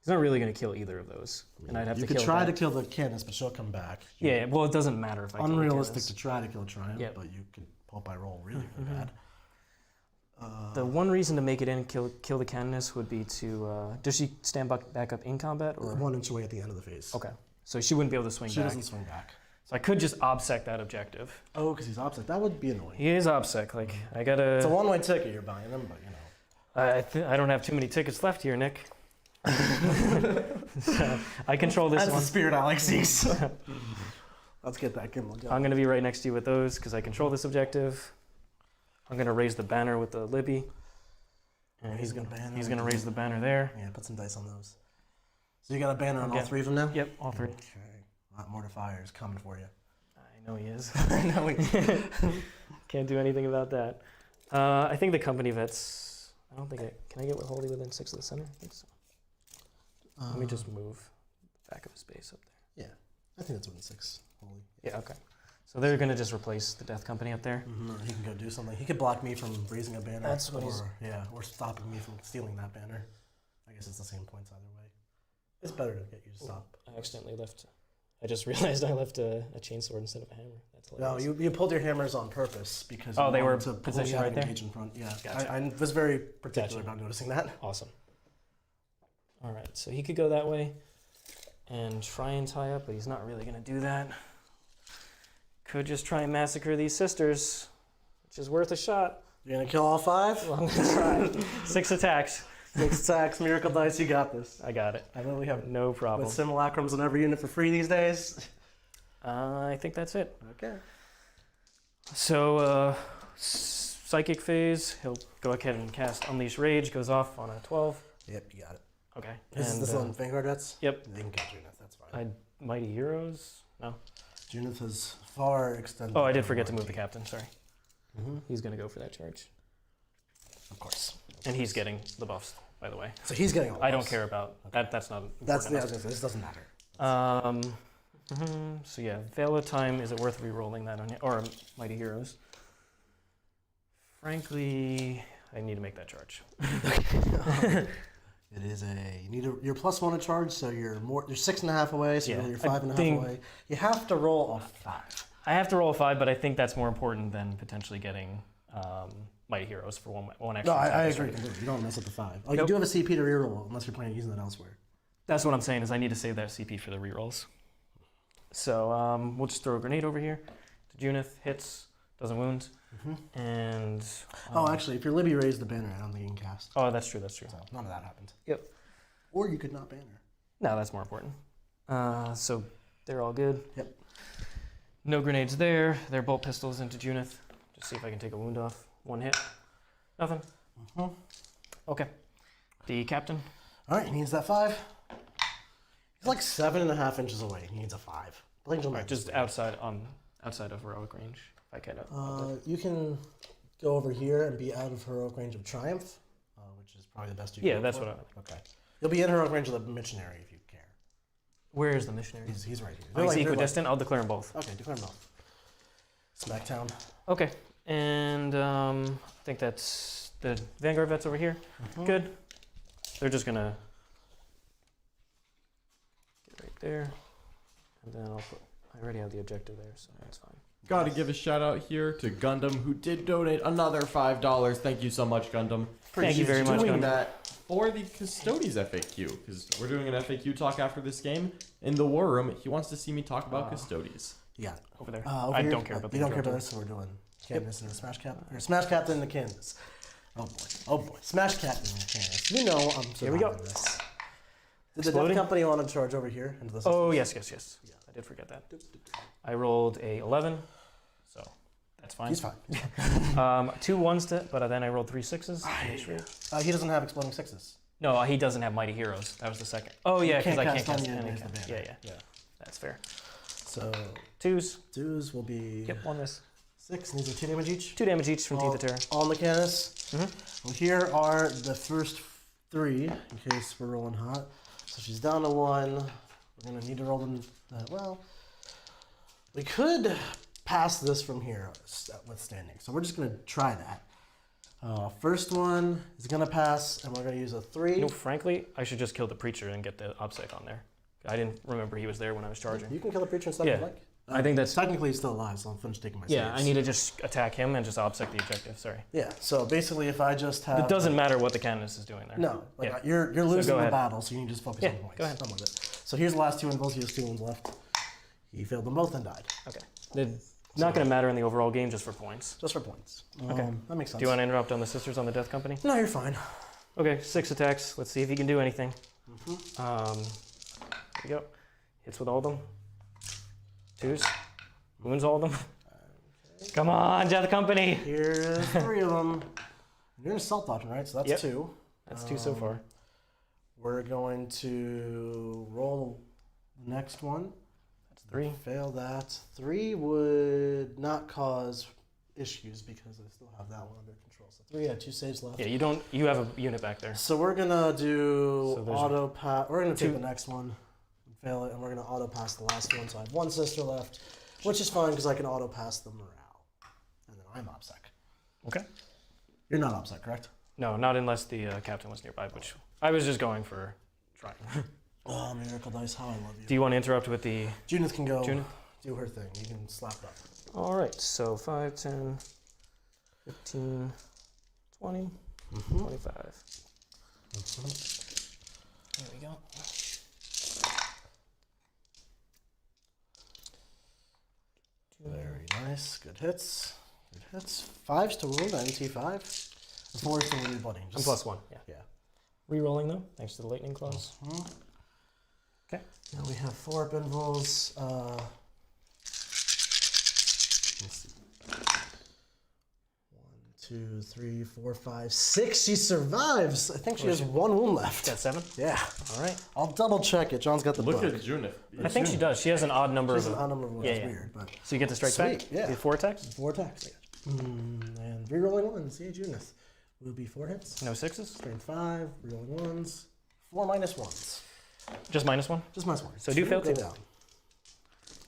He's not really going to kill either of those. And I'd have You to could kill try that. to kill the Candace, but she'll come back. Yeah, well, it doesn't matter if I kill the Unrealistic Candace. to try to kill Triumph, Yep. but you can hope I roll really, really bad. The one reason to make it in kill the Canoness would be to... does she stand back up in combat? Or 1 inch away at the end of the phase. Okay. So she wouldn't be able to swing She back. doesn't swing back. So I could just obsec that objective. Oh, because he's opposite. That would be annoying. He is obsec. Like, I It's a gotta... one-way ticket you're buying them, but you know. I don't have too many tickets left here, Nick. So I control this That's one. the spirit I like sees. Let's get that Gimbal going. I'm going to be right next to you with those because I control this objective. I'm going to raise the banner with the Libby. And he's going to raise the banner there. Yeah, put some dice on those. So you got a banner on all Okay. 3 of them now? Yep, all 3. Okay. A lot more fires coming for you. I know he is. I know we Can't do anything about that. I think the company vets. I don't think can I get wholly within 6 of the center? I think so. Let me just move the back of his base up there. Yeah, I think that's within 6. Holy. Yeah, okay. So they're going to just replace the Death Company up there. Or he can go do something. He could block me from raising a banner. That's what or, he's- yeah, or stopping me from stealing that banner. I guess it's the same points either way. It's better to get you to stop. I accidentally left. I just realized I left a chainsword instead of a hammer. That's No, hilarious. you pulled your hammers on purpose because Oh, you they were wanted to positioned pull right there? engage in front. Yeah, Gotcha. I was very particular Gotcha. about noticing that. Awesome. All right, so he could go that way and try and tie up, but he's not really going to do that. Could just try and massacre these sisters, which is worth a shot. You're gonna kill all 5? Well, I'm going to try. 6 attacks. 6 attacks, miracle dice. You got this. I got it. I know we have No problem. with simulacrums on every unit for free these days. I think that's it. Okay. So, Psychic phase, he'll go ahead and cast Unleash Rage, goes off on a 12. Yep, you got it. Okay. This is on Vanguard Vets? Yep. They can kill Junith, that's fine. Mighty Heroes? No. Junith is far extended. Oh, I did forget to move the captain, sorry. Mm-hmm. He's going to go for that charge. Of course. And he's getting the buffs, by the way. So he's getting all the I don't buffs. care about that. That's not That's important the enough. this doesn't matter. So yeah, Veil of Time, is it worth re-rolling that on you? Or Mighty Heroes? Frankly, I need to make that charge. It is you're +1 a charge, so you're 6.5 away, so Yeah, you're I 5.5 think- away. You have to roll a 5. I have to roll a 5, but I think that's more important than potentially getting Mighty Heroes for one extra. No, I attack. agree completely. You don't mess up the 5. Oh, Nope. you do have a CP to reroll unless you're planning on using that elsewhere. That's what I'm saying, is I need to save that CP for the rerolls. So we'll just throw a grenade over here. To Junith, hits, doesn't wound. And... Actually, if your Libby raised the banner, I don't think you can cast. Oh, that's true, that's true. So none of that happened. Yep. Or you could not banner. No, that's more important. So they're all good. Yep. No grenades there. They're bolt pistols into Junith. Just see if I can take a wound off. 1 hit. Nothing. Okay. The captain. All right, he needs that 5. He's like 7.5 inches away. He needs a 5. Just outside of heroic range. If I can. You can go over here and be out of heroic range of Triumph, which is probably the best you can Yeah, go that's for. what I... Okay. You'll be in heroic range of the missionary if you care. Where is the missionary? He's right here. Oh, he's they're equidistant? I'll declare them both. Okay, declare them both. Smacktown. Okay. And I think that's the Vanguard vets over here. Good. They're just going to get right there. And then I already have the objective there, so that's fine. Gotta give a shout out here to Gundam, who did donate another $5. Thank you so much, Gundam. Thank you very much, doing Gundam. that for the Custodes FAQ, because we're doing an FAQ talk after this game. In the war room, he wants to see me talk about Custodes. You got it. Over there. Over I here? don't care about the You don't care about interrupter. this, so we're doing Candace and the Smash Captain. Or Smash Captain and the Candace. Oh boy. Oh boy. Smash Captain and the Candace. You know I'm Here we go. surviving this. Did the Exploding? Death Company want to charge over here into this? Oh, yes. I did forget that. I rolled a 11, so that's fine. He's fine. 2 1s, but then I rolled 3 6s. He doesn't have exploding 6s. No, he doesn't have Mighty Heroes. That was the second. Oh, yeah, because I can't cast on you any. against the banner. Yeah. That's fair. So 2s. 2s will be Yep, 1 miss. 6, and these are 2 damage each. 2 damage each from all, Teeth of Terror. all on the Candace. Well, here are the first 3, in case we're rolling hot. So she's down to 1. We're going to need to roll them. We could pass this from here withstanding. So we're just going to try that. First one is going to pass, and we're going to use a 3. You know, frankly, I should just kill the Preacher and get the OBSEC on there. I didn't remember he was there when I was charging. You can kill the preacher and stuff Yeah. if you like. I think that's... Technically he's still alive, so I'm finished taking my Yeah, saves. I need to just attack him and just OBSEC the objective, sorry. Yeah, so basically if I just have... It doesn't matter what the Candace is doing there. No, like Yeah. you're losing go the ahead. battle, so you need to just focus Yeah, on points. go ahead. I'm with it. So here's the last 2 invulns. He has 2 ones left. He failed them both and died. Okay. They're not going to matter in the overall game, just for points. Just for points. Okay. That makes sense. Do you want to interrupt on the Sisters on the Death Company? No, you're fine. Okay, 6 attacks. Let's see if he can do anything. There we go. Hits with all of them. 2s. Wounds all of them. Okay. Come on, Death Company. Here's 3 of them. You're in assault dodging, right? So that's Yep. 2. That's 2 so far. We're going to roll the next one. That's 3. Fail that. 3 would not cause issues because I still have that one under control. So 3, I have 2 saves left. Yeah, you don't. You have a unit back there. So we're gonna do So there's auto pass. We're gonna take 2. the next one, and fail it, and we're gonna auto pass the last one. So I have 1 sister left, which is fine because I can auto pass the morale, and then I'm OPSEC. Okay. You're not OPSEC, correct? No, not unless the captain was nearby, which I was just going for trying. Oh, Miracle Dice, how I love you. Do you want to interrupt with the Judith can go Judith? do her thing. You can slap it up. All right, so 5, 10, 15, 20, 25. There we go. Very nice. Good hits. Good hits. 5s to wound, NT5. 4s to wound blooding. I'm +1, yeah. Yeah. Rerolling though, thanks to the lightning clause. Okay. Now we have 4 Binvals. Let's see. 1, 2, 3, 4, 5, 6. She survives. I think she has 1 wound left. Got 7? Yeah. All right. I'll double check it. John's got the Look book. at Junith. I think she does. She has an odd number She's of. an odd number of wounds. Yeah, It's yeah. weird, but So you get to strike Sweet, back? yeah. You have 4 attacks? 4 attacks. And rerolling 1s. Yeah, Judith. Will be 4 hits. No 6s? Turn 5. Rerolling 1s. 4 minus 1s. Just -1? Just minus 1. So do you fail go too? down.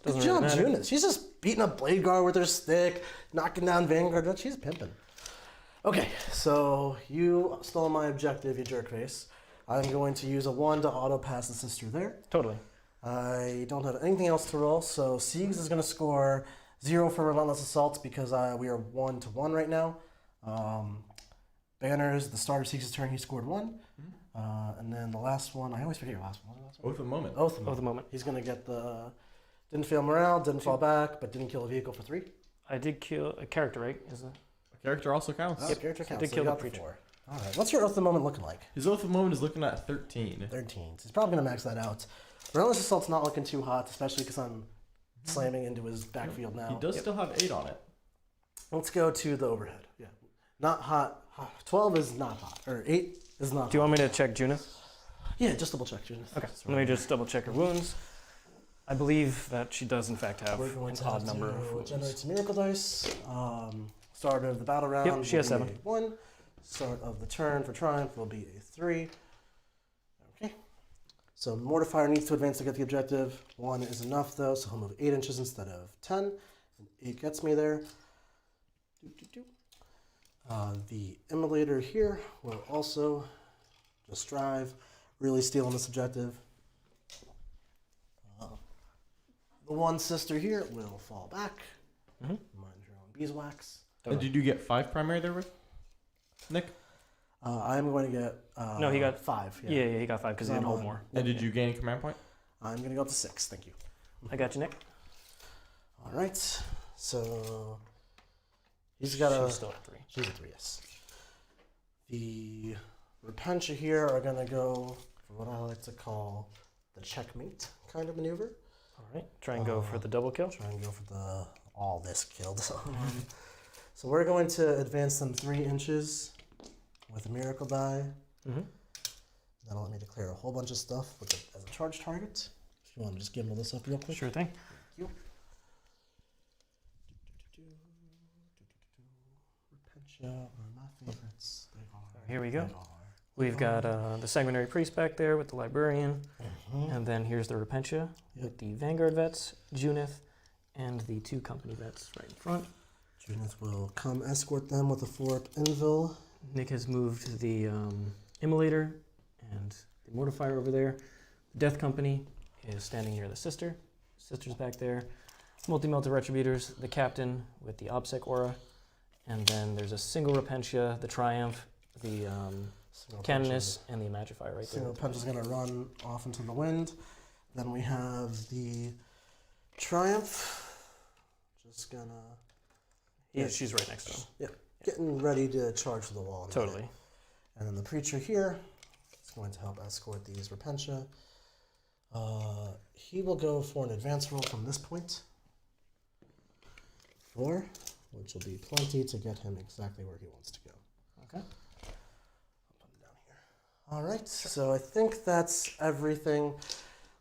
Doesn't Good job, really matter. Judith. She's just beating up Bladeguard with her stick, knocking down Vanguard. She's pimping. Okay, so you stole my objective, you jerkface. I'm going to use a 1 to auto pass the sister there. Totally. I don't have anything else to roll, so Siegs is going to score 0 for Relentless Assaults because we are 1 to 1 right now. Banners, the start of Siegs' turn, he scored 1. And then the last one, I always forget your last one. Oath of Moment. Oath of Oath of Moment. He's going to get the... Didn't fail morale, didn't fall back, but didn't kill a vehicle for 3. I did kill a character, right? Is it? A character also counts. Oh, character counts. did So kill you the got preacher. 4. All right. What's your Oath of the Moment looking like? His Oath of Moment is looking at 13. 13. So he's probably going to max that out. Relentless Assault's not looking too hot, especially because I'm slamming into his backfield now. He does still have 8 on it. Let's go to the overhead. Yeah. Not hot. 12 is not hot. Or 8 is not Do you hot. want me to check Junith? Yeah, just double check, Judith. Okay. Let me just double check her wounds. I believe that she does in fact have We're going an to odd have number to of wounds. generate some Miracle Dice. Start of the battle round. Yep, she has will be 7. a 1. Start of the turn for Triumph will be a 3. Okay. So Mortifier needs to advance to get the objective. 1 is enough though, so he'll move 8 inches instead of 10. And 8 gets me there. The Immolator here will also just drive, really stealing this objective. The 1 sister here will fall back. Mind your own beeswax. And did you get 5 primary there with Nick? I'm going to get. No, he got 5. Yeah, he got 5 because he didn't hold more. And did you gain a command point? I'm going to go up to 6. Thank you. I got you, Nick. All right. So he's got She's a. still at 3. She's a 3, yes. The Repentia here are going to go for what I like to call the checkmate kind of maneuver. All right. Try and go for the double kill. Try and go for the all this killed. So we're going to advance them 3 inches with a miracle die. That'll let me declare a whole bunch of stuff with as a charge target. If you want to just gimbal this up real quick. Sure thing. Thank you. Repentia are my favorites. They are. Here we go. They are. We've got the Sanguinary Priest back there with the Librarian. And then here's the Repentia with the Vanguard vets, Junith, and the 2 company vets right in front. Judith will come escort them with a 4-up Invil. Nick has moved the Immolator and the Mortifier over there. The Death Company is standing near the Sister. Sister's back there. Multi-melted Retributors, the Captain with the OBSEC aura. And then there's a single Repentia, the Triumph, the Canoness, and the Imagifier right Single there. Punch is going to run off into the wind. Then we have the Triumph. Just going to... Yeah, she's right next to him. Getting ready to charge to the wall. Totally. And then the Preacher here is going to help escort these Repentia. He will go for an advance roll from this point. 4, which will be plenty to get him exactly where he wants to go. Okay. I'll put it down here. All right, so I think that's everything.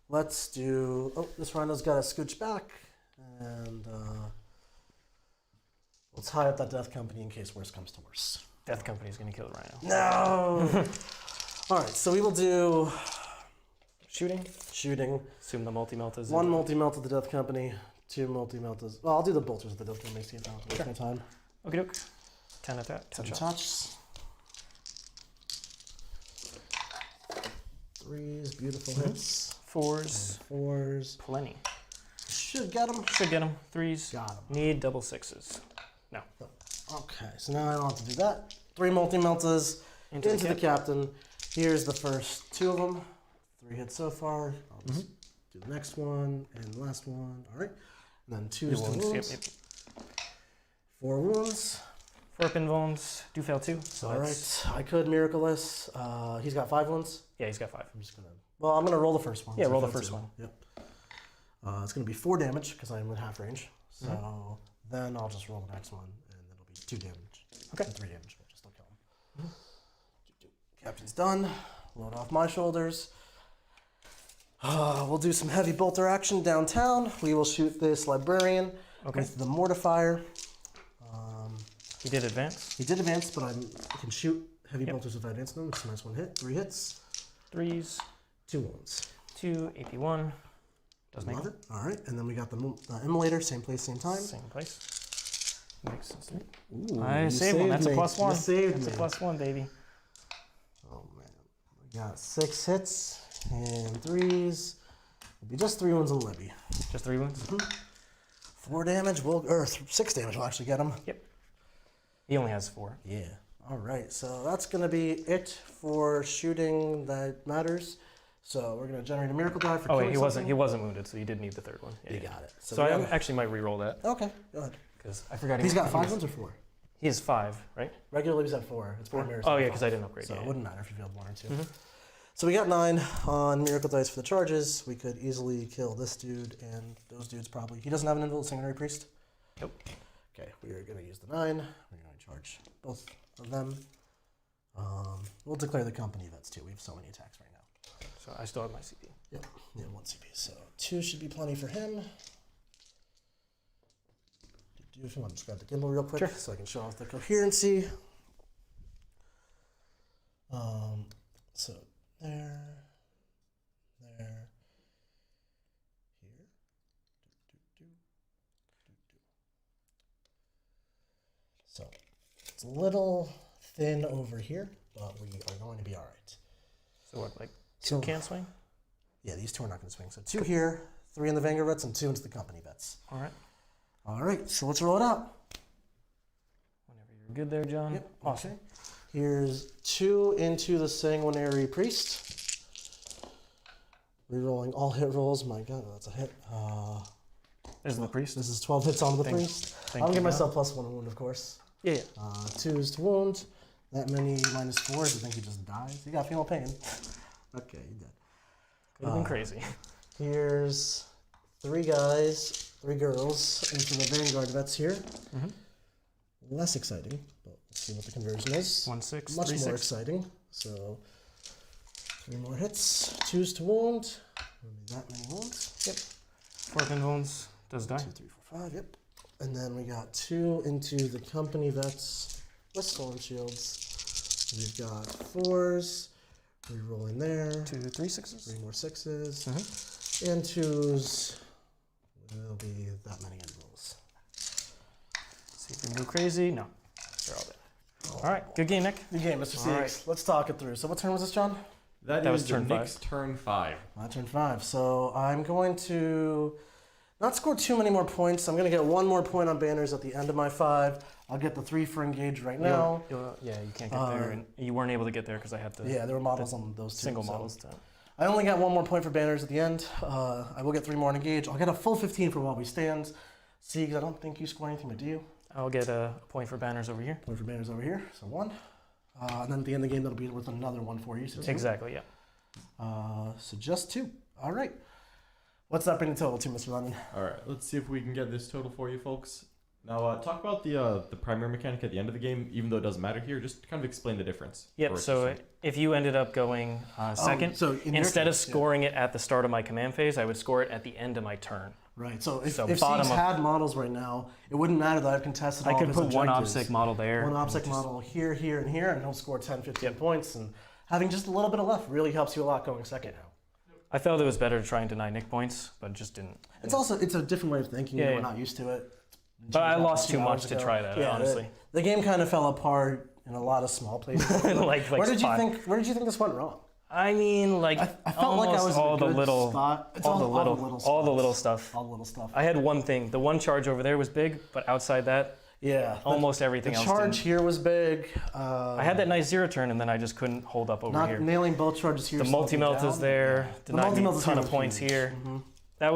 Let's do... Oh, this rhino's got to scooch back. And we'll tie up that Death Company in case worse comes to worse. Death Company's gonna kill the rhino. No! All right, so we will do... Shooting. Assume the multi-melt is... 1 multi-melt of the Death Company, 2 multi-meltas. Well, I'll do the bolters of the Death Company, see if I don't waste my time. Okie doke. 10 attack. 10 shots. Touch. 3s, beautiful hits. 4s. And 4s. Plenty. Should get them. Should get them. 3s. Got them. Need double 6s. No. Okay, so now I don't have to do that. 3 multi-meltas into the captain. Here's the first 2 of them. 3 hits so far. I'll just do the next one and the last one. All right. And then 2 wounds. Yep. 4 wounds. 4 pin wounds. Do fail 2. So All that's... right. I could miraculous. He's got 5 wounds. Yeah, he's got 5. I'm just gonna. Well, I'm gonna roll the first one. Yeah, so roll the fail first 2. one. Yep. It's gonna be 4 damage because I'm in half range. So then I'll just roll the next one, and it'll be 2 damage. Okay. And 3 damage. We'll just don't kill him. Captain's done. Load off my shoulders. We'll do some heavy bolter action downtown. We will shoot this Librarian with the Mortifier. He did advance. He did advance, but I can shoot heavy bolters if I advance them. It's a nice 1 hit. 3 hits. 3s. 2 wounds. 2, AP1. Does make Love it. All right, and then we got the Immolator, same place, same time. Same place. Makes sense to me. Ooh, I you saved one. That's a me. +1. You saved That's me. a +1, baby. Oh man, we got 6 hits and 3s. It'll be just 3 wounds on Libby. Just 3 wounds? 4 damage, or 6 damage will actually get him. Yep. He only has 4. Yeah. All right, so that's gonna be it for shooting that matters. So we're gonna generate a miracle die for. Oh wait, killing he wasn't wounded, so you did need the 3rd one. Yeah, You got it. So I actually might re-roll that Okay, go ahead. because I forgot. He's got 5 wounds or 4. He has 5, right? Regular Libby's at 4. It's 4 miracles. Oh yeah, because I didn't upgrade. So Yeah, it wouldn't matter if you failed 1 or 2. So we got 9 on miracle dice for the charges. We could easily kill this dude and those dudes probably. He doesn't have an invisible Sanguinary Priest? Nope. Okay, we are going to use the 9. We're going to charge both of them. We'll declare the company vets too. We have so many attacks right now. So I still have my CP. Yep, yeah, 1 CP. So 2 should be plenty for him. If you want to just grab the gimbal real quick so I can show off the coherency. So there, here. So it's a little thin over here, but we are going to be all right. So what, like 2 can't swing? Yeah, these 2 are not going to swing. So 2 here, 3 in the Vanguard vets, and 2 into the company vets. All right. All right, so let's roll it out. Whenever you're good there, John. Yep. Awesome. Okay. Here's 2 into the Sanguinary Priest. Rerolling all hit rolls. My God, that's a hit. There's the priest. This is 12 hits on the priest. I'll give myself +1 wound, of course. Yeah. 2s to wound. That many -4s. I think he just dies. He got female pain. Okay, he did. Could have been crazy. Here's 3 guys, 3 girls into the Vanguard vets here. Less exciting, but let's see what the conversion is. 1 6. Much 3 more 6. exciting. So 3 more hits. 2s to wound. That many wounds. Yep. 4 pin wounds. Does die. 2, 3, 4, 5. Yep. And then we got 2 into the company vets with storm shields. We've got 4s. Rerolling there. 2 3 6s. 3 more 6s. And 2s will be that many end rolls. See if we can go crazy. No. They're all dead. All right. Good game, Nick. Good game, Mr. Siegs. All right. Let's talk it through. So what turn was this, John? That was is turn the 5. Nick's turn 5. My turn 5. So I'm going to not score too many more points. I'm going to get 1 more point on banners at the end of my 5. I'll get the 3 for engage right now. Yeah, you can't get there, and you weren't able to get there because I had to. Yeah, there were models on those 2. Single so models. I only got 1 more point for banners at the end. I will get 3 more on engage. I'll get a full 15 for while we stand. Siegs, I don't think you score anything, but do you? I'll get a point for banners over here. Point for banners over here. So 1. And then at the end of the game, that'll be worth another one for you. So two. Exactly, yeah. So just 2. All right. What's that bring the total to, Mr. Lennon? All right, let's see if we can get this total for you, folks. Now, talk about the primary mechanic at the end of the game, even though it doesn't matter here. Just kind of explain the difference. Yep, so if you ended up going second, so instead of scoring it at the start of my command phase, I would score it at the end of my turn. Right, so if bottom Siege had models right now, it wouldn't matter that I've contested all I of could his put one objectives. OBSEC model there. One OBSEC model here, here, and here, and he'll score 10, 15 points. And having just a little bit of left really helps you a lot going second now. I felt it was better to try and deny Nick points, but just didn't. It's a different way of thinking. Yeah, We're not used to it. But I lost Two too much hours to ago. try that, honestly. The game kind of fell apart in a lot of small places. like Where did spot. you think this went wrong? I mean, like I felt like I almost was in a all the good little, spot. It's all the little spots. stuff. All the little stuff. I had one thing. The one charge over there was big, but outside that, Yeah. almost everything The else. charge didn't. here was big. I had that nice 0 turn, and then I just couldn't hold up over Not here. nailing both charges here. The slowed me multi-melt is down. there. The Denied me multi-melt a is ton here of points huge. here. Mm-hmm. That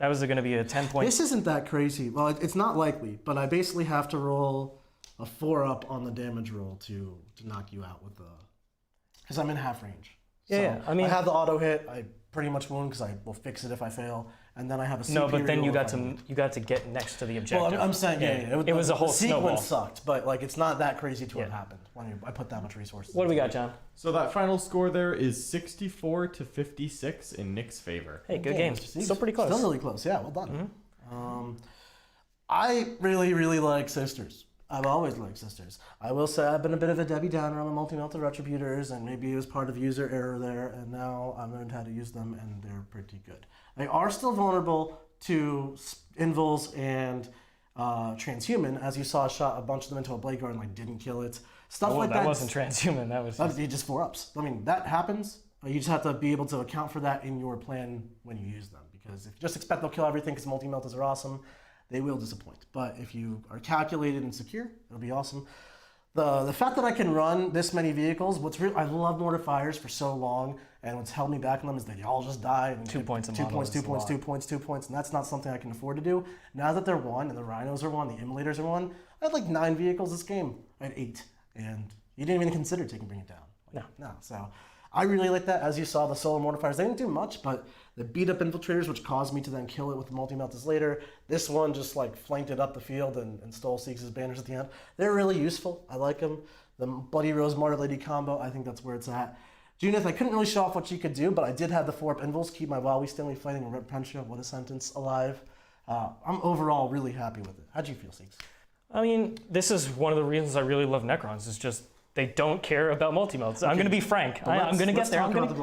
was going to be a 10-point. This isn't that crazy. Well, it's not likely, but I basically have to roll a 4-up on the damage roll to knock you out with the, because I'm in half range. Yeah, I mean, I have the auto hit. I pretty much wound because I will fix it if I fail, and then I have a No, but then superior you roll got if I wound. to get next to the objective. Well, I'm saying yeah. It was a whole the snowball. sequence sucked, but like it's not that crazy to have Yeah. happened when I put that much resources. What do we into got, it. John? So that final score there is 64 to 56 in Nick's favor. Hey, good Yeah, game. Mr. Siegs. Still pretty close. Still really close. Yeah, well done. Mm-hmm. I really, really like Sisters. I've always liked Sisters. I will say I've been a bit of a Debbie Downer on the multi-melted retributors, and maybe it was part of user error there, and now I've learned how to use them, and they're pretty good. They are still vulnerable to invuls and transhuman, as you saw I shot a bunch of them into a Bladeguard and like didn't kill it. Stuff like that. That wasn't transhuman. That was. Just 4-ups. I mean, that happens. You just have to be able to account for that in your plan when you use them. Because if you just expect they'll kill everything because multi-melters are awesome, they will disappoint. But if you are calculated and secure, it'll be awesome. The fact that I can run this many vehicles, I loved mortar fires for so long, and what's held me back on them is they all just die. And 2 points a 2 model points, is 2 a points, lot. 2 points, 2 points, and that's not something I can afford to do. Now that they're 1, and the rhinos are 1, the immolators are 1, I had like 9 vehicles this game. I had 8, and you didn't even consider bring it down. No. So I really like that. As you saw, the solar mortifiers, they didn't do much, but they beat up infiltrators, which caused me to then kill it with the multi-melters later. This one just like flanked it up the field and stole Siegs' banners at the end. They're really useful. I like them. The Bloody Rose Martyr Lady combo, I think that's where it's at. Junith, I couldn't really show off what she could do, but I did have the 4-up invuls keep my Wowie Stanley fighting a Repentia, what a sentence, alive. I'm overall really happy with it. How'd you feel, Siegs? I mean, this is one of the reasons I really love Necrons. It's just they don't care about multi-melts. I'm going to be frank. I'm going to get there. I'm going to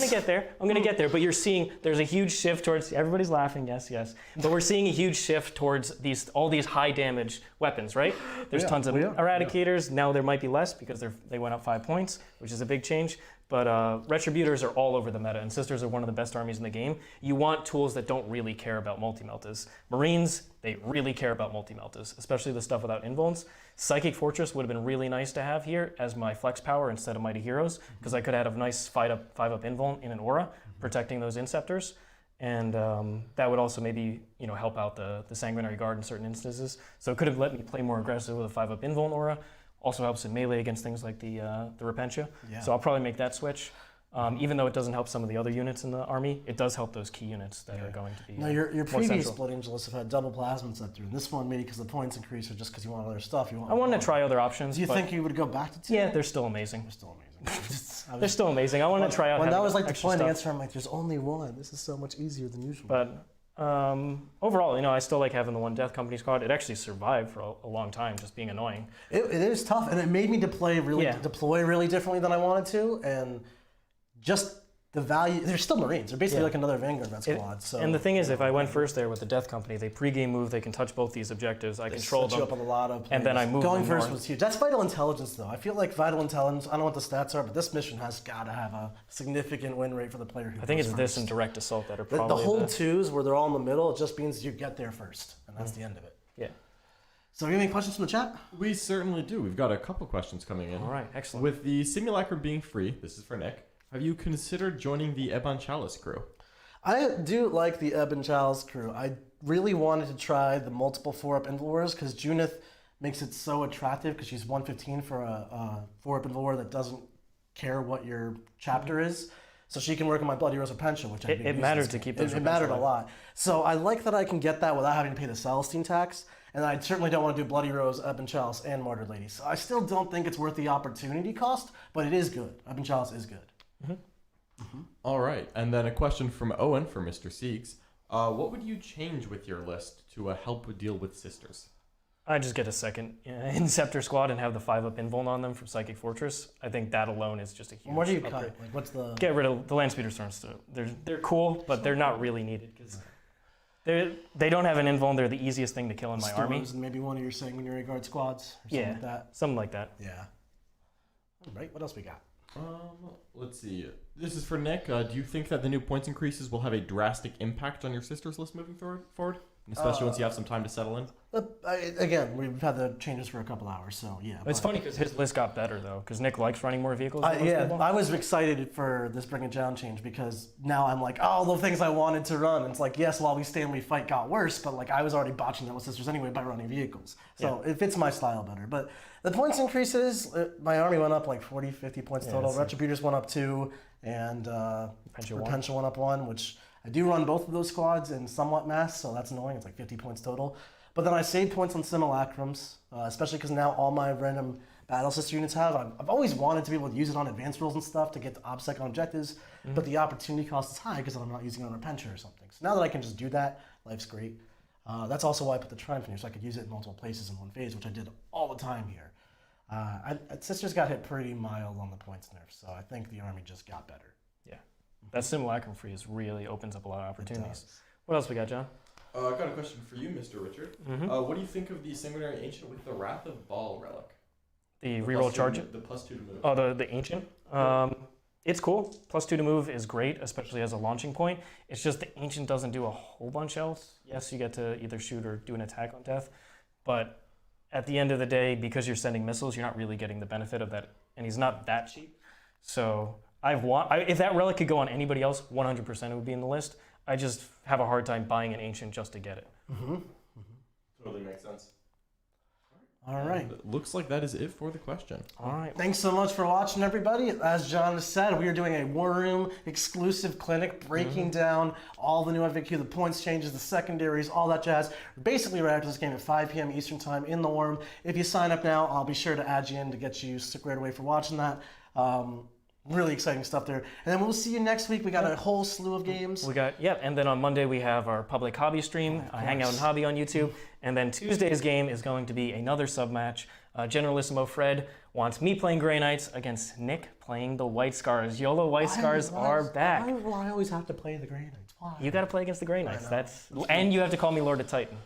get there. I'm going to get there. But you're seeing there's a huge shift towards. Everybody's laughing. Yes. But we're seeing a huge shift towards all these high damage weapons, right? There's tons of eradicators. Now there might be less because they went up 5 points, which is a big change. But retributors are all over the meta, and Sisters are one of the best armies in the game. You want tools that don't really care about multi-meltas. Marines, they really care about multi-meltas, especially the stuff without invulns. Psychic Fortress would have been really nice to have here as my flex power instead of Mighty Heroes, because I could have a nice 5-up invuln in an aura, protecting those Inceptors. And that would also maybe help out the Sanguinary Guard in certain instances. So it could have let me play more aggressive with a 5-up invuln aura. Also helps in melee against things like the Repentia. Yeah. So I'll probably make that switch. Even though it doesn't help some of the other units in the army, it does help those key units that are going to be Now, your previous central. Blood Angelists have had double Plasma Inceptor, and this one maybe because the points increase or just because you want other stuff. I want to try other options. Do you think you would go back to 2? Yeah, they're still amazing. They're still amazing. They're still amazing. I want to try out. When that was like the extra point stuff. answer, I'm like, there's only one. This is so much easier than usual. But overall, I still like having the one Death Company squad. It actually survived for a long time, just being annoying. It is tough, and it made me deploy really differently than I wanted to, and just the value. They're still Marines. They're basically like another Vanguard red squad. And the thing is, if I went first there with the Death Company, they pre-game move. They can touch both these objectives. I control them. You up on a lot of plays. And then I move. Going them first north. was huge. That's Vital Intelligence, though. I feel like Vital Intelligence. I don't know what the stats are, but this mission has got to have a significant win rate for the player who. I think goes it's first. this and Direct Assault that are The probably whole 2s where they're all in the middle. It just means you get there first, and that's the end of it. Yeah. So, do you have any questions from the chat? We certainly do. We've got a couple questions coming in. All right, excellent. With the Simulacrum being free, this is for Nick, have you considered joining the Eban Chalice crew? I do like the Ebb and Chalice crew. I really wanted to try the multiple 4-up Infiltrators because Junith makes it so attractive because she's 115 for a 4-up War that doesn't care what your chapter is. So she can work on my Bloody Rose of Pension, which It mattered to keep those. It mattered a lot. So I like that I can get that without having to pay the Celestine tax. And I certainly don't want to do Bloody Rose, Ebon Chalice, and Martyred Lady. So I still don't think it's worth the opportunity cost, but it is good. Ebon Chalice is good. All right, and then a question from Owen for Mr. Siegs. What would you change with your list to help deal with Sisters? I just get a second Inceptor squad and have the 5-up invuln on them from Psychic Fortress. I think that alone is just a huge What do you upgrade. cut? Like, what's the... Get rid of the Landspeeder Storms. They're cool, but they're not really needed because they don't have an invuln. They're the easiest thing to kill in my army. Storms and maybe one of your Sanguinary Guard squads or something like that. Something like that. Yeah. All right, what else we got? Let's see. This is for Nick. Do you think that the new points increases will have a drastic impact on your Sisters list moving forward? Especially once you have some time to settle in? Again, we've had the changes for a couple hours, so yeah. It's funny because his list got better though, because Nick likes running more vehicles. Yeah, I was excited for this Bring It Down change because now I'm like, oh, the things I wanted to run. And it's like, yes, while we stand, we fight got worse, but like I was already botching them with Sisters anyway by running vehicles. So it fits my style better. But the points increases, my army went up like 40, 50 points total. Retributors went up 2, and Repentia went up 1, which I do run both of those squads in somewhat mass, so that's annoying. It's like 50 points total. But then I saved points on simulacrums, especially because now all my random battle sister units have. I've always wanted to be able to use it on advanced rolls and stuff to get the OBSEC on objectives, but the opportunity cost is high because I'm not using it on Repentia or something. So now that I can just do that, life's great. That's also why I put the Triumph in here, so I could use it in multiple places in one phase, which I did all the time here. Sisters got hit pretty mild on the points nerf, so I think the army just got better. Yeah. That simulacrum freeze really opens up a lot of opportunities. What else we got, John? I got a question for you, Mr. Richard. What do you think of the Sanguinary Ancient with the Wrath of Baal relic? The reroll charge? The +2 to move. Oh, the Ancient? It's cool. +2 to move is great, especially as a launching point. It's just the Ancient doesn't do a whole bunch else. Yes, you get to either shoot or do an attack on death, but at the end of the day, because you're sending missiles, you're not really getting the benefit of that, and he's not that cheap. So if that relic could go on anybody else, 100% it would be in the list. I just have a hard time buying an Ancient just to get it. Totally makes sense. All right. Looks like that is it for the question. All right. Thanks so much for watching, everybody. As John has said, we are doing a War Room exclusive clinic breaking down all the new FAQ, the points changes, the secondaries, all that jazz. Basically, right after this game at 5 p.m. Eastern Time in the War Room. If you sign up now, I'll be sure to add you in to get you squared away for watching that. Really exciting stuff there. And then we'll see you next week. We got a whole slew of games. And then on Monday we have our public hobby stream, Hangout and Hobby on YouTube. And then Tuesday's game is going to be another sub-match. Generalissimo Fred wants me playing Grey Knights against Nick playing the White Scars. YOLO White Scars are back. Why will I always have to play the Grey Knights? Why? You got to play against the Grey Knights. And you have to call me Lord of Titan.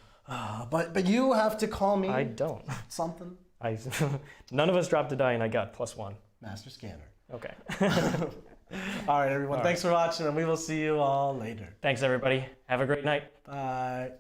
But you have to call me. I don't. Something. None of us dropped a die and I got +1. Master Scanner. Okay. All right, everyone. Thanks for watching, and we will see you all later. Thanks, everybody. Have a great night. Bye.